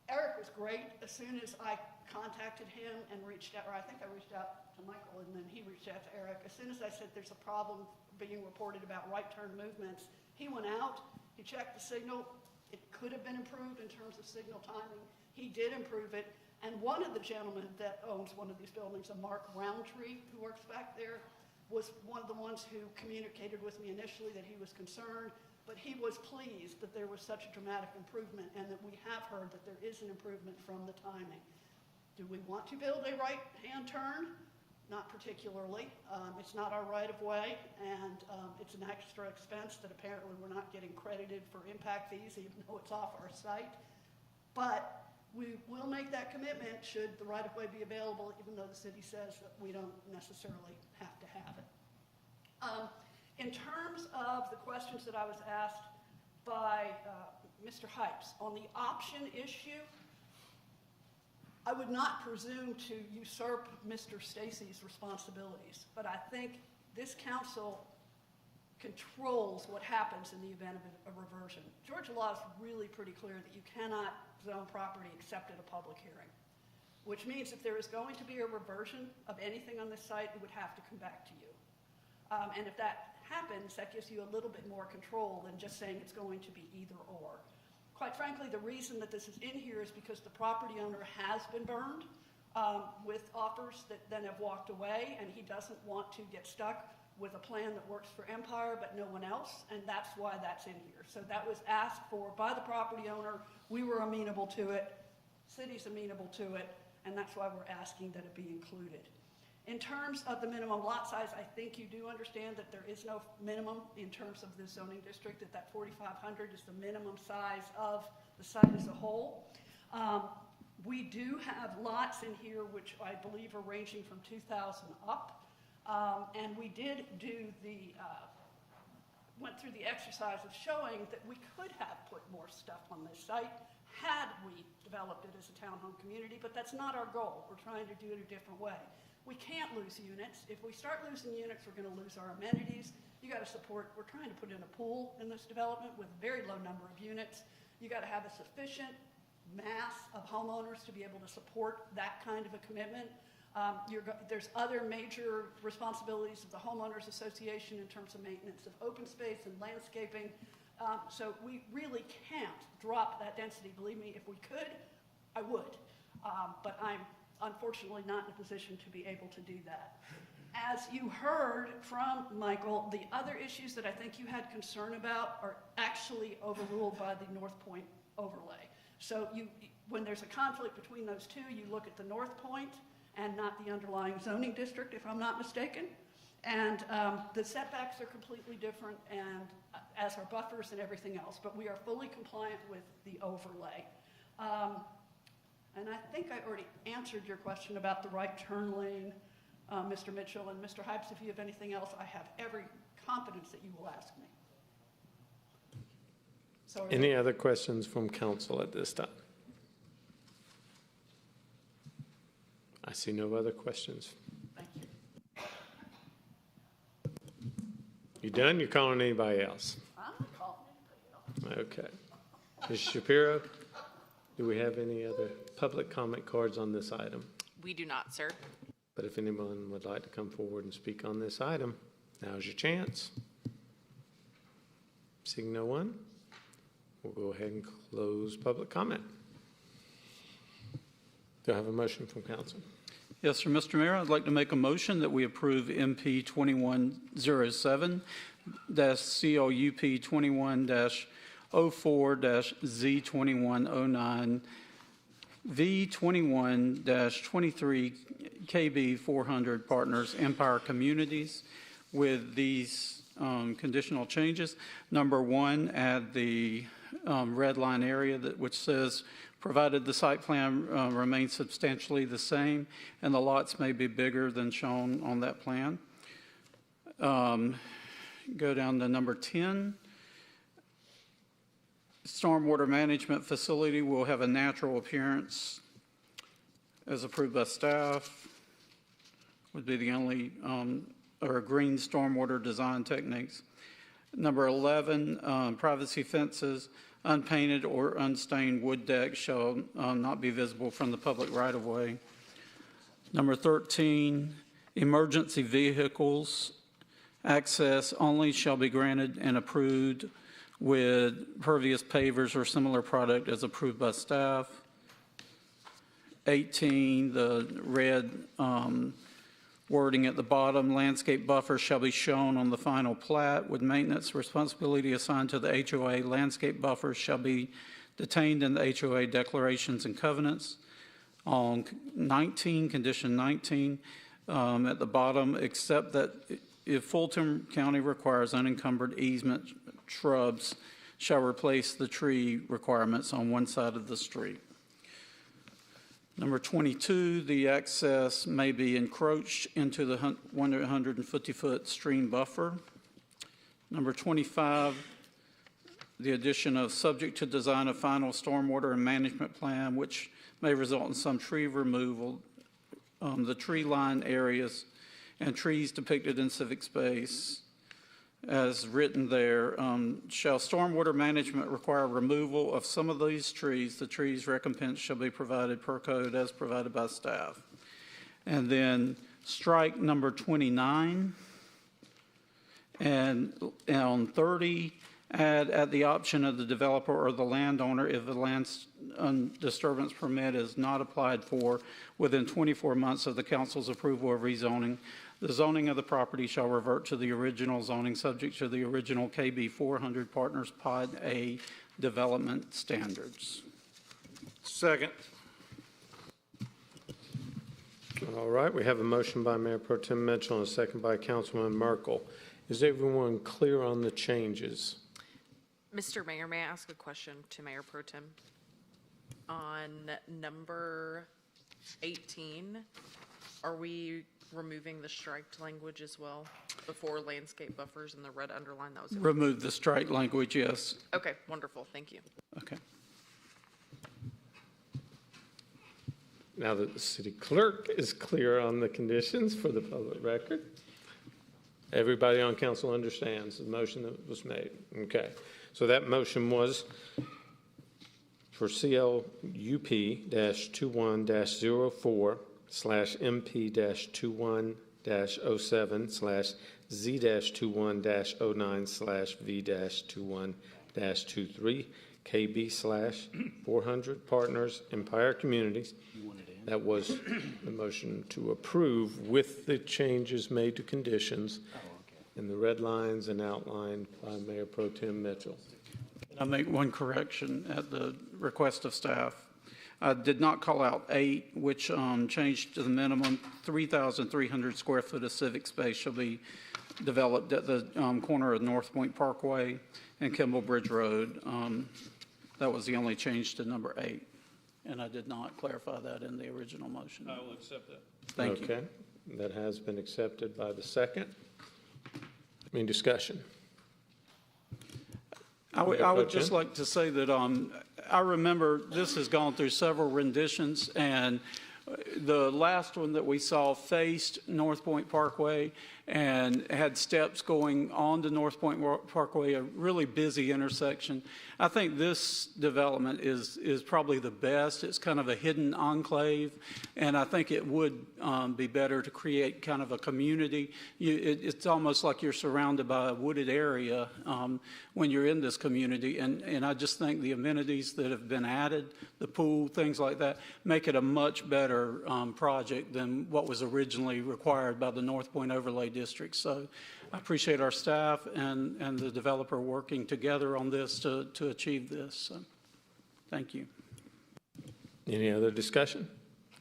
Eric was great. As soon as I contacted him and reached out, or I think I reached out to Michael and then he reached out to Eric, as soon as I said there's a problem being reported about right turn movements, he went out, he checked the signal. It could have been improved in terms of signal timing. He did improve it. And one of the gentlemen that owns one of these buildings, a Mark Roundtree, who works back there, was one of the ones who communicated with me initially that he was concerned, but he was pleased that there was such a dramatic improvement and that we have heard that there is an improvement from the timing. Do we want to build a right-hand turn? not particularly. It's not our right-of-way, and it's an extra expense that apparently we're not getting credited for impact fees, even though it's off our site. But we will make that commitment should the right-of-way be available, even though the city says that we don't necessarily have to have it. In terms of the questions that I was asked by Mr. Hypes on the option issue, I would not presume to usurp Mr. Stacy's responsibilities, but I think this council controls what happens in the event of a reversion. Georgia law is really pretty clear that you cannot zone property except at a public hearing, which means if there is going to be a reversion of anything on this site, it would have to come back to you. And if that happens, that gives you a little bit more control than just saying it's going to be either or. Quite frankly, the reason that this is in here is because the property owner has been burned with offers that then have walked away, and he doesn't want to get stuck with a plan that works for Empire but no one else, and that's why that's in here. So that was asked for by the property owner. We were amenable to it. City's amenable to it, and that's why we're asking that it be included. In terms of the minimum lot size, I think you do understand that there is no minimum in terms of the zoning district, that 4,500 is the minimum size of the site as a whole. We do have lots in here which I believe are ranging from 2,000 up. And we did do went through the exercise of showing that we could have put more stuff on this site had we developed it as a townhome community, but that's not our goal. We're trying to do it a different way. We can't lose units. If we start losing units, we're going to lose our amenities. You got to support, we're trying to put in a pool in this development with a very low number of units. You got to have a sufficient mass of homeowners to be able to support that kind of a commitment. There's other major responsibilities of the homeowners association in terms of maintenance of open space and landscaping. So we really can't drop that density. Believe me, if we could, I would. But I'm unfortunately not in a position to be able to do that. As you heard from Michael, the other issues that I think you had concern about are actually overruled by the North Point overlay. So when there's a conflict between those two, you look at the North Point and not the underlying zoning district, if I'm not mistaken. And the setbacks are completely different, and as are buffers and everything else, but we are fully compliant with the overlay. And I think I already answered your question about the right turn lane, Mr. Mitchell. And Mr. Hypes, if you have anything else, I have every confidence that you will ask me. So Any other questions from council at this time? I see no other questions. Thank you. You done? You're calling anybody else? I'm not calling anybody else. Okay. Ms. Shapiro, do we have any other public comment cards on this item? We do not, sir. But if anyone would like to come forward and speak on this item, now's your chance. Seeing no one, we'll go ahead and close public comment. Do I have a motion from council? Yes, sir, Mr. Mayor, I'd like to make a motion that we approve MP 2107, CLUP 21-04-Z2109, V21-23 KB 400 Partners Empire Communities with these conditional changes. Number one, add the red line area which says, provided the site plan remains substantially the same and the lots may be bigger than shown on that plan. Go down to number 10. Stormwater management facility will have a natural appearance as approved by staff. Would be the only, or green stormwater design techniques. Number 11, privacy fences, unpainted or unstained wood deck shall not be visible from the public right-of-way. Number 13, emergency vehicles access only shall be granted and approved with pervious pavers or similar product as approved by staff. 18, the red wording at the bottom, landscape buffer shall be shown on the final plat with maintenance responsibility assigned to the HOA. Landscape buffers shall be detained in the HOA declarations and covenants. On 19, condition 19, at the bottom, except that if Fulton County requires unencumbered easement, shrubs shall replace the tree requirements on one side of the street. Number 22, the access may be encroached into the 150-foot stream buffer. Number 25, the addition of subject to design of final stormwater and management plan, which may result in some tree removal. The tree line areas and trees depicted in civic space, as written there, shall stormwater management require removal of some of these trees? The trees recompense shall be provided per code as provided by staff. And then strike number 29. And on 30, add at the option of the developer or the landowner if the land disturbance permit is not applied for within 24 months of the council's approval of rezoning, the zoning of the property shall revert to the original zoning subject to the original KB 400 Partners Pod A development standards. Second. All right, we have a motion by Mayor Pro Tem Mitchell and a second by Councilman Merkel. Is everyone clear on the changes? Mr. Mayor, may I ask a question to Mayor Pro Tem? On number 18, are we removing the striked language as well before landscape buffers and the red underline that was? Remove the strike language, yes. Okay, wonderful, thank you. Okay. Now that the city clerk is clear on the conditions for the public record, everybody on council understands the motion that was made. Okay, so that motion was for CLUP-21-04/MP-21-07/Z-21-09/V-21-23 KB/400 Partners Empire Communities. That was the motion to approve with the changes made to conditions in the red lines and outlined by Mayor Pro Tem Mitchell. I'll make one correction at the request of staff. I did not call out 8, which changed to the minimum 3,300 square foot of civic space shall be developed at the corner of North Point Parkway and Kimball Bridge Road. That was the only change to number 8. And I did not clarify that in the original motion. I will accept that. Thank you. Okay, that has been accepted by the second. Any discussion? I would just like to say that I remember this has gone through several renditions, and the last one that we saw faced North Point Parkway and had steps going on to North Point Parkway, a really busy intersection. I think this development is probably the best. It's kind of a hidden enclave, and I think it would be better to create kind of a community. It's almost like you're surrounded by a wooded area when you're in this community, and I just think the amenities that have been added, the pool, things like that, make it a much better project than what was originally required by the North Point Overlay District. So I appreciate our staff and the developer working together on this to achieve this. So, thank you. Any other discussion?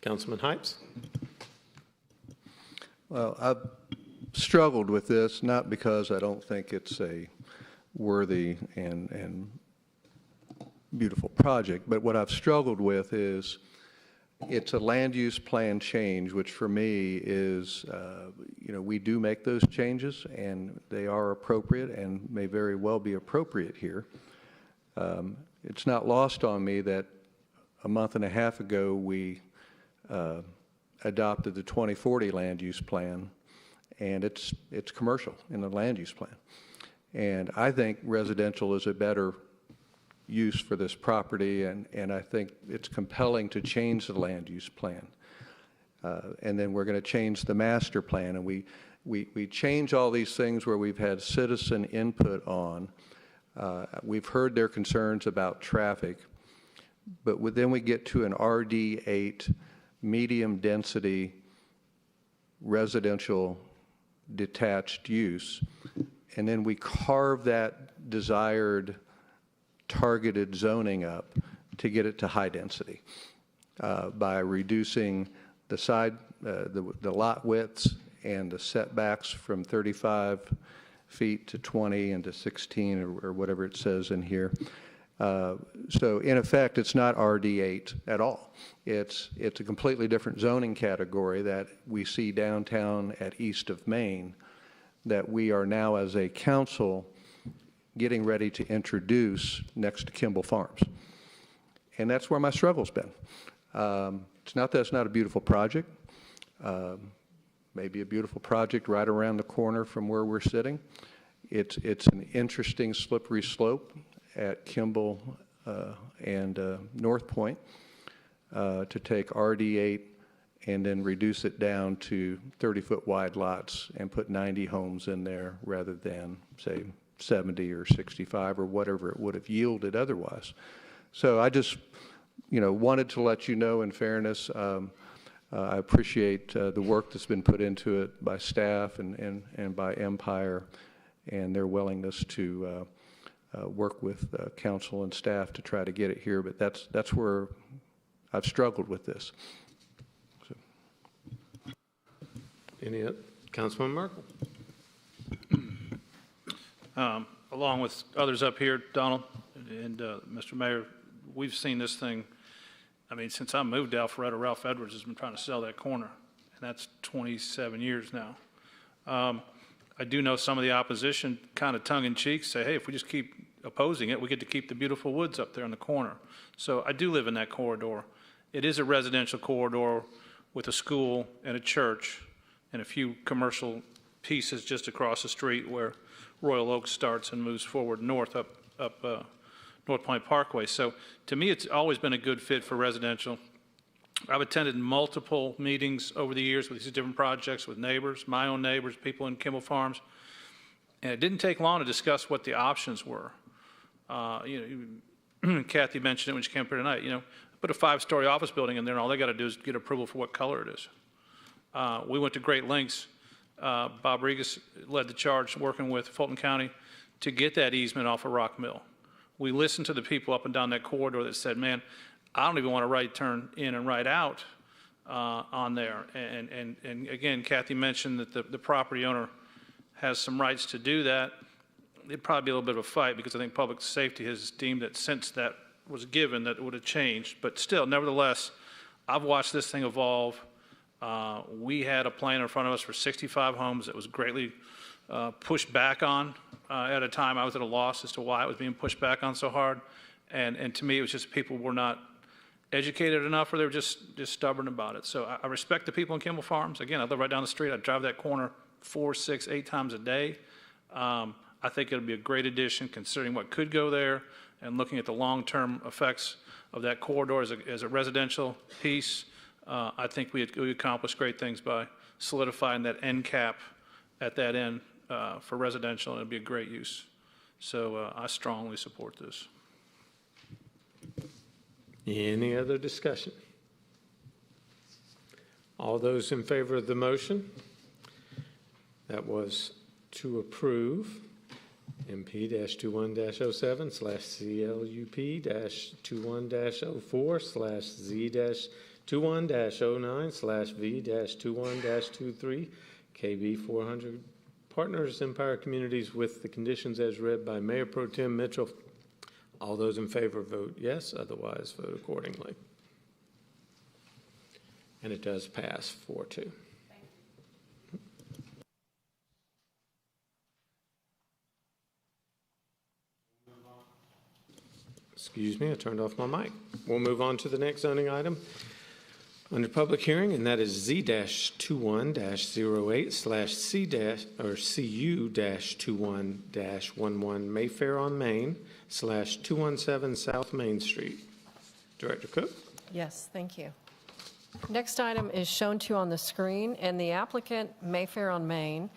Councilman Hypes? Well, I've struggled with this, not because I don't think it's a worthy and beautiful project, but what I've struggled with is it's a land use plan change, which for me is, we do make those changes and they are appropriate and may very well be appropriate here. It's not lost on me that a month and a half ago we adopted the 2040 land use plan, and it's commercial in the land use plan. And I think residential is a better use for this property, and I think it's compelling to change the land use plan. And then we're going to change the master plan, and we change all these things where we've had citizen input on. We've heard their concerns about traffic, but then we get to an RD8 medium density residential detached use, and then we carve that desired targeted zoning up to get it to high density by reducing the side the lot widths and the setbacks from 35 feet to 20 and to 16 or whatever it says in here. So in effect, it's not RD8 at all. It's a completely different zoning category that we see downtown at East of Main that we are now as a council getting ready to introduce next to Kimball Farms. And that's where my struggle's been. It's not that it's not a beautiful project. Maybe a beautiful project right around the corner from where we're sitting. It's an interesting slippery slope at Kimball and North Point to take RD8 and then reduce it down to 30-foot wide lots and put 90 homes in there rather than, say, 70 or 65 or whatever it would have yielded otherwise. So I just, wanted to let you know in fairness, I appreciate the work that's been put into it by staff and by Empire and their willingness to work with council and staff to try to get it here, but that's where I've struggled with this. So. Any other? Councilman Merkel. Along with others up here, Donald and Mr. Mayor, we've seen this thing, since I moved to Alpharetta, Ralph Edwards has been trying to sell that corner, and that's 27 years now. I do know some of the opposition, kind of tongue-in-cheek, say, hey, if we just keep opposing it, we get to keep the beautiful woods up there in the corner. So I do live in that corridor. It is a residential corridor with a school and a church and a few commercial pieces just across the street where Royal Oak starts and moves forward north up North Point Parkway. So to me, it's always been a good fit for residential. I've attended multiple meetings over the years with these different projects with neighbors, my own neighbors, people in Kimball Farms, and it didn't take long to discuss what the options were. Kathy mentioned it when she came up here tonight. Put a 5-story office building in there, and all they got to do is get approval for what color it is. We went to great lengths. Bob Regas led the charge working with Fulton County to get that easement off of Rock Mill. We listened to the people up and down that corridor that said, man, I don't even want to right turn in and right out on there. And again, Kathy mentioned that the property owner has some rights to do that. It'd probably be a little bit of a fight because I think public safety has deemed that since that was given that it would have changed. But still, nevertheless, I've watched this thing evolve. We had a plan in front of us for 65 homes that was greatly pushed back on. At a time I was at a loss as to why it was being pushed back on so hard. And to me, it was just people were not educated enough or they were just stubborn about it. So I respect the people in Kimball Farms. Again, I live right down the street. I drive that corner 4, 6, 8 times a day. I think it'll be a great addition considering what could go there and looking at the long-term effects of that corridor as a residential piece. I think we accomplished great things by solidifying that end cap at that end for residential, and it'd be a great use. So I strongly support this. Any other discussion? All those in favor of the motion? That was to approve MP-21-07/CLUP-21-04/Z-21-09/V-21-23 KB 400 Partners Empire Communities with the conditions as read by Mayor Pro Tem Mitchell. All those in favor vote yes, otherwise vote accordingly. And it does pass 4-2. Excuse me, I turned off my mic. We'll move on to the next zoning item under public hearing, and that is Z-21-08/CU-21-11 Mayfair on Main /217 South Main Street. Director Cook? Yes, thank you. Next item is shown to you on the screen, and the applicant, Mayfair on Main,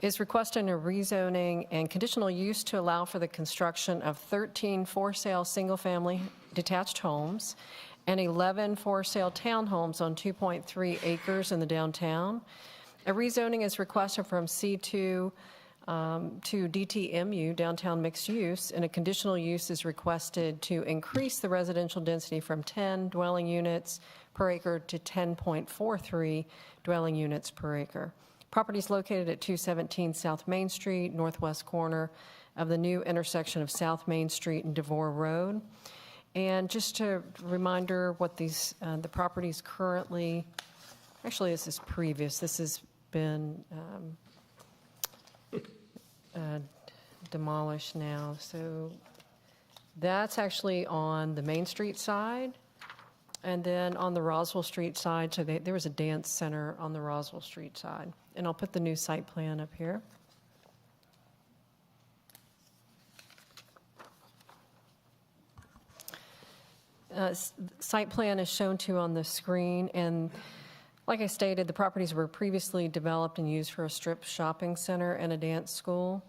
is requesting a rezoning and conditional use to allow for the construction of 13 for-sale single-family detached homes and 11 for-sale townhomes on 2.3 acres in the downtown. A rezoning is requested from C2 to DTMU, downtown mixed use, and a conditional use is requested to increase the residential density from 10 dwelling units per acre to 10.43 dwelling units per acre. Property is located at 217 South Main Street, northwest corner of the new intersection of South Main Street and DeVore Road. And just a reminder what these, the properties currently, actually this is previous, this has been demolished now. So that's actually on the Main Street side. And then on the Roswell Street side, so there was a dance center on the Roswell Street side. And I'll put the new site plan up here. Site plan is shown to you on the screen, and like I stated, the properties were previously developed and used for a strip shopping center and a dance school.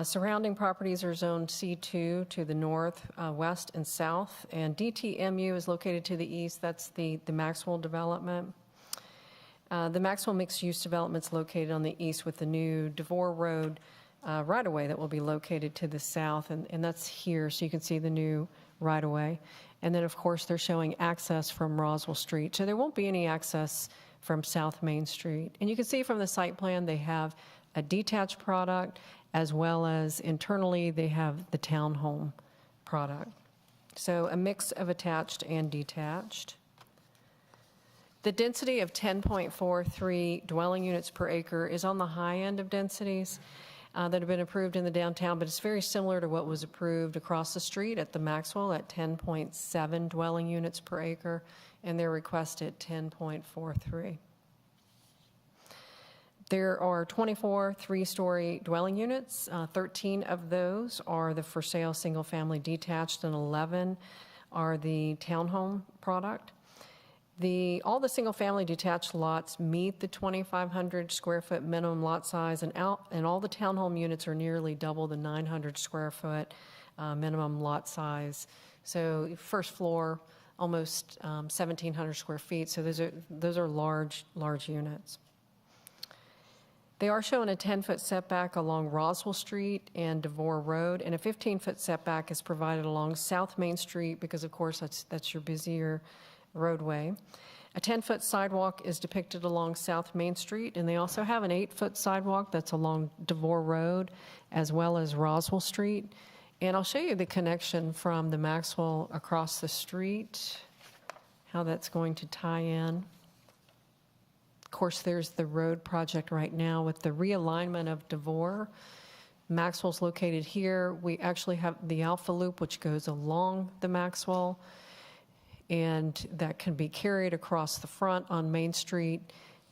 Surrounding properties are zoned C2 to the north, west, and south, and DTMU is located to the east. That's the Maxwell development. The Maxwell mixed-use development is located on the east with the new DeVore Road right-of-way that will be located to the south, and that's here, so you can see the new right-of-way. And then, of course, they're showing access from Roswell Street, so there won't be any access from South Main Street. And you can see from the site plan they have a detached product, as well as internally they have the townhome product. So a mix of attached and detached. The density of 10.43 dwelling units per acre is on the high end of densities that have been approved in the downtown, but it's very similar to what was approved across the street at the Maxwell at 10.7 dwelling units per acre, and their request at 10.43. There are 24 three-story dwelling units. 13 of those are the for sale single-family detached, and 11 are the townhome product. All the single-family detached lots meet the 2,500 square foot minimum lot size, and all the townhome units are nearly double the 900 square foot minimum lot size. So first floor, almost 1,700 square feet. So those are large units. They are showing a 10-foot setback along Roswell Street and DeVore Road, and a 15-foot setback is provided along South Main Street because, of course, that's your busier roadway. A 10-foot sidewalk is depicted along South Main Street, and they also have an 8-foot sidewalk that's along DeVore Road as well as Roswell Street. And I'll show you the connection from the Maxwell across the street, how that's going to tie in. Of course, there's the road project right now with the realignment of DeVore. Maxwell's located here. We actually have the Alpha Loop, which goes along the Maxwell, and that can be carried across the front on Main Street,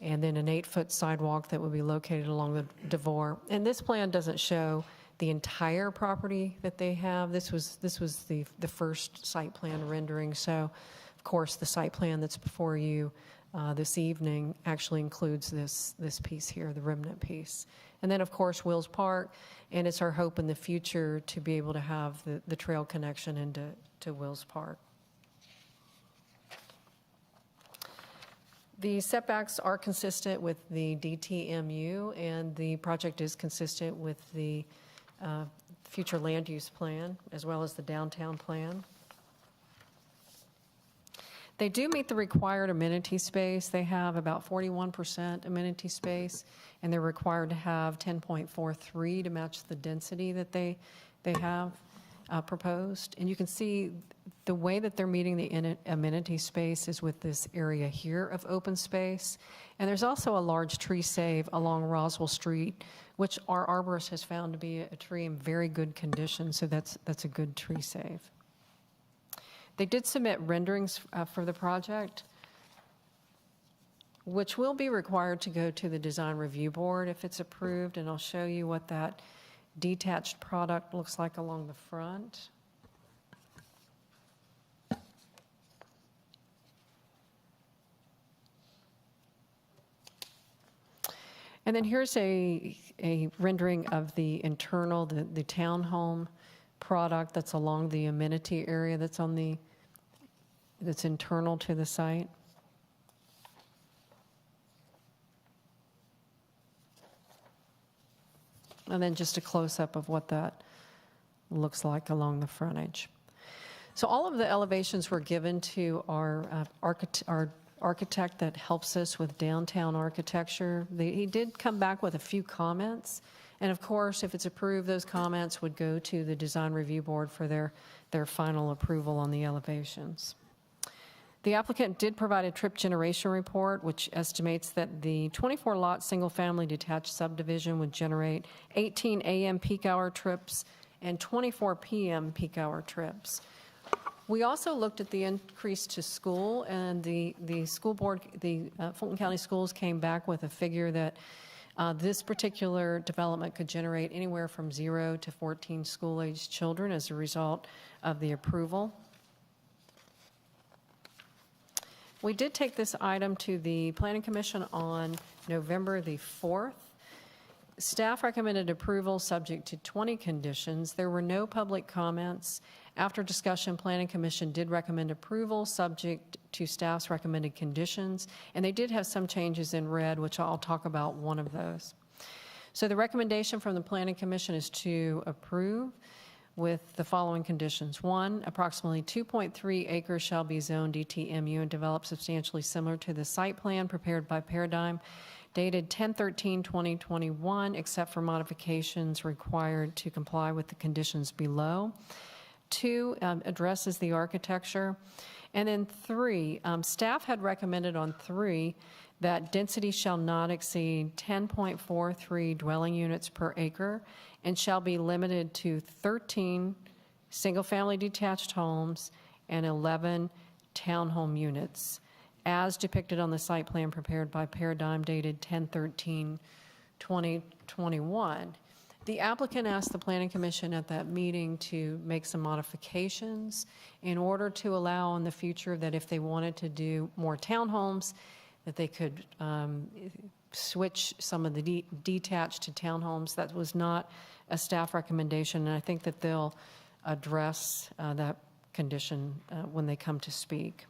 and then an 8-foot sidewalk that would be located along the DeVore. And this plan doesn't show the entire property that they have. This was the first site plan rendering. So, of course, the site plan that's before you this evening actually includes this piece here, the remnant piece. And then, of course, Wills Park, and it's our hope in the future to be able to have the trail connection into Wills Park. The setbacks are consistent with the DTMU, and the project is consistent with the future land use plan, as well as the downtown plan. They do meet the required amenity space. They have about 41% amenity space, and they're required to have 10.43 to match the density that they have proposed. And you can see the way that they're meeting the amenity space is with this area here of open space. And there's also a large tree save along Roswell Street, which our arborist has found to be a tree in very good condition, so that's a good tree save. They did submit renderings for the project, which will be required to go to the design review board if it's approved, and I'll show you what that detached product looks like along the front. And then here's a rendering of the internal, the townhome product that's along the amenity area that's internal to the site. And then just a close-up of what that looks like along the frontage. So all of the elevations were given to our architect that helps us with downtown architecture. He did come back with a few comments, and of course, if it's approved, those comments would go to the Design Review Board for their final approval on the elevations. The applicant did provide a trip generation report, which estimates that the 24-lot single-family detached subdivision would generate 18 a.m. peak hour trips and 24 p.m. peak hour trips. We also looked at the increase to school, and the school board, the Fulton County Schools came back with a figure that this particular development could generate anywhere from 0 to 14 school-aged children as a result of the approval. We did take this item to the Planning Commission on November the 4th. Staff recommended approval subject to 20 conditions. There were no public comments. After discussion, Planning Commission did recommend approval subject to staff's recommended conditions, and they did have some changes in red, which I'll talk about one of those. So the recommendation from the Planning Commission is to approve with the following conditions. 1, approximately 2.3 acres shall be zoned DTMU and developed substantially similar to the site plan prepared by Paradigm dated 10/13/2021, except for modifications required to comply with the conditions below. 2, addresses the architecture. And then 3, staff had recommended on 3 that density shall not exceed 10.43 dwelling units per acre and shall be limited to 13 single-family detached homes and 11 townhome units, as depicted on the site plan prepared by Paradigm dated 10/13/2021. The applicant asked the Planning Commission at that meeting to make some modifications in order to allow in the future that if they wanted to do more townhomes, that they could switch some of the detached to townhomes. That was not a staff recommendation, and I think that they'll address that condition when they come to speak.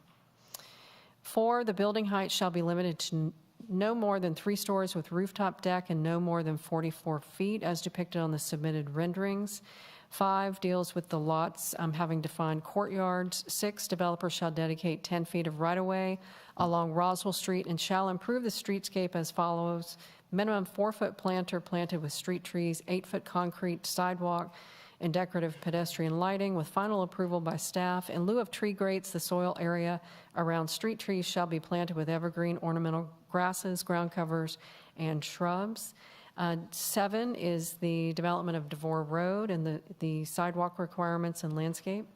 4, the building height shall be limited to no more than 3 stories with rooftop deck and no more than 44 feet as depicted on the submitted renderings. 5 deals with the lots having defined courtyards. 6, developer shall dedicate 10 feet of right-of-way along Roswell Street and shall improve the streetscape as follows. Minimum 4-foot planter planted with street trees, 8-foot concrete sidewalk, and decorative pedestrian lighting with final approval by staff. In lieu of tree grates, the soil area around street trees shall be planted with evergreen ornamental grasses, ground covers, and shrubs. 7 is the development of Devore Road and the sidewalk requirements and landscape.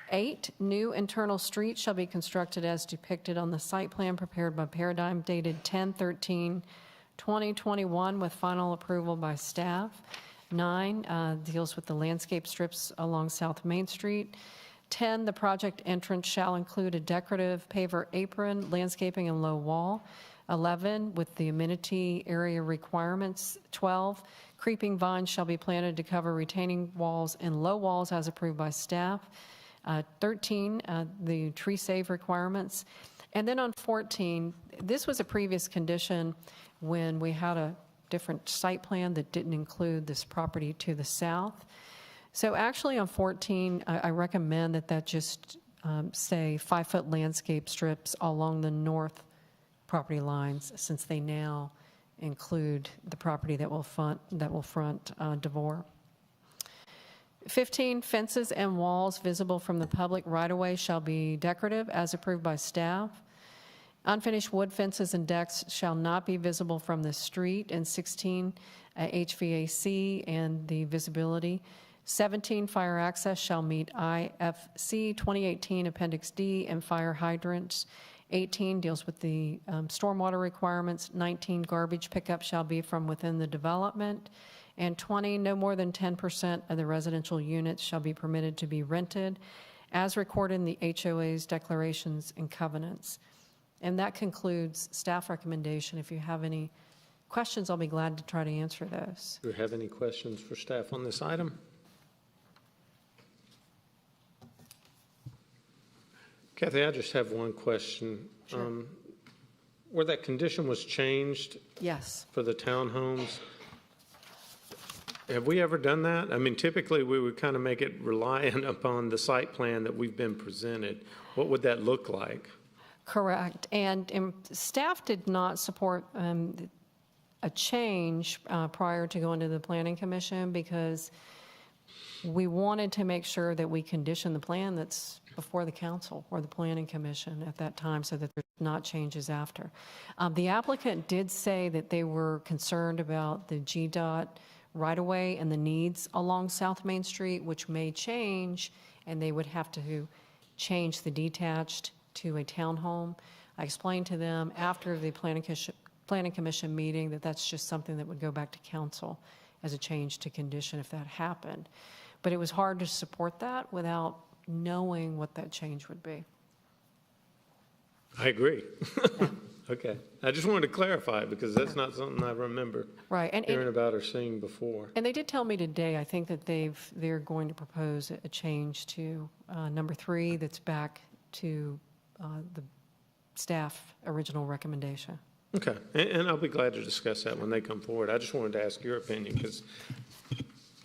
8, new internal streets shall be constructed as depicted on the site plan prepared by Paradigm dated 10/13/2021 with final approval by staff. 9 deals with the landscape strips along South Main Street. 10, the project entrance shall include a decorative paver apron, landscaping, and low wall. 11, with the amenity area requirements. 12, creeping vines shall be planted to cover retaining walls and low walls as approved by staff. 13, the tree save requirements. And then on 14, this was a previous condition when we had a different site plan that didn't include this property to the south. So actually on 14, I recommend that just say 5-foot landscape strips along the north property lines, since they now include the property that will front Devore. 15, fences and walls visible from the public right-of-way shall be decorative as approved by staff. Unfinished wood fences and decks shall not be visible from the street. And 16, HVAC and the visibility. 17, fire access shall meet IFC 2018 Appendix D and fire hydrants. 18 deals with the stormwater requirements. 19, garbage pickup shall be from within the development. And 20, no more than 10% of the residential units shall be permitted to be rented, as recorded in the HOA's declarations and covenants. And that concludes staff recommendation. If you have any questions, I'll be glad to try to answer those. Do we have any questions for staff on this item? Kathy, I just have one question. Sure. Where that condition was changed Yes. for the townhomes, Have we ever done that? I mean, typically, we would kind of make it reliant upon the site plan that we've been presented. What would that look like? Correct. And staff did not support a change prior to going to the Planning Commission because we wanted to make sure that we condition the plan that's before the council or the Planning Commission at that time so that there's not changes after. The applicant did say that they were concerned about the GDOT right-of-way and the needs along South Main Street, which may change, and they would have to change the detached to a townhome. I explained to them after the Planning Commission meeting that that's just something that would go back to council as a change to condition if that happened. But it was hard to support that without knowing what that change would be. I agree. Okay. I just wanted to clarify because that's not something I remember hearing about or seeing before. And they did tell me today, I think that they're going to propose a change to number 3 that's back to the staff original recommendation. Okay. And I'll be glad to discuss that when they come forward. I just wanted to ask your opinion because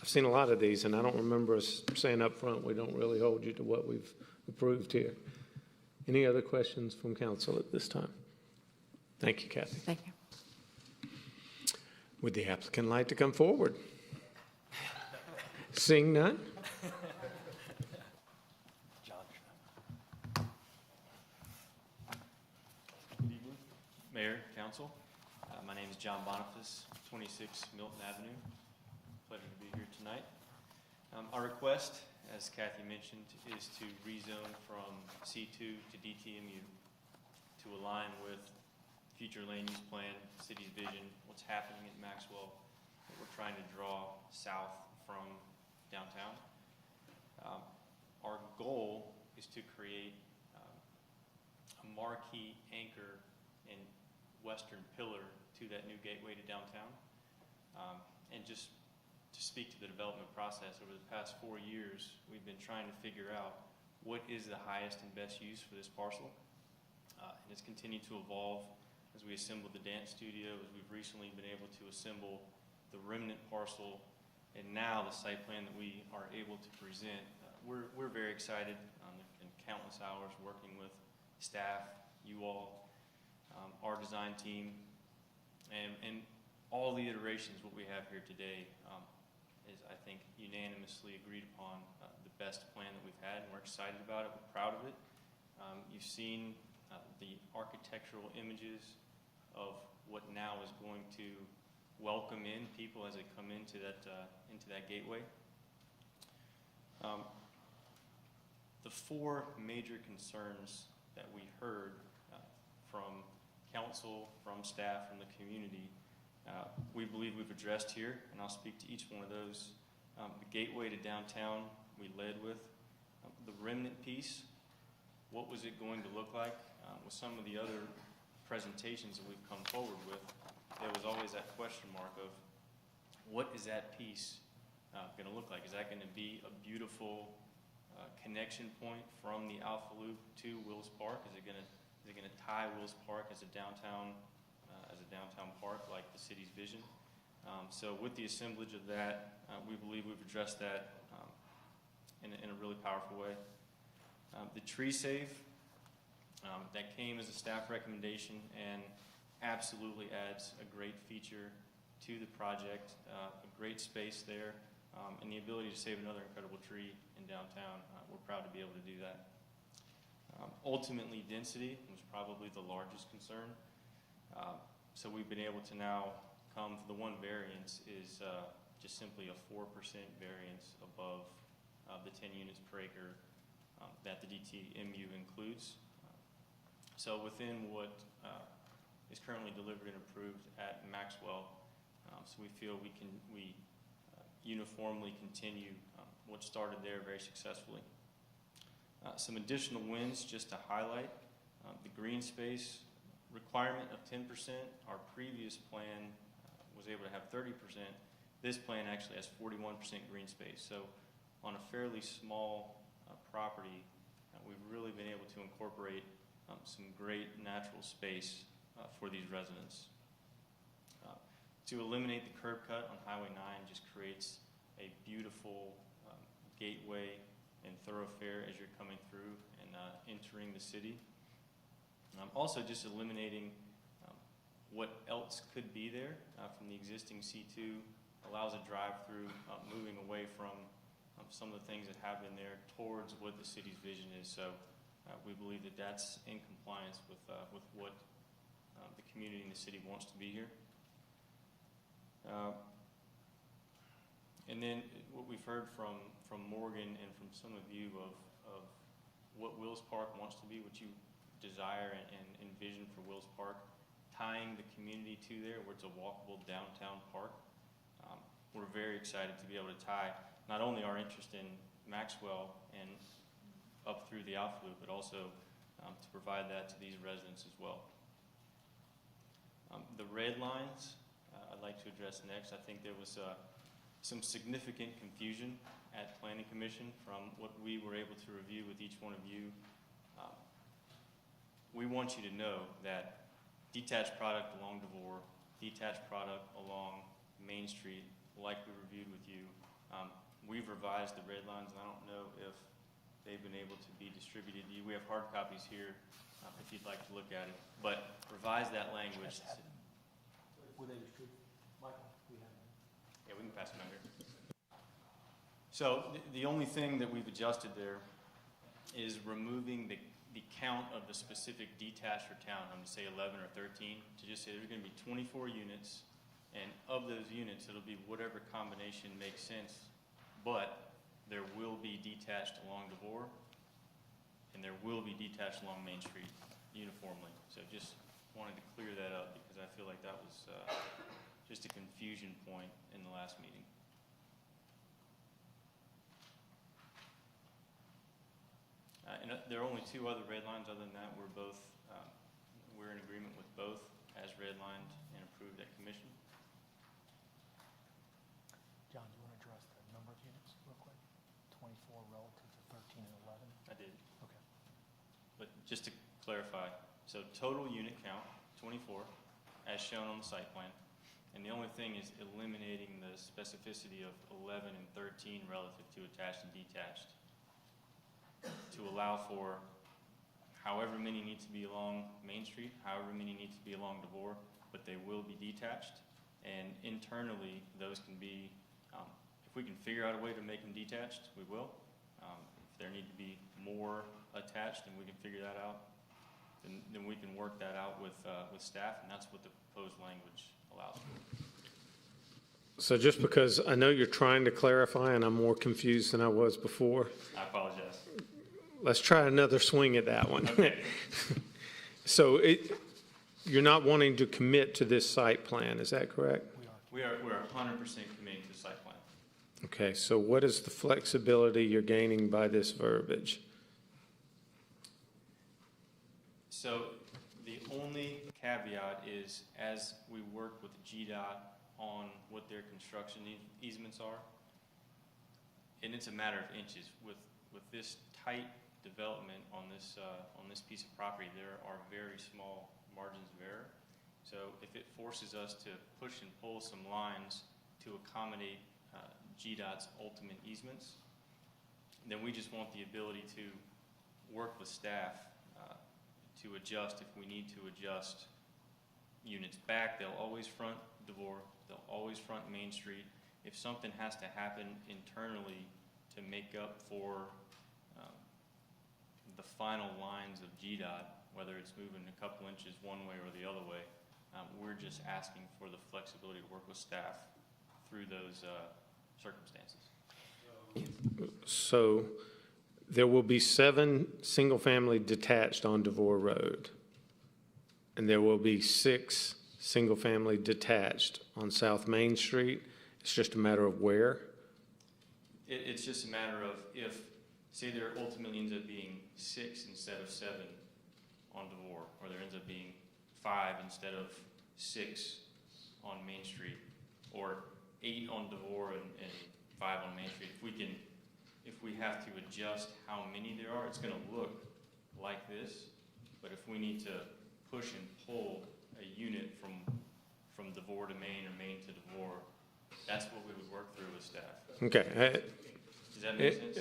I've seen a lot of these and I don't remember us saying up front we don't really hold you to what we've approved here. Any other questions from council at this time? Thank you, Kathy. Thank you. Would the applicant like to come forward? Seeing none? Good evening, Mayor, Council. My name is John Boniface, 26 Milton Avenue. Pleasure to be here tonight. Our request, as Kathy mentioned, is to rezone from C2 to DTMU to align with future land use plan, city's vision, what's happening at Maxwell, that we're trying to draw south from downtown. Our goal is to create a marquee anchor and western pillar to that new gateway to downtown. And just to speak to the development process, over the past 4 years, we've been trying to figure out what is the highest and best use for this parcel. And it's continued to evolve as we assembled the dance studio, as we've recently been able to assemble the remnant parcel, and now the site plan that we are able to present. We're very excited. There's been countless hours working with staff, you all, our design team, and all the iterations what we have here today is, I think, unanimously agreed upon the best plan that we've had, and we're excited about it. We're proud of it. You've seen the architectural images of what now is going to welcome in people as they come into that gateway. The 4 major concerns that we heard from council, from staff, from the community, we believe we've addressed here, and I'll speak to each one of those. The gateway to downtown we led with. The remnant piece, what was it going to look like? With some of the other presentations that we've come forward with, there was always that question mark of what is that piece going to look like? Is that going to be a beautiful connection point from the Alpha Loop to Wills Park? Is it going to tie Wills Park as a downtown park like the city's vision? So with the assemblage of that, we believe we've addressed that in a really powerful way. The tree save that came as a staff recommendation and absolutely adds a great feature to the project, a great space there, and the ability to save another incredible tree in downtown. We're proud to be able to do that. Ultimately, density was probably the largest concern. So we've been able to now come, the one variance is just simply a 4% variance above the 10 units per acre that the DTMU includes. So within what is currently delivered and approved at Maxwell, so we feel we uniformly continue what started there very successfully. Some additional wins just to highlight. The green space requirement of 10%. Our previous plan was able to have 30%. This plan actually has 41% green space. So on a fairly small property, we've really been able to incorporate some great natural space for these residents. To eliminate the curb cut on Highway 9 just creates a beautiful gateway and thoroughfare as you're coming through and entering the city. Also just eliminating what else could be there from the existing C2 allows a drive-through, moving away from some of the things that have been there towards what the city's vision is. So we believe that that's in compliance with what the community and the city wants to be here. And then what we've heard from Morgan and from some of you of what Wills Park wants to be, what you desire and envision for Wills Park, tying the community to there where it's a walkable downtown park. We're very excited to be able to tie not only our interest in Maxwell and up through the Alpha Loop, but also to provide that to these residents as well. The red lines I'd like to address next. I think there was some significant confusion at Planning Commission from what we were able to review with each one of you. We want you to know that detached product along Devore, detached product along Main Street, like we reviewed with you, we've revised the red lines, and I don't know if they've been able to be distributed to you. We have hard copies here if you'd like to look at it, but revise that language. Were they distributed? Michael, we have them. Yeah, we can pass them out here. So the only thing that we've adjusted there is removing the count of the specific detached or townhome, to say 11 or 13, to just say there's going to be 24 units, and of those units, it'll be whatever combination makes sense, but there will be detached along Devore, and there will be detached along Main Street uniformly. So just wanted to clear that up because I feel like that was just a confusion point in the last meeting. And there are only two other red lines. Other than that, we're in agreement with both as redlined and approved at commission. John, do you want to address the number of units real quick? 24 relative to 13 and 11? I did. Okay. But just to clarify, so total unit count, 24, as shown on the site plan. And the only thing is eliminating the specificity of 11 and 13 relative to attached and detached, to allow for however many need to be along Main Street, however many need to be along Devore, but they will be detached. And internally, those can be, if we can figure out a way to make them detached, we will. If there need to be more attached and we can figure that out, then we can work that out with staff, and that's what the proposed language allows for. So just because I know you're trying to clarify and I'm more confused than I was before, I apologize. let's try another swing at that one. Okay. So you're not wanting to commit to this site plan, is that correct? We're 100% committing to the site plan. Okay, so what is the flexibility you're gaining by this verbiage? So the only caveat is as we work with GDOT on what their construction easements are, and it's a matter of inches. With this tight development on this piece of property, there are very small margins of error. So if it forces us to push and pull some lines to accommodate GDOT's ultimate easements, then we just want the ability to work with staff to adjust if we need to adjust units back. They'll always front Devore. They'll always front Main Street. If something has to happen internally to make up for the final lines of GDOT, whether it's moving a couple inches one way or the other way, we're just asking for the flexibility to work with staff through those circumstances. So there will be 7 single-family detached on Devore Road, and there will be 6 single-family detached on South Main Street. It's just a matter of where? It's just a matter of if, say there ultimately ends up being 6 instead of 7 on Devore, or there ends up being 5 instead of 6 on Main Street, or 8 on Devore and 5 on Main Street. If we have to adjust how many there are, it's going to look like this. But if we need to push and pull a unit from from DeVore to Main or Main to DeVore, that's what we would work through with staff. Okay. Does that make sense?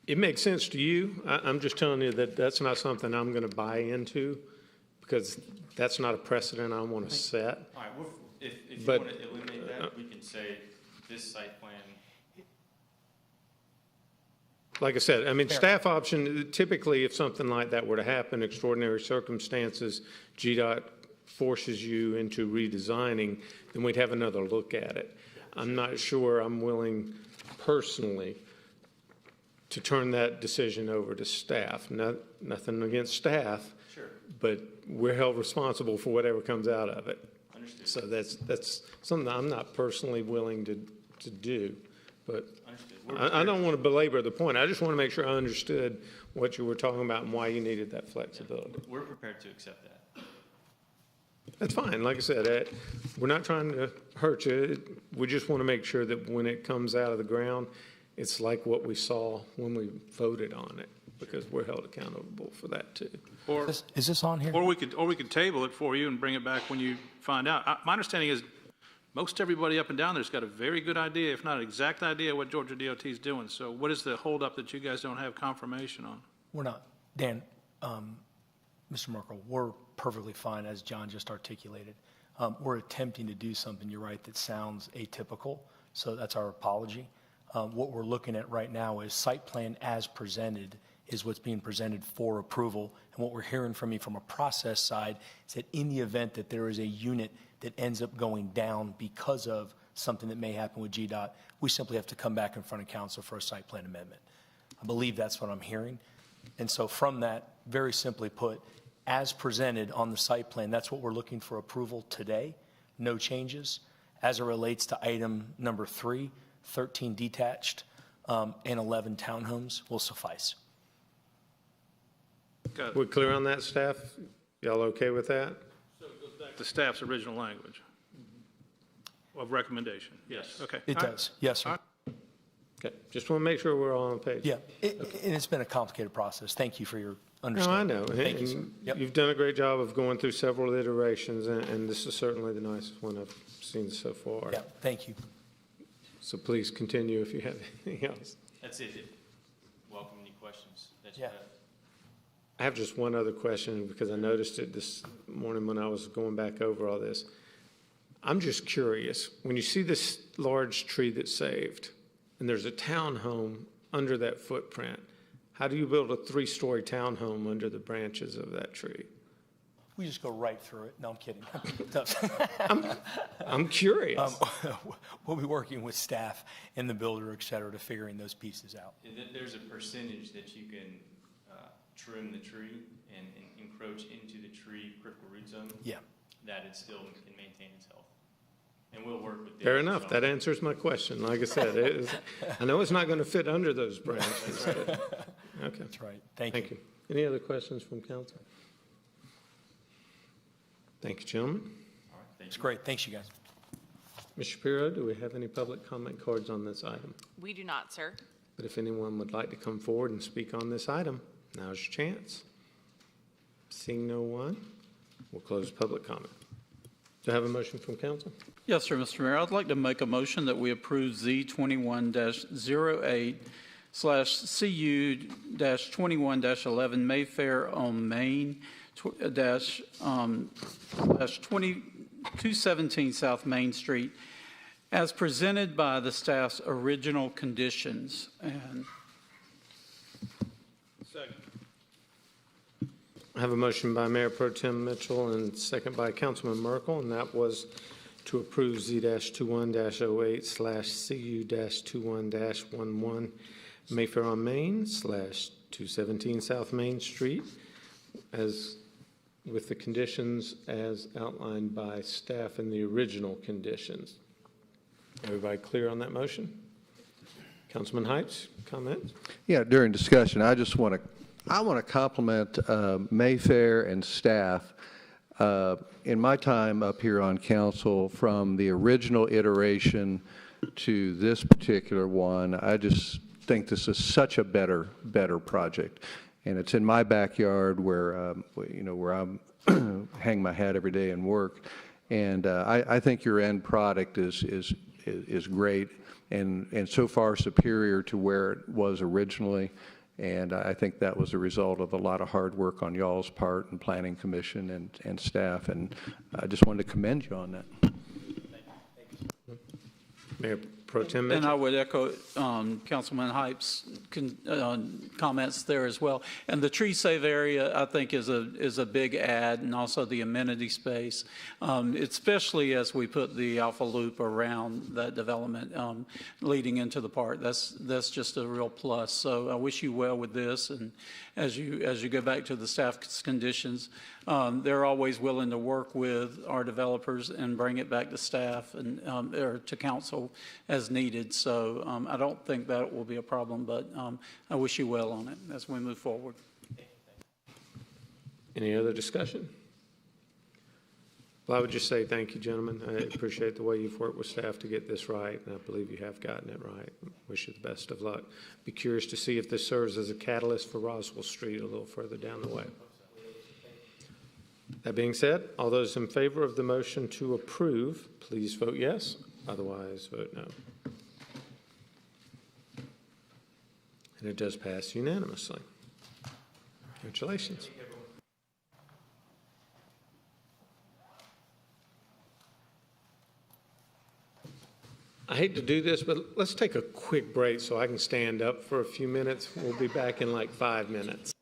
It makes sense to you. I'm just telling you that that's not something I'm going to buy into, because that's not a precedent I want to set. All right, well, if you But, want to eliminate that, we can say this site plan. Like I said, I mean, staff option, typically if something like that were to happen, extraordinary circumstances, GDOT forces you into redesigning, then we'd have another look at it. I'm not sure I'm willing personally to turn that decision over to staff. Nothing against staff. Sure. But we're held responsible for whatever comes out of it. Understood. So that's something I'm not personally willing to do. But I don't want to belabor the point. I just want to make sure I understood what you were talking about and why you needed that flexibility. We're prepared to accept that. That's fine. Like I said, we're not trying to hurt you. We just want to make sure that when it comes out of the ground, it's like what we saw when we voted on it, because we're held accountable for that too. Or, Is this on here? or we could table it for you and bring it back when you find out. My understanding is most everybody up and down there's got a very good idea, if not an exact idea, what Georgia DOT is doing. So what is the holdup that you guys don't have confirmation on? We're not, Dan, Mr. Merkel, we're perfectly fine, as John just articulated. We're attempting to do something, you're right, that sounds atypical, so that's our apology. What we're looking at right now is site plan as presented is what's being presented for approval. And what we're hearing from you from a process side is that in the event that there is a unit that ends up going down because of something that may happen with GDOT, we simply have to come back in front of council for a site plan amendment. I believe that's what I'm hearing. And so from that, very simply put, as presented on the site plan, that's what we're looking for approval today. No changes. As it relates to item number 3, 13 detached and 11 townhomes will suffice. We're clear on that, staff? Y'all okay with that? So it goes back to staff's original language of recommendation? Yes. Okay. It All right. does. Yes, sir. Okay, just want to make sure we're all on page. Yeah, and it's been a complicated process. Thank you for your No, I understanding. know. Thank you, sir. And Yep. You've done a great job of going through several iterations, and this is certainly the nicest one I've seen so far. Yeah, thank you. So please continue if you have anything else. That's it. Welcome any questions that you Yeah. have. I have just one other question, because I noticed it this morning when I was going back over all this. I'm just curious, when you see this large tree that's saved, and there's a townhome under that footprint, how do you build a 3-story townhome under the branches of that tree? We just go right through it. No, I'm kidding. I'm curious. We'll be working with staff and the builder, et cetera, to figuring those pieces out. There's a percentage that you can trim the tree and encroach into the tree critical root zone. Yeah. That it still can maintain its health. And we'll work with. Fair enough. That answers my question. Like I said, I know it's not going to fit under those branches. That's right. Okay. That's right. Thank you. Any other questions from council? Thank you, gentlemen. All right, thank It's you. great. Thanks, you guys. Ms. Shapiro, do we have any public comment cards on this item? We do not, sir. But if anyone would like to come forward and speak on this item, now's your chance. Seeing no one, we'll close public comment. Do I have a motion from council? Yes, sir, Mr. Mayor. I'd like to make a motion that we approve Z21-08/CU-21-11 Mayfair on Main /217 South Main Street as presented by the staff's original conditions. And Second. I have a motion by Mayor Pro Tem Mitchell and second by Councilman Merkel, and that was to approve Z-21-08/CU-21-11 Mayfair on Main /217 South Main Street, as with the conditions as outlined by staff in the original conditions. Everybody clear on that motion? Councilman Heights, comment? Yeah, during discussion, I want to compliment Mayfair and staff. In my time up here on council, from the original iteration to this particular one, I just think this is such a better project. And it's in my backyard where, where I hang my hat every day and work. And I think your end product is great and so far superior to where it was originally. And I think that was a result of a lot of hard work on y'all's part and Planning Commission and staff. And I just wanted to commend you on that. Mayor Pro Tem And Mitchell. I would echo Councilman Hype's comments there as well. And the tree save area, I think, is a big add, and also the amenity space, especially as we put the Alpha Loop around that development leading into the park. That's just a real plus. So I wish you well with this, and as you go back to the staff's conditions, they're always willing to work with our developers and bring it back to staff and or to council as needed. So I don't think that will be a problem, but I wish you well on it as we move forward. Any other discussion? Well, I would just say thank you, gentlemen. I appreciate the way you've worked with staff to get this right, and I believe you have gotten it right. Wish you the best of luck. Be curious to see if this serves as a catalyst for Roswell Street a little further down the way. That being said, all those in favor of the motion to approve, please vote yes. Otherwise, vote no. And it does pass unanimously. Congratulations. I hate to do this, but let's take a quick break so I can stand up for a few minutes. We'll be back in like 5 minutes.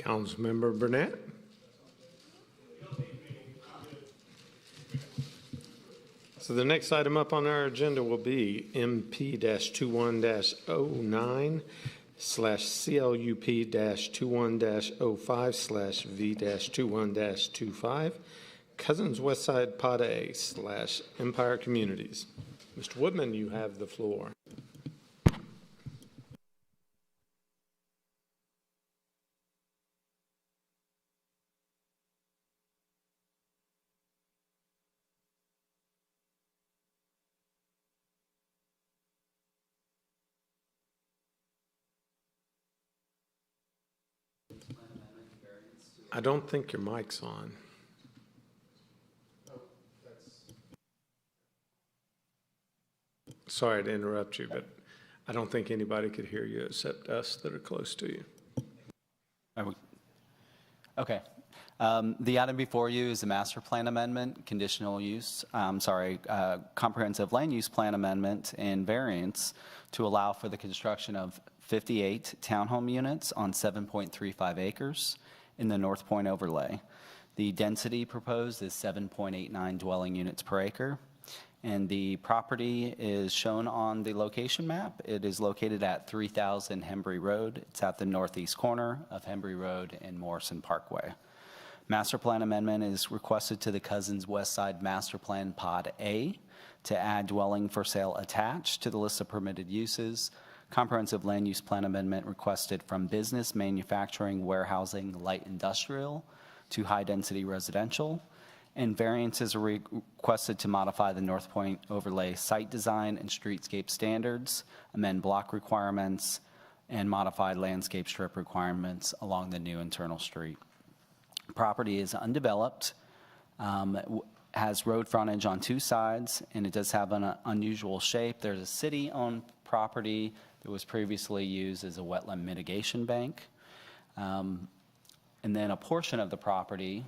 Councilmember Burnett? So the next item up on our agenda will be MP-21-09/CLUP-21-05/V-21-25, Cousins Westside Pod A/Empire Communities. Mr. Woodman, you have the floor. I don't think your mic's on. Sorry to interrupt you, but I don't think anybody could hear you except us that are close to you. Okay. The item before you is a master plan amendment, conditional use, comprehensive land use plan amendment and variance to allow for the construction of 58 townhome units on 7.35 acres in the North Point overlay. The density proposed is 7.89 dwelling units per acre. And the property is shown on the location map. It is located at 3000 Hembry Road. It's at the northeast corner of Hembry Road and Morrison Parkway. Master plan amendment is requested to the Cousins Westside Master Plan Pod A to add dwelling for sale attached to the list of permitted uses. Comprehensive land use plan amendment requested from business, manufacturing, warehousing, light industrial to high density residential. And variances are requested to modify the North Point overlay site design and streetscape standards, amend block requirements, and modify landscape strip requirements along the new internal street. Property is undeveloped, has road frontage on two sides, and it does have an unusual shape. There's a city-owned property that was previously used as a wetland mitigation bank. And then a portion of the property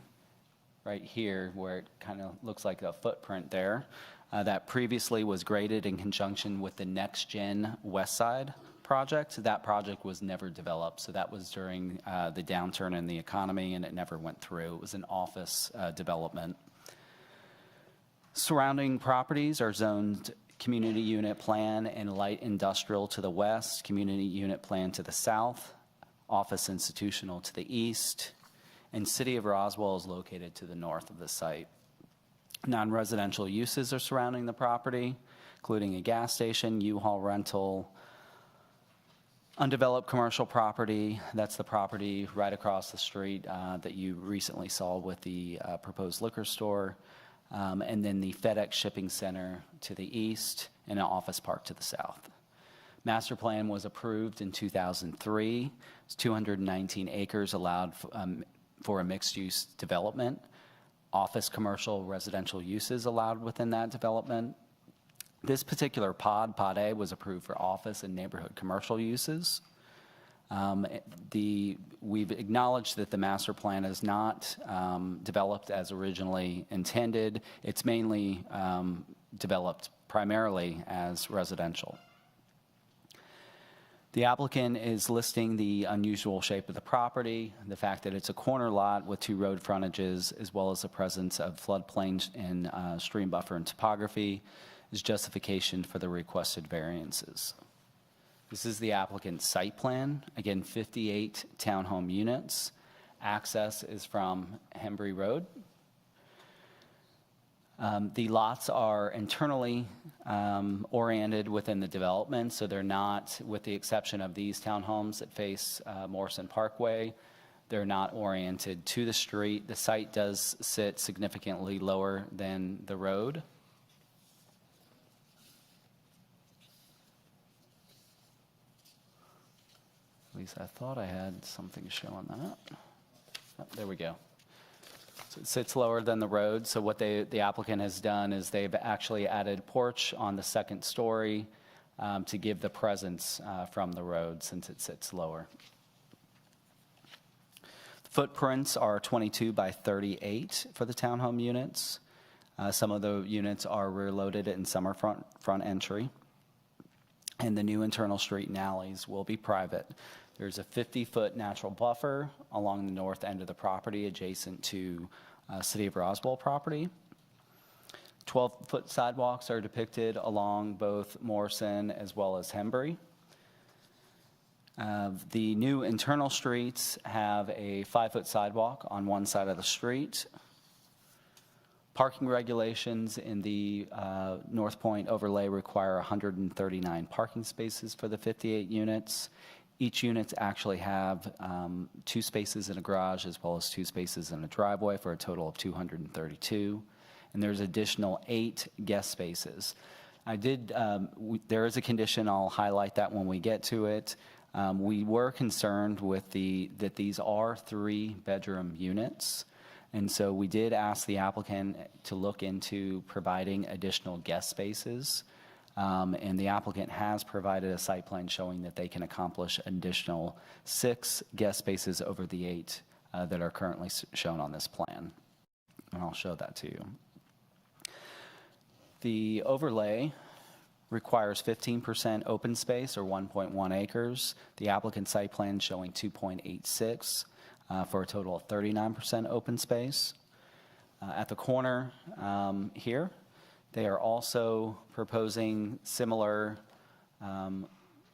right here where it kind of looks like a footprint there, that previously was graded in conjunction with the Next Gen West Side project. That project was never developed, so that was during the downturn in the economy and it never went through. It was an office development. Surrounding properties are zoned community unit plan and light industrial to the west, community unit plan to the south, office institutional to the east, and City of Roswell is located to the north of the site. Non-residential uses are surrounding the property, including a gas station, U-Haul rental, undeveloped commercial property. That's the property right across the street that you recently saw with the proposed liquor store, and then the FedEx shipping center to the east and an office park to the south. Master plan was approved in 2003. It's 219 acres allowed for a mixed-use development. Office, commercial, residential uses allowed within that development. This particular Pod A, was approved for office and neighborhood commercial uses. We've acknowledged that the master plan is not developed as originally intended. It's mainly developed primarily as residential. The applicant is listing the unusual shape of the property, the fact that it's a corner lot with two road frontages, as well as the presence of floodplain and stream buffer and topography is justification for the requested variances. This is the applicant's site plan. Again, 58 townhome units. Access is from Hembry Road. The lots are internally oriented within the development, so they're not, with the exception of these townhomes that face Morrison Parkway, they're not oriented to the street. The site does sit significantly lower than the road. At least I thought I had something showing that. Oh, there we go. So it sits lower than the road. So what the applicant has done is they've actually added porch on the second story to give the presence from the road since it sits lower. The footprints are 22 by 38 for the townhome units. Some of the units are rear loaded and some are front entry. And the new internal street and alleys will be private. There's a 50-foot natural buffer along the north end of the property adjacent to City of Roswell property. 12-foot sidewalks are depicted along both Morrison as well as Hembury. The new internal streets have a 5-foot sidewalk on one side of the street. Parking regulations in the North Point overlay require 139 parking spaces for the 58 units. Each unit actually have 2 spaces in a garage as well as 2 spaces in a driveway for a total of 232. And there's additional 8 guest spaces. There is a condition, I'll highlight that when we get to it. We were concerned with that these are 3-bedroom units. And so we did ask the applicant to look into providing additional guest spaces. And the applicant has provided a site plan showing that they can accomplish additional 6 guest spaces over the 8 that are currently shown on this plan. And I'll show that to you. The overlay requires 15% open space or 1.1 acres. The applicant site plan showing 2.86 for a total of 39% open space. At the corner here, they are also proposing similar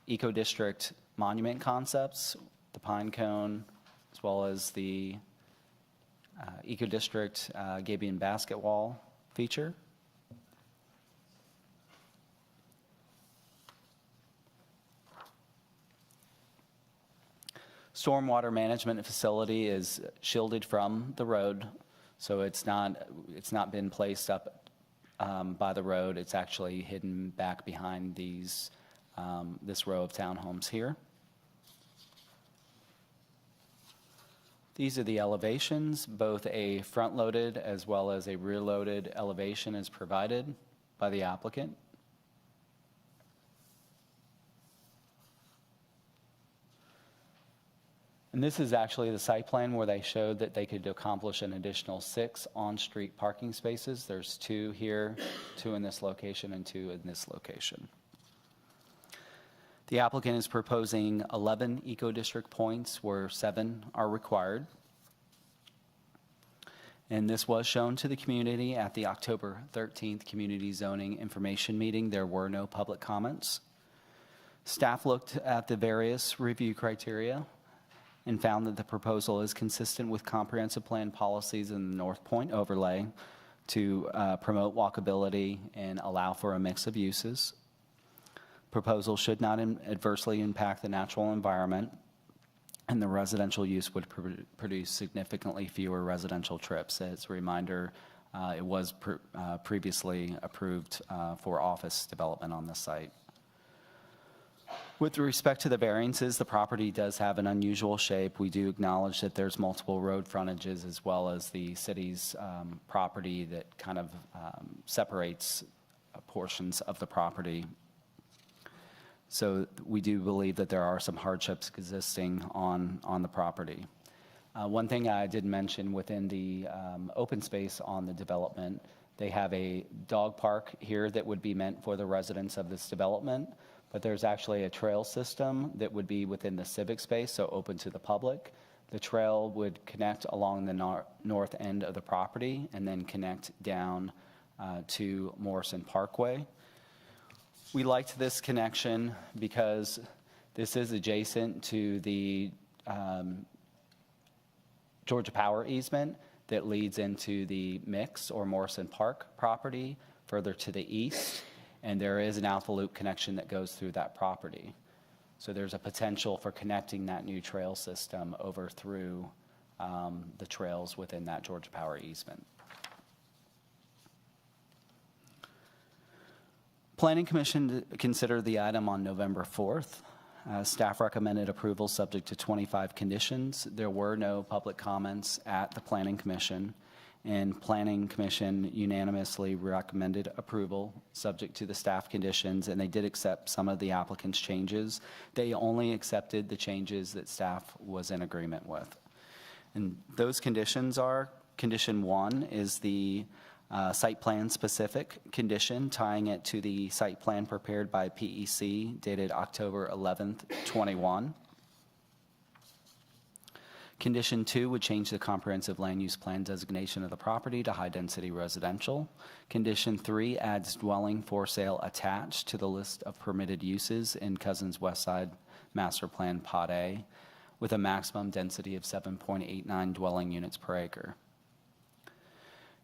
eco-district monument concepts, the pine cone, as well as the eco-district gabion basket wall feature. Stormwater management facility is shielded from the road, so it's not been placed up by the road. It's actually hidden back behind this row of townhomes here. These are the elevations. Both a front-loaded as well as a rear-loaded elevation is provided by the applicant. And this is actually the site plan where they showed that they could accomplish an additional 6 on-street parking spaces. There's 2 here, 2 in this location, and 2 in this location. The applicant is proposing 11 eco-district points where 7 are required. And this was shown to the community at the October 13th Community Zoning Information Meeting. There were no public comments. Staff looked at the various review criteria and found that the proposal is consistent with comprehensive plan policies in the North Point overlay to promote walkability and allow for a mix of uses. Proposal should not adversely impact the natural environment, and the residential use would produce significantly fewer residential trips. As a reminder, it was previously approved for office development on the site. With respect to the variances, the property does have an unusual shape. We do acknowledge that there's multiple road frontages as well as the city's property that kind of separates portions of the property. So we do believe that there are some hardships existing on the property. One thing I did mention within the open space on the development, they have a dog park here that would be meant for the residents of this development. But there's actually a trail system that would be within the civic space, so open to the public. The trail would connect along the north end of the property and then connect down to Morrison Parkway. We liked this connection because this is adjacent to the Georgia Power easement that leads into the Mix or Morrison Park property further to the east. And there is an Alpha Loop connection that goes through that property. So there's a potential for connecting that new trail system over through the trails within that Georgia Power easement. Planning Commission considered the item on November 4th. Staff recommended approval subject to 25 conditions. There were no public comments at the Planning Commission. And Planning Commission unanimously recommended approval subject to the staff conditions, and they did accept some of the applicant's changes. They only accepted the changes that staff was in agreement with. And those conditions are, condition 1 is the site plan specific condition, tying it to the site plan prepared by PEC dated October 11th, 21. Condition 2 would change the comprehensive land use plan designation of the property to high-density residential. Condition 3 adds dwelling for sale attached to the list of permitted uses in Cousins West Side Master Plan Pot A, with a maximum density of 7.89 dwelling units per acre.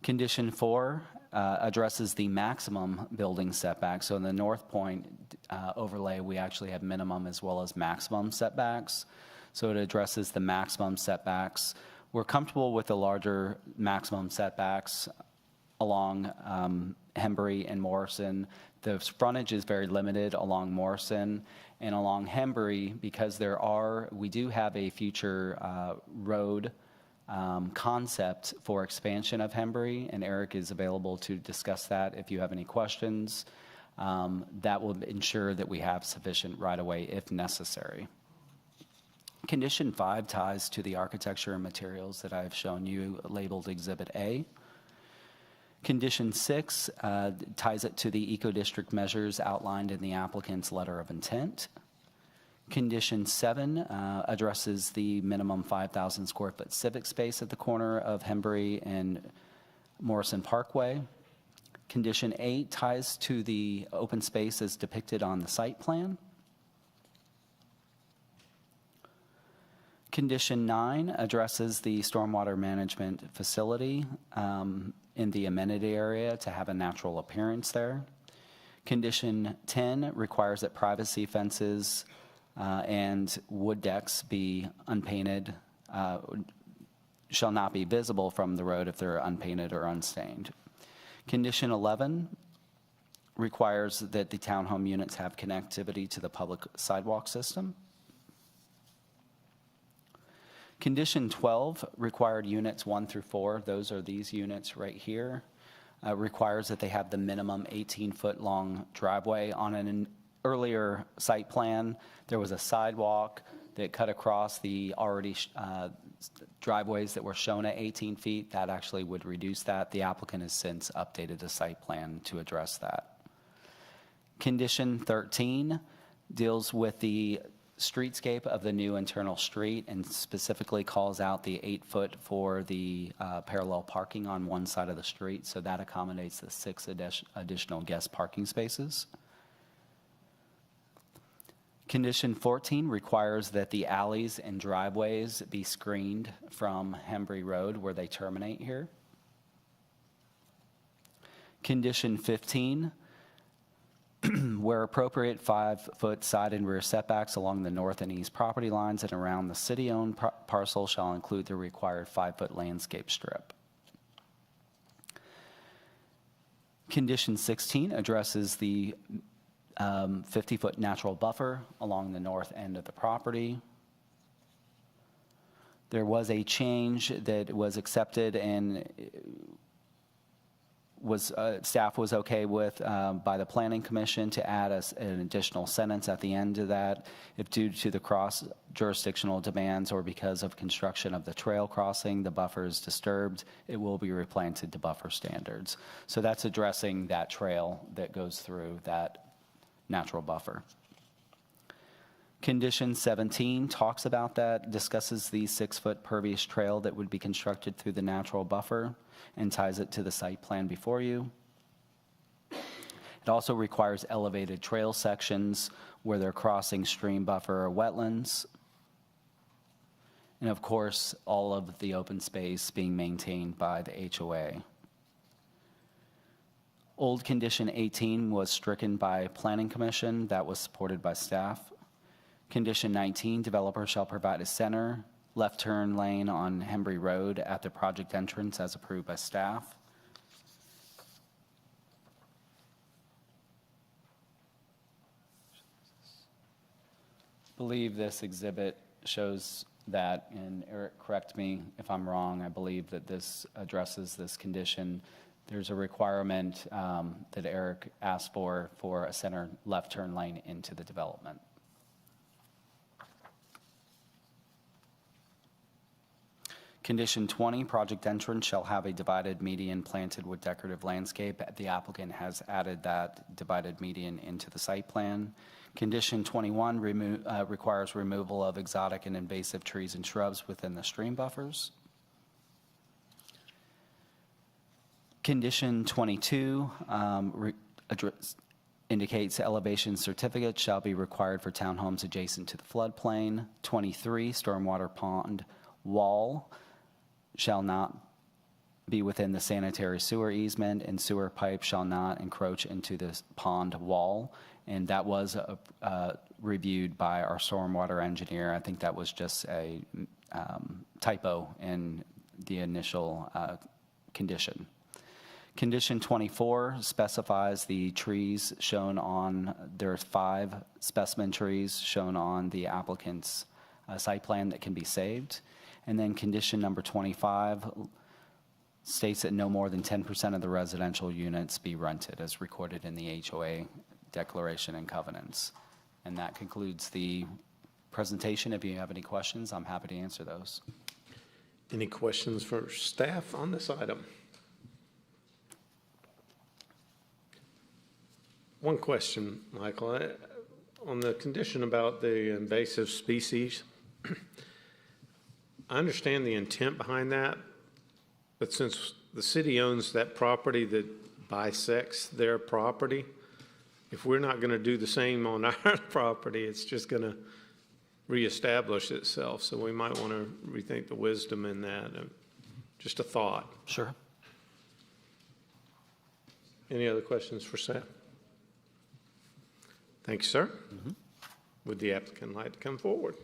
Condition 4 addresses the maximum building setback. So in the North Point overlay, we actually have minimum as well as maximum setbacks. So it addresses the maximum setbacks. We're comfortable with the larger maximum setbacks along Hembury and Morrison. The frontage is very limited along Morrison, and along Hembury, because we do have a future road concept for expansion of Hembury, and Eric is available to discuss that if you have any questions. That will ensure that we have sufficient right-of-way if necessary. Condition 5 ties to the architecture and materials that I've shown you, labeled Exhibit A. Condition 6 ties it to the eco-district measures outlined in the applicant's letter of intent. Condition 7 addresses the minimum 5,000 square foot civic space at the corner of Hembury and Morrison Parkway. Condition 8 ties to the open space as depicted on the site plan. Condition 9 addresses the stormwater management facility in the amenity area to have a natural appearance there. Condition 10 requires that privacy fences and wood decks be unpainted, shall not be visible from the road if they're unpainted or unstained. Condition 11 requires that the townhome units have connectivity to the public sidewalk system. Condition 12, required units 1 through 4, those are these units right here, requires that they have the minimum 18-foot long driveway. On an earlier site plan, there was a sidewalk that cut across the already driveways that were shown at 18 feet. That actually would reduce that. The applicant has since updated the site plan to address that. Condition 13 deals with the streetscape of the new internal street and specifically calls out the 8-foot for the parallel parking on one side of the street. So that accommodates the 6 additional guest parking spaces. Condition 14 requires that the alleys and driveways be screened from Hembury Road where they terminate here. Condition 15, where appropriate, 5-foot side and rear setbacks along the north and east property lines and around the city-owned parcel shall include the required 5-foot landscape strip. Condition 16 addresses the 50-foot natural buffer along the north end of the property. There was a change that was accepted and staff was okay with by the Planning Commission to add an additional sentence at the end of that. If due to the cross-jurisdictional demands or because of construction of the trail crossing, the buffer is disturbed, it will be replanted to buffer standards. So that's addressing that trail that goes through that natural buffer. Condition 17 talks about that, discusses the 6-foot pervious trail that would be constructed through the natural buffer and ties it to the site plan before you. It also requires elevated trail sections where they're crossing stream buffer or wetlands. And of course, all of the open space being maintained by the HOA. Old condition 18 was stricken by Planning Commission. That was supported by staff. Condition 19, developer shall provide a center left turn lane on Hembury Road at the project entrance as approved by staff. I believe this exhibit shows that, and Eric, correct me if I'm wrong, I believe that this addresses this condition. There's a requirement that Eric asked for a center left turn lane into the development. Condition 20, project entrance shall have a divided median planted with decorative landscape. The applicant has added that divided median into the site plan. Condition 21 requires removal of exotic and invasive trees and shrubs within the stream buffers. Condition 22 indicates elevation certificates shall be required for townhomes adjacent to the floodplain. 23, stormwater pond wall shall not be within the sanitary sewer easement, and sewer pipe shall not encroach into the pond wall. And that was reviewed by our stormwater engineer. I think that was just a typo in the initial condition. Condition 24 specifies the trees shown on, there's 5 specimen trees shown on the applicant's site plan that can be saved. And then condition number 25 states that no more than 10% of the residential units be rented as recorded in the HOA declaration and covenants. And that concludes the presentation. If you have any questions, I'm happy to answer those. Any questions for staff on this item? One question, Michael, on the condition about the invasive species. I understand the intent behind that, but since the city owns that property that bisects their property, if we're not going to do the same on our property, it's just going to reestablish itself. So we might want to rethink the wisdom in that. Just a thought. Sure. Any other questions for staff? Thank you, sir. Would the applicant like to come forward?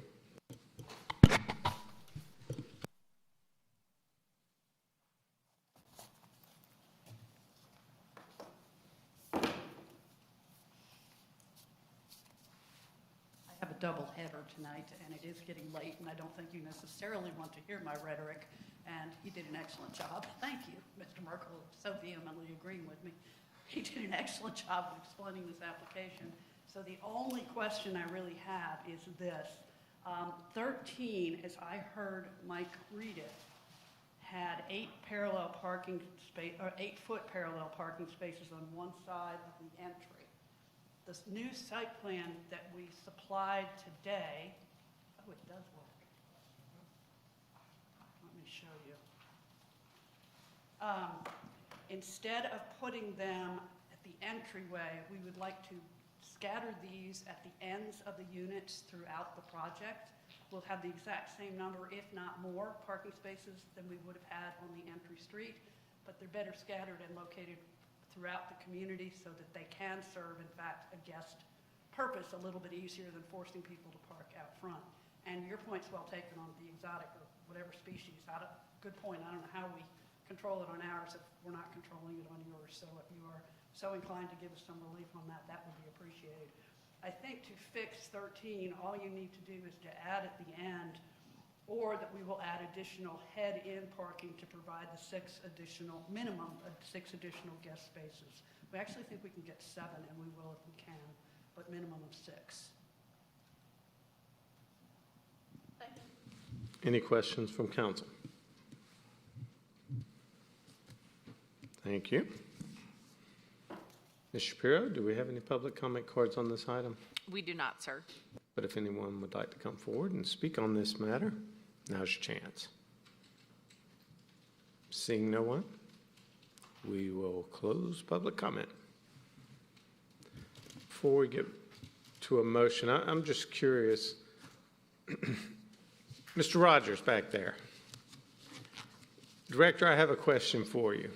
I have a double header tonight, and it is getting late, and I don't think you necessarily want to hear my rhetoric, and he did an excellent job. Thank you, Mr. Merkel, so vehemently agreeing with me. He did an excellent job of explaining this application. So the only question I really have is this. 13, as I heard Mike read it, had 8 8-foot parallel parking spaces on one side of the entry. This new site plan that we supplied today, oh, it does work. Let me show you. Instead of putting them at the entryway, we would like to scatter these at the ends of the units throughout the project. We'll have the exact same number, if not more, parking spaces than we would have had on the entry street, but they're better scattered and located throughout the community so that they can serve, in fact, a guest purpose a little bit easier than forcing people to park out front. And your point's well taken on the exotic or whatever species. Good point. I don't know how we control it on ours if we're not controlling it on yours. So if you are so inclined to give us some relief on that, that would be appreciated. I think to fix 13, all you need to do is to add at the end, or that we will add additional head-in parking to provide the minimum of 6 additional guest spaces. We actually think we can get 7, and we will if we can, but minimum of 6. Thank you. Any questions from council? Thank you. Ms. Shapiro, do we have any public comment cards on this item? We do not, sir. But if anyone would like to come forward and speak on this matter, now's your chance. Seeing no one, we will close public comment. Before we get to a motion, I'm just curious. Mr. Rogers back there. Director, I have a question for you.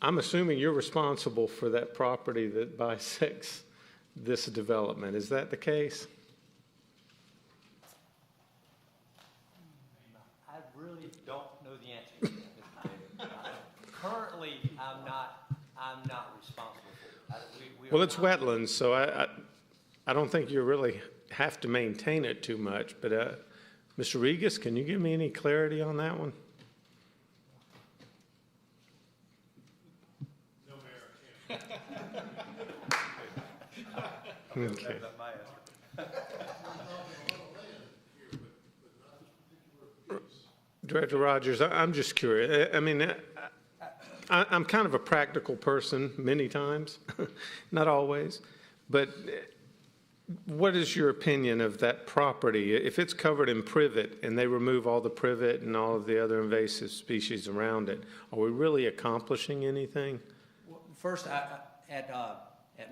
I'm assuming you're responsible for that property that bisects this development. Is that the case? I really don't know the answer to that. Currently, I'm not responsible for it. Well, it's wetlands, so I don't think you really have to maintain it too much. But Mr. Regas, can you give me any clarity on that one? Okay. Director Rogers, I'm just curious. I mean, I'm kind of a practical person many times, not always, but what is your opinion of that property? If it's covered in privet and they remove all the privet and all of the other invasive species around it, are we really accomplishing anything? Well, first, at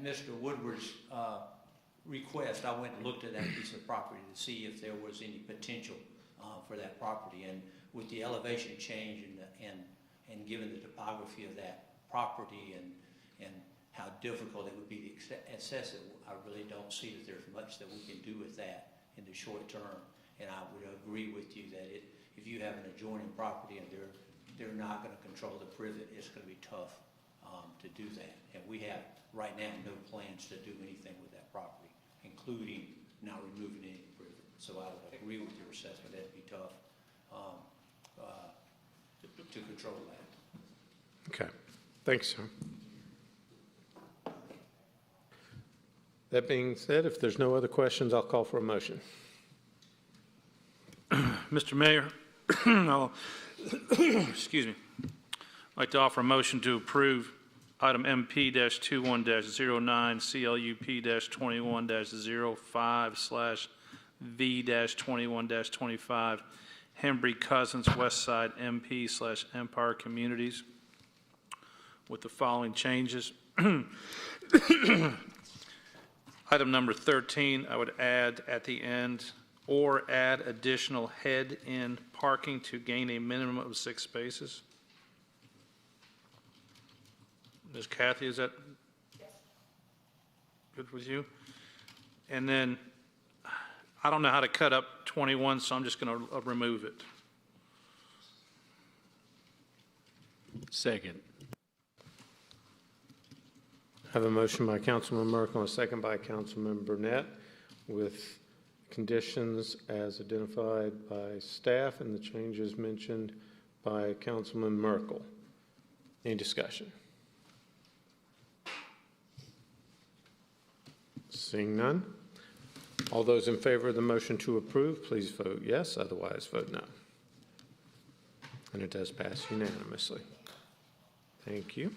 Mr. Woodward's request, I went and looked at that piece of property to see if there was any potential for that property. And with the elevation change and given the topography of that property and how difficult it would be to assess it, I really don't see that there's much that we can do with that in the short term. And I would agree with you that if you have an adjoining property and they're not going to control the privet, it's going to be tough to do that. And we have right now no plans to do anything with that property, including not removing any privet. So I would agree with your assessment. That'd be tough to control that. Okay, thanks, sir. That being said, if there's no other questions, I'll call for a motion. Mr. Mayor, excuse me, I'd like to offer a motion to approve item MP-21-09, CLUP-21-05/V-21-25, Hembry Cousins West Side MP/Empire Communities with the following changes. Item number 13, I would add at the end, or add additional head-end parking to gain a minimum of 6 spaces. Ms. Kathy, is that good with you? And then, I don't know how to cut up 21, so I'm just going to remove it. Second. I have a motion by Councilman Merkel and a second by Councilman Burnett with conditions as identified by staff and the changes mentioned by Councilman Merkel. Any discussion? Seeing none. All those in favor of the motion to approve, please vote yes. Otherwise, vote no. And it does pass unanimously. Thank you.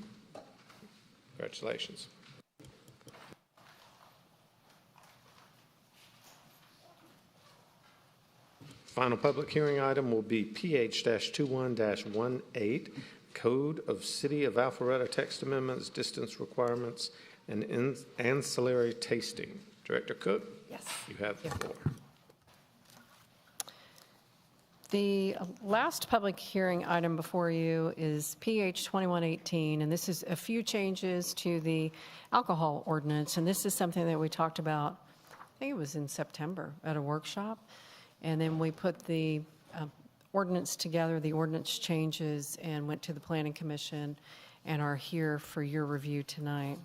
Congratulations. Final public hearing item will be PH-21-18, Code of City of Alpharetta Text Amendments, Distance Requirements, and Ancillary Tasting. Director Cook? Yes. You have the floor. The last public hearing item before you is PH 2118, and this is a few changes to the alcohol ordinance, and this is something that we talked about, I think it was in September at a workshop, and then we put the ordinance together, the ordinance changes, and went to the Planning Commission and are here for your review tonight.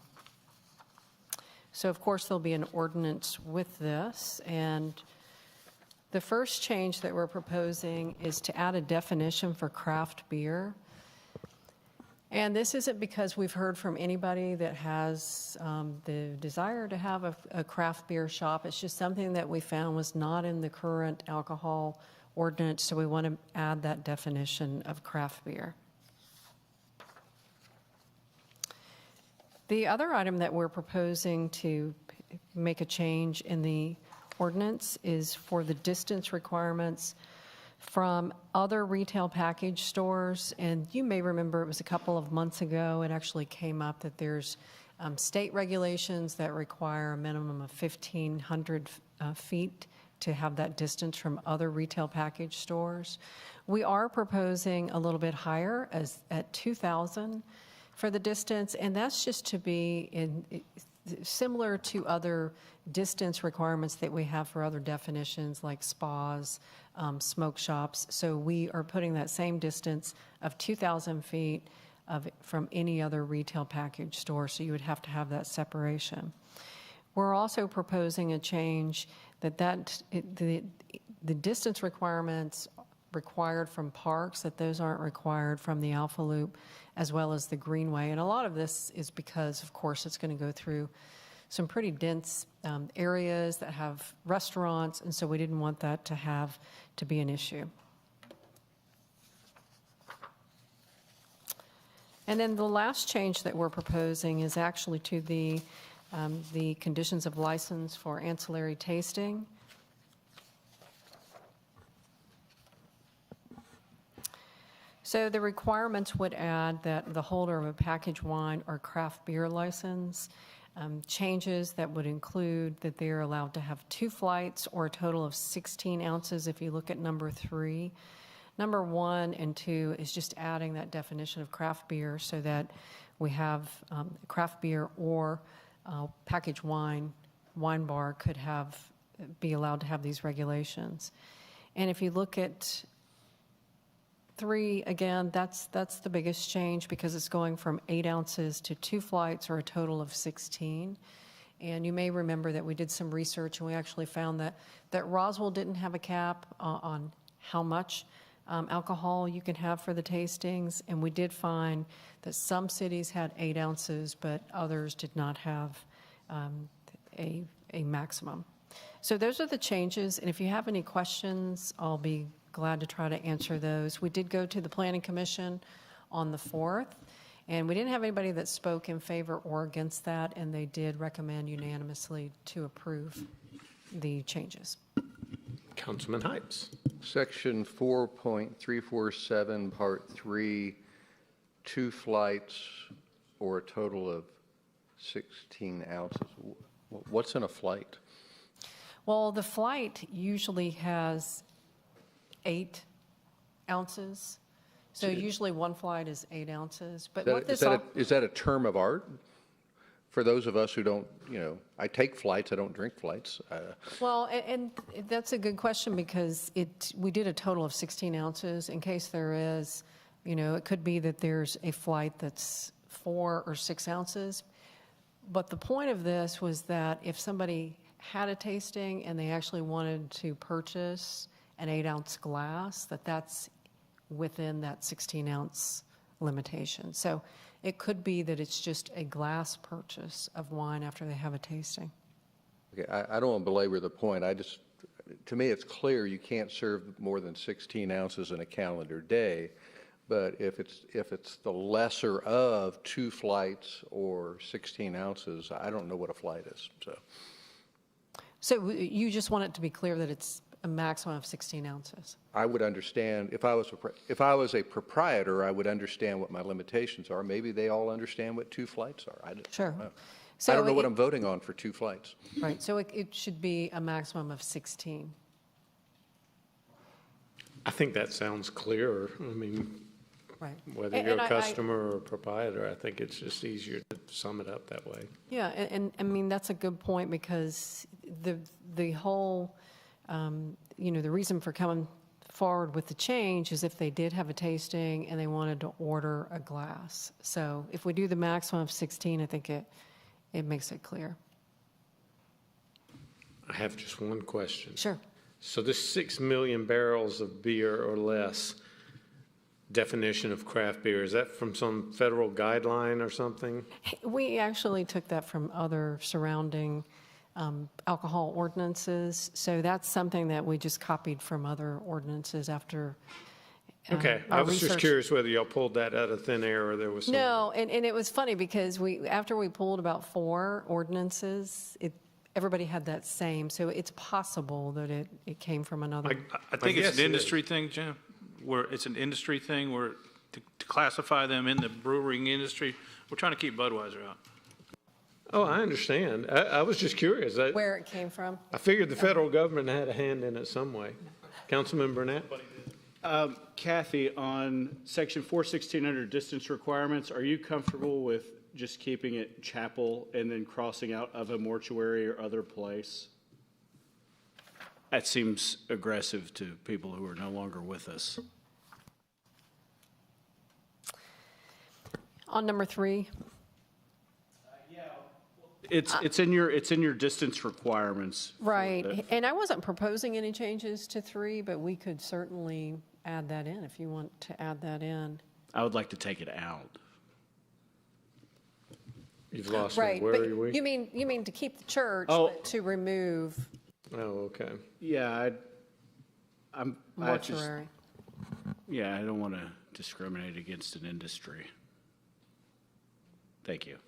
So of course there'll be an ordinance with this, and the first change that we're proposing is to add a definition for craft beer. And this isn't because we've heard from anybody that has the desire to have a craft beer shop. It's just something that we found was not in the current alcohol ordinance, so we want to add that definition of craft beer. The other item that we're proposing to make a change in the ordinance is for the distance requirements from other retail package stores. And you may remember it was a couple of months ago, it actually came up that there's state regulations that require a minimum of 1,500 feet to have that distance from other retail package stores. We are proposing a little bit higher at 2,000 for the distance, and that's just to be similar to other distance requirements that we have for other definitions like spas, smoke shops. So we are putting that same distance of 2,000 feet from any other retail package store, so you would have to have that separation. We're also proposing a change that the distance requirements required from parks, that those aren't required from the Alpha Loop as well as the Greenway. And a lot of this is because, of course, it's going to go through some pretty dense areas that have restaurants, and so we didn't want that to be an issue. And then the last change that we're proposing is actually to the conditions of license for ancillary tasting. So the requirements would add that the holder of a packaged wine or craft beer license, changes that would include that they're allowed to have 2 flights or a total of 16 ounces if you look at number 3. Number 1 and 2 is just adding that definition of craft beer so that we have craft beer or packaged wine bar could be allowed to have these regulations. And if you look at 3, again, that's the biggest change because it's going from 8 ounces to 2 flights or a total of 16. And you may remember that we did some research and we actually found that Roswell didn't have a cap on how much alcohol you can have for the tastings. And we did find that some cities had 8 ounces, but others did not have a maximum. So those are the changes. And if you have any questions, I'll be glad to try to answer those. We did go to the Planning Commission on the 4th, and we didn't have anybody that spoke in favor or against that, and they did recommend unanimously to approve the changes. Councilman Hypes. Section 4.347, Part 3, 2 flights or a total of 16 ounces. What's in a flight? Well, the flight usually has 8 ounces. So usually one flight is 8 ounces. But Is that a term of art? For those of us who don't, I take flights, I don't drink flights. Well, and that's a good question because we did a total of 16 ounces in case there is, it could be that there's a flight that's 4 or 6 ounces. But the point of this was that if somebody had a tasting and they actually wanted to purchase an 8-ounce glass, that's within that 16-ounce limitation. So it could be that it's just a glass purchase of wine after they have a tasting. Okay, I don't want to belabor the point. To me, it's clear you can't serve more than 16 ounces in a calendar day. But if it's the lesser of 2 flights or 16 ounces, I don't know what a flight is. So you just want it to be clear that it's a maximum of 16 ounces. I would understand, if I was a proprietor, I would understand what my limitations are. Maybe they all understand what 2 flights are. I don't know. So I don't know what I'm voting on for 2 flights. Right, so it should be a maximum of 16. I think that sounds clearer. I mean, right. Whether you're a customer or a proprietor, I think it's just easier to sum it up that way. Yeah, and I mean, that's a good point because the whole, the reason for coming forward with the change is if they did have a tasting and they wanted to order a glass. So if we do the maximum of 16, I think it makes it clear. I have just one question. Sure. So this 6 million barrels of beer or less definition of craft beer, is that from some federal guideline or something? We actually took that from other surrounding alcohol ordinances. So that's something that we just copied from other ordinances after Okay, I was just curious whether y'all pulled that out of thin air or there was some. No, and it was funny because after we pulled about 4 ordinances, everybody had that same. So it's possible that it came from another. I think it's an industry thing, Jim, where it's an industry thing where to classify them in the brewing industry, we're trying to keep Budweiser out. Oh, I understand. I was just curious. Where it came from? I figured the federal government had a hand in it some way. Councilman Burnett? Kathy, on section 416 under distance requirements, are you comfortable with just keeping it chapel and then crossing out of a mortuary or other place? That seems aggressive to people who are no longer with us. On number 3. It's in your distance requirements. Right, and I wasn't proposing any changes to 3, but we could certainly add that in if you want to add that in. I would like to take it out. You've lost right, me. Where but are we? you mean to keep the church, Oh. but to remove Oh, okay. Yeah, mortuary. I don't want to discriminate against an industry. Thank you.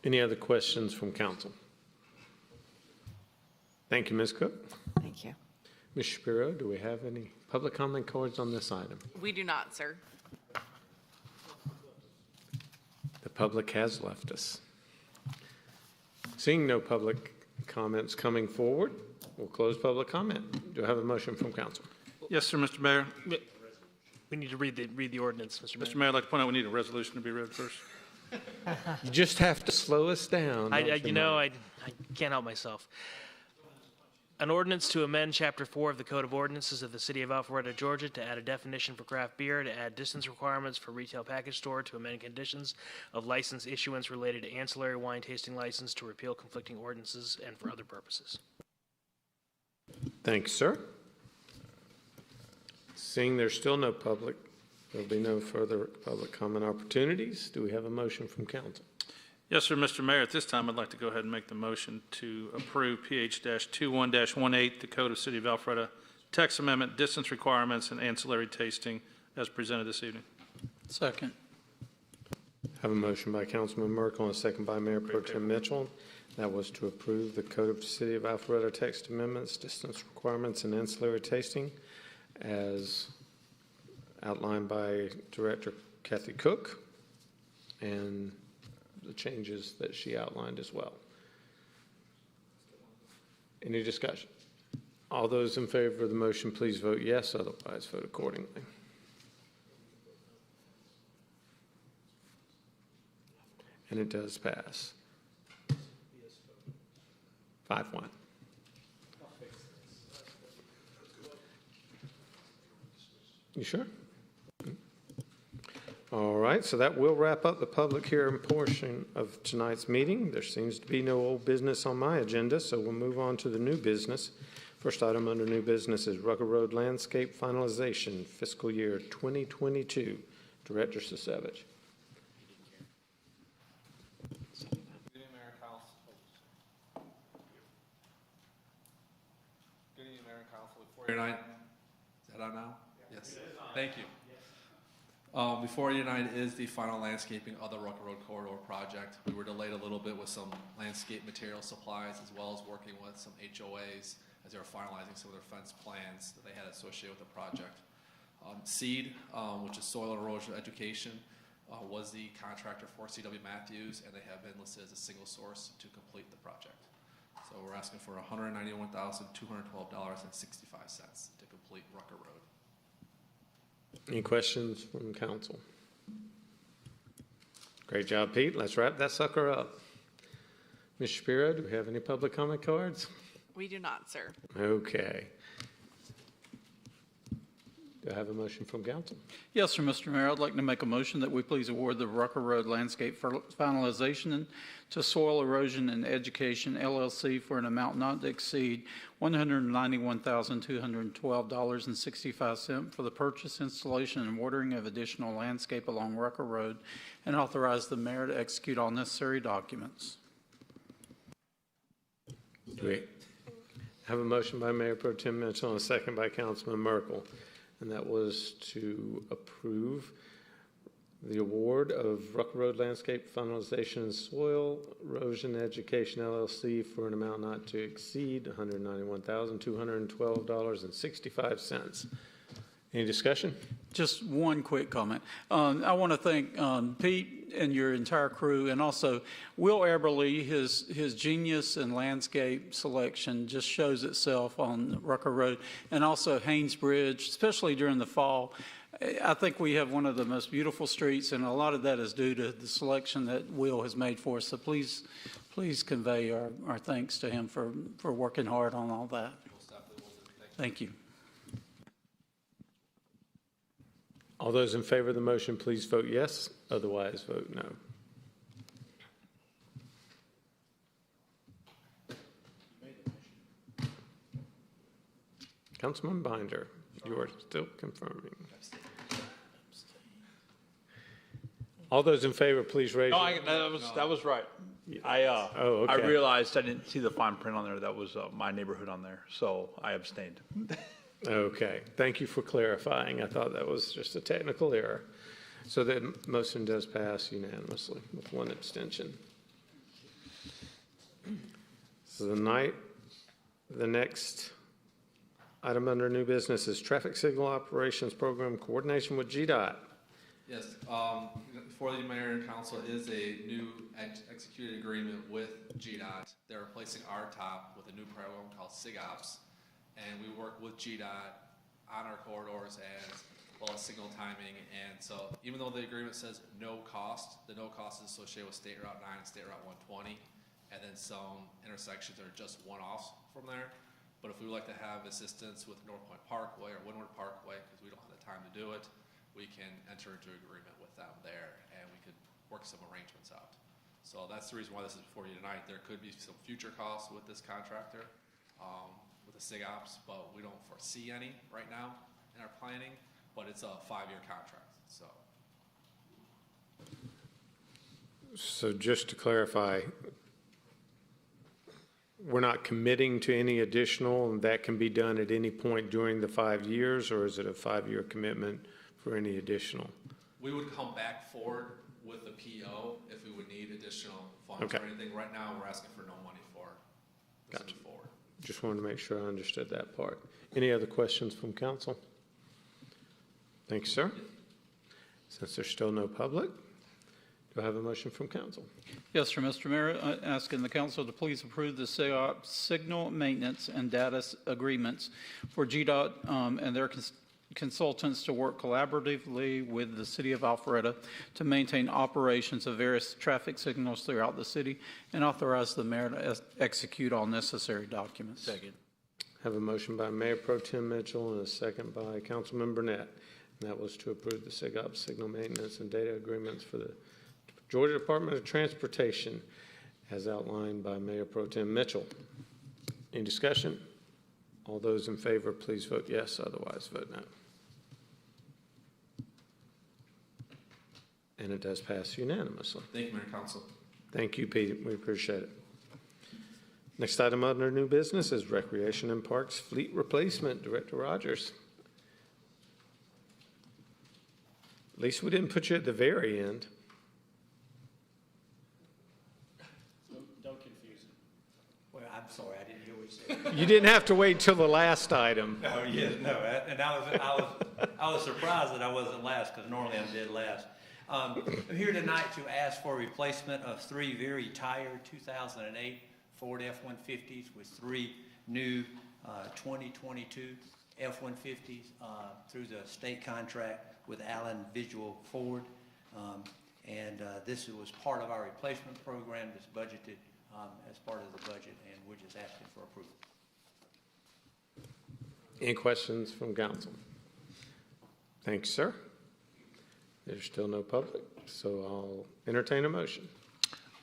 Any other questions from council? Thank you, Ms. Cook. Thank you. Ms. Shapiro, do we have any public comment cards on this item? We do not, sir. The public has left us. Seeing no public comments coming forward, we'll close public comment. Do I have a motion from council? Yes, sir, Mr. Mayor. We need to read the ordinance, Mr. Mayor. Mr. Mayor, I'd like to point out we need a resolution to be read first. You just have to slow us down. don't you, Mike? I can't help myself. An ordinance to amend Chapter 4 of the Code of Ordinances of the City of Alpharetta, Georgia, to add a definition for craft beer, to add distance requirements for retail package store, to amend conditions of license issuance related to ancillary wine tasting license, to repeal conflicting ordinances, and for other purposes. Thank you, sir. Seeing there's still no public, there'll be no further public comment opportunities. Do we have a motion from council? Yes, sir, Mr. Mayor. At this time, I'd like to go ahead and make the motion to approve PH-21-18, the Code of City of Alpharetta, text amendment, distance requirements, and ancillary tasting as presented this evening. Second. Have a motion by Councilman Merkel and a second by Mayor Pro Tem Mitchell. That was to approve the Code of the City of Alpharetta text amendments, distance requirements, and ancillary tasting as outlined by Director Kathy Cook and the changes that she outlined as well. Any discussion? All those in favor of the motion, please vote yes. Otherwise, vote accordingly. And it does pass. 5-1. You sure? All right, so that will wrap up the public hearing portion of tonight's meeting. There seems to be no old business on my agenda, so we'll move on to the new business. First item under new business is Rucker Road Landscape Finalization, fiscal year 2022. Director Sisevich. Good evening, Mayor and Council. Before your night, is that on now? Yes. Thank you. Before you tonight is the final landscaping of the Rucker Road Corridor project. We were delayed a little bit with some landscape material supplies as well as working with some HOAs as they were finalizing some of their fence plans that they had associated with the project. SEED, which is Soil and Erosion Education, was the contractor for CW Matthews, and they have been listed as a single source to complete the project. So we're asking for $191,212.65 to complete Rucker Road. Any questions from council? Great job, Pete. Let's wrap that sucker up. Ms. Shapiro, do we have any public comment cards? We do not, sir. Okay. Do I have a motion from council? Yes, sir, Mr. Mayor. I'd like to make a motion that we please award the Rucker Road Landscape finalization to Soil Erosion and Education LLC for an amount not to exceed $191,212.65 for the purchase, installation, and watering of additional landscape along Rucker Road, and authorize the mayor to execute all necessary documents. Great. I have a motion by Mayor Pro Tem Mitchell and a second by Councilman Merkel. And that was to approve the award of Rucker Road Landscape Finalization and Soil Erosion Education LLC for an amount not to exceed $191,212.65. Any discussion? Just one quick comment. I want to thank Pete and your entire crew, and also Will Eberly. His genius in landscape selection just shows itself on Rucker Road, and also Haynes Bridge, especially during the fall. I think we have one of the most beautiful streets, and a lot of that is due to the selection that Will has made for us. So please convey our thanks to him for working hard on all that. Thank you. All those in favor of the motion, please vote yes. Otherwise, vote no. Councilman Binder, you are still confirming. All those in favor, please raise your hand. That was right. okay. I realized I didn't see the fine print on there. That was my neighborhood on there, so I abstained. Okay, thank you for clarifying. I thought that was just a technical error. So the motion does pass unanimously with one abstention. So the next item under new business is traffic signal operations program coordination with GDOT. Yes, before the mayor and council is a new executed agreement with GDOT. They're replacing RTOP with a new program called SIGOPS. And we work with GDOT on our corridors as well as signal timing. And so even though the agreement says no cost, the no cost is associated with State Route 9 and State Route 120. And then some intersections are just one-offs from there. But if we would like to have assistance with North Point Parkway or Windward Parkway, because we don't have the time to do it, we can enter into agreement with them there, and we could work some arrangements out. So that's the reason why this is before you tonight. There could be some future costs with this contractor, with the SIGOPS, but we don't foresee any right now in our planning, but it's a 5-year contract, so. So just to clarify, we're not committing to any additional, and that can be done at any point during the 5 years, or is it a 5-year commitment for any additional? We would come back forward with the PO if we would need additional funds Okay. or anything. Right now, we're asking for no money for this Gotcha. forward. Just wanted to make sure I understood that part. Any other questions from council? Thank you, sir. Since there's still no public, do I have a motion from council? Yes, sir, Mr. Mayor, asking the council to please approve the signal maintenance and data agreements for GDOT and their consultants to work collaboratively with the city of Alpharetta to maintain operations of various traffic signals throughout the city and authorize the mayor to execute all necessary documents. Second. Have a motion by Mayor Pro Tem Mitchell and a second by Councilman Burnett. And that was to approve the SIGOP signal maintenance and data agreements for the Georgia Department of Transportation as outlined by Mayor Pro Tem Mitchell. Any discussion? All those in favor, please vote yes. Otherwise, vote no. And it does pass unanimously. Thank you, Mayor and Council. Thank you, Pete. We appreciate it. Next item under new business is Recreation and Parks Fleet Replacement. Director Rogers. At least we didn't put you at the very end. Don't confuse it. Well, I'm sorry, I didn't hear what you said. You didn't have to wait till the last item. Oh, yes, no, and I was surprised that I wasn't last, because normally I'm dead last. I'm here tonight to ask for replacement of 3 very tired 2008 Ford F-150s with 3 new 2022 F-150s through the state contract with Allen Visual Ford. And this was part of our replacement program that's budgeted as part of the budget, and we're just asking for approval. Any questions from council? Thanks, sir. There's still no public, so I'll entertain a motion.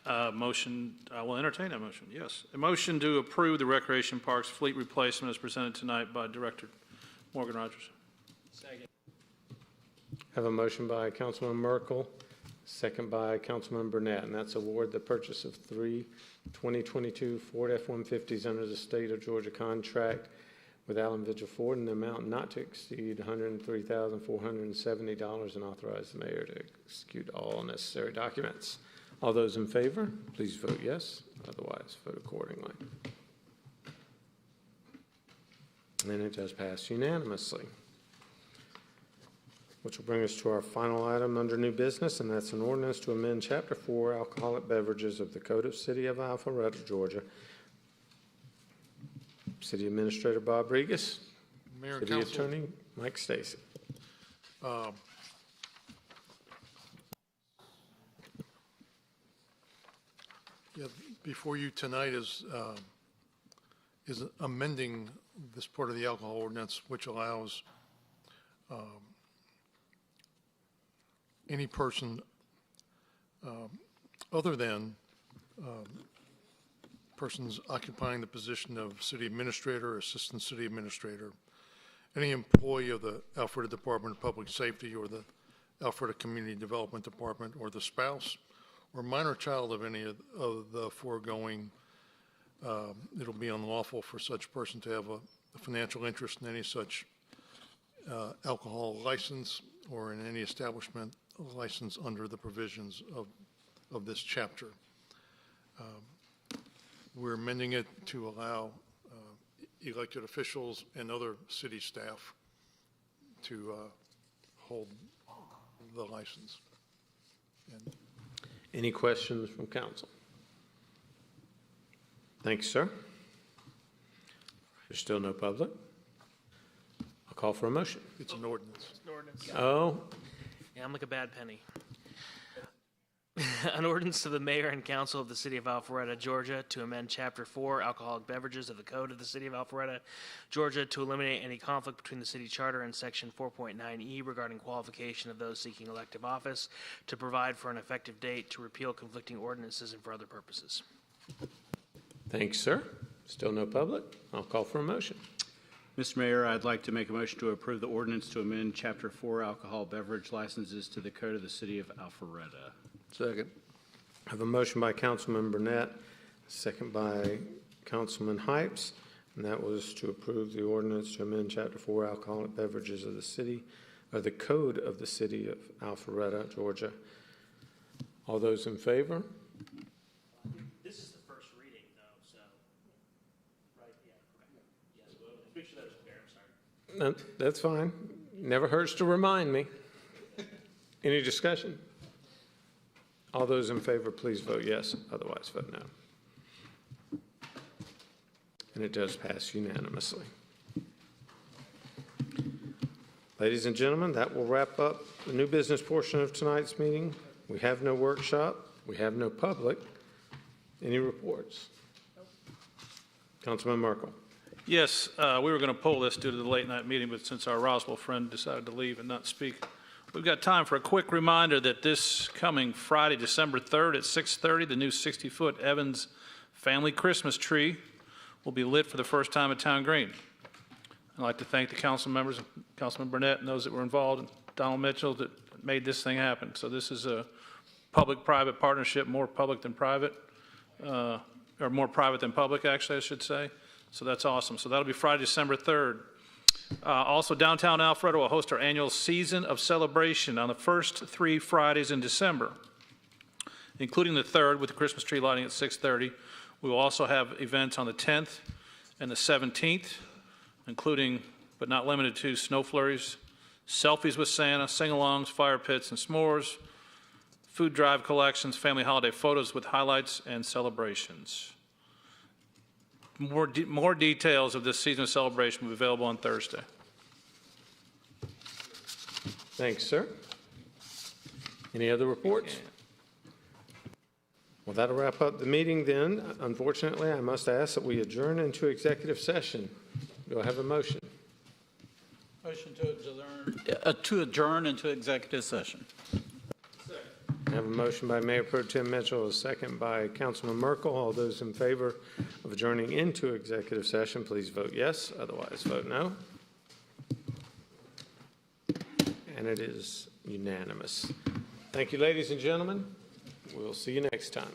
I will entertain a motion, yes. A motion to approve the Recreation Parks fleet replacement as presented tonight by Director Morgan Rogers. Second. Have a motion by Councilman Merkel, second by Councilman Burnett, and that's award the purchase of 3 2022 Ford F-150s under the state of Georgia contract with Allen Vigil Ford in the amount not to exceed $103,470 and authorize the mayor to execute all necessary documents. All those in favor, please vote yes. Otherwise, vote accordingly. And it does pass unanimously. Which will bring us to our final item under new business, and that's an ordinance to amend Chapter 4 Alcoholic Beverages of the Code of City of Alpharetta, Georgia. City Administrator Bob Regas. Mayor and City Council. Attorney Mike Stacy. Yeah, before you tonight is amending this part of the alcohol ordinance, which allows any person other than persons occupying the position of city administrator, assistant city administrator, any employee of the Alpharetta Department of Public Safety or the Alpharetta Community Development Department, or the spouse or minor child of any of the foregoing, it'll be unlawful for such person to have the financial interest in any such alcohol license or in any establishment license under the provisions of this chapter. We're amending it to allow elected officials and other city staff to hold the license. And Any questions from council? Thanks, sir. There's still no public. I'll call for a motion. it's an ordinance. It's an ordinance. Oh, Yeah, I'm like a bad penny. An ordinance to the mayor and council of the city of Alpharetta, Georgia, to amend Chapter 4, Alcoholic Beverages of the Code of the city of Alpharetta, Georgia, to eliminate any conflict between the city charter and Section 4.9E regarding qualification of those seeking elective office, to provide for an effective date, to repeal conflicting ordinances, and for other purposes. thanks, sir. Still no public. I'll call for a motion. Mr. Mayor, I'd like to make a motion to approve the ordinance to amend Chapter 4 alcohol beverage licenses to the Code of the City of Alpharetta. Second. I have a motion by Councilman Burnett, second by Councilman Hypes, and that was to approve the ordinance to amend Chapter 4 alcoholic beverages of the city, or the Code of the City of Alpharetta, Georgia. All those in favor? This is the first reading, though, so, right, yeah, okay. Yes, well, make sure that was fair, I'm sorry. No, that's fine. Never hurts to remind me. Any discussion? All those in favor, please vote yes. Otherwise, vote no. And it does pass unanimously. Ladies and gentlemen, that will wrap up the new business portion of tonight's meeting. We have no workshop. We have no public. Any reports? Councilman Merkel. Yes, we were going to pull this due to the late night meeting, but since our Roswell friend decided to leave and not speak, we've got time for a quick reminder that this coming Friday, December 3rd at 6:30, the new 60-foot Evans family Christmas tree will be lit for the first time at Town Green. I'd like to thank the council members, Councilman Burnett, and those that were involved, and Donald Mitchell that made this thing happen. So this is a public-private partnership, more public than private, or more private than public, actually, I should say. So that's awesome. So that'll be Friday, December 3rd. Also, downtown Alpharetta will host our annual Season of Celebration on the first 3 Fridays in December, including the 3rd with the Christmas tree lighting at 6:30. We will also have events on the 10th and the 17th, including, but not limited to, snow flurries, selfies with Santa, sing-alongs, fire pits, and s'mores, food drive collections, family holiday photos with highlights and celebrations. More details of this season of celebration will be available on Thursday. Thanks, sir. Any other reports? Well, that'll wrap up the meeting then. Unfortunately, I must ask that we adjourn into executive session. Do I have a motion? Motion to adjourn into executive session. I have a motion by Mayor Pro Tem Mitchell, a second by Councilman Merkel. All those in favor of adjourning into executive session, please vote yes. Otherwise, vote no. And it is unanimous. Thank you, ladies and gentlemen. We'll see you next time.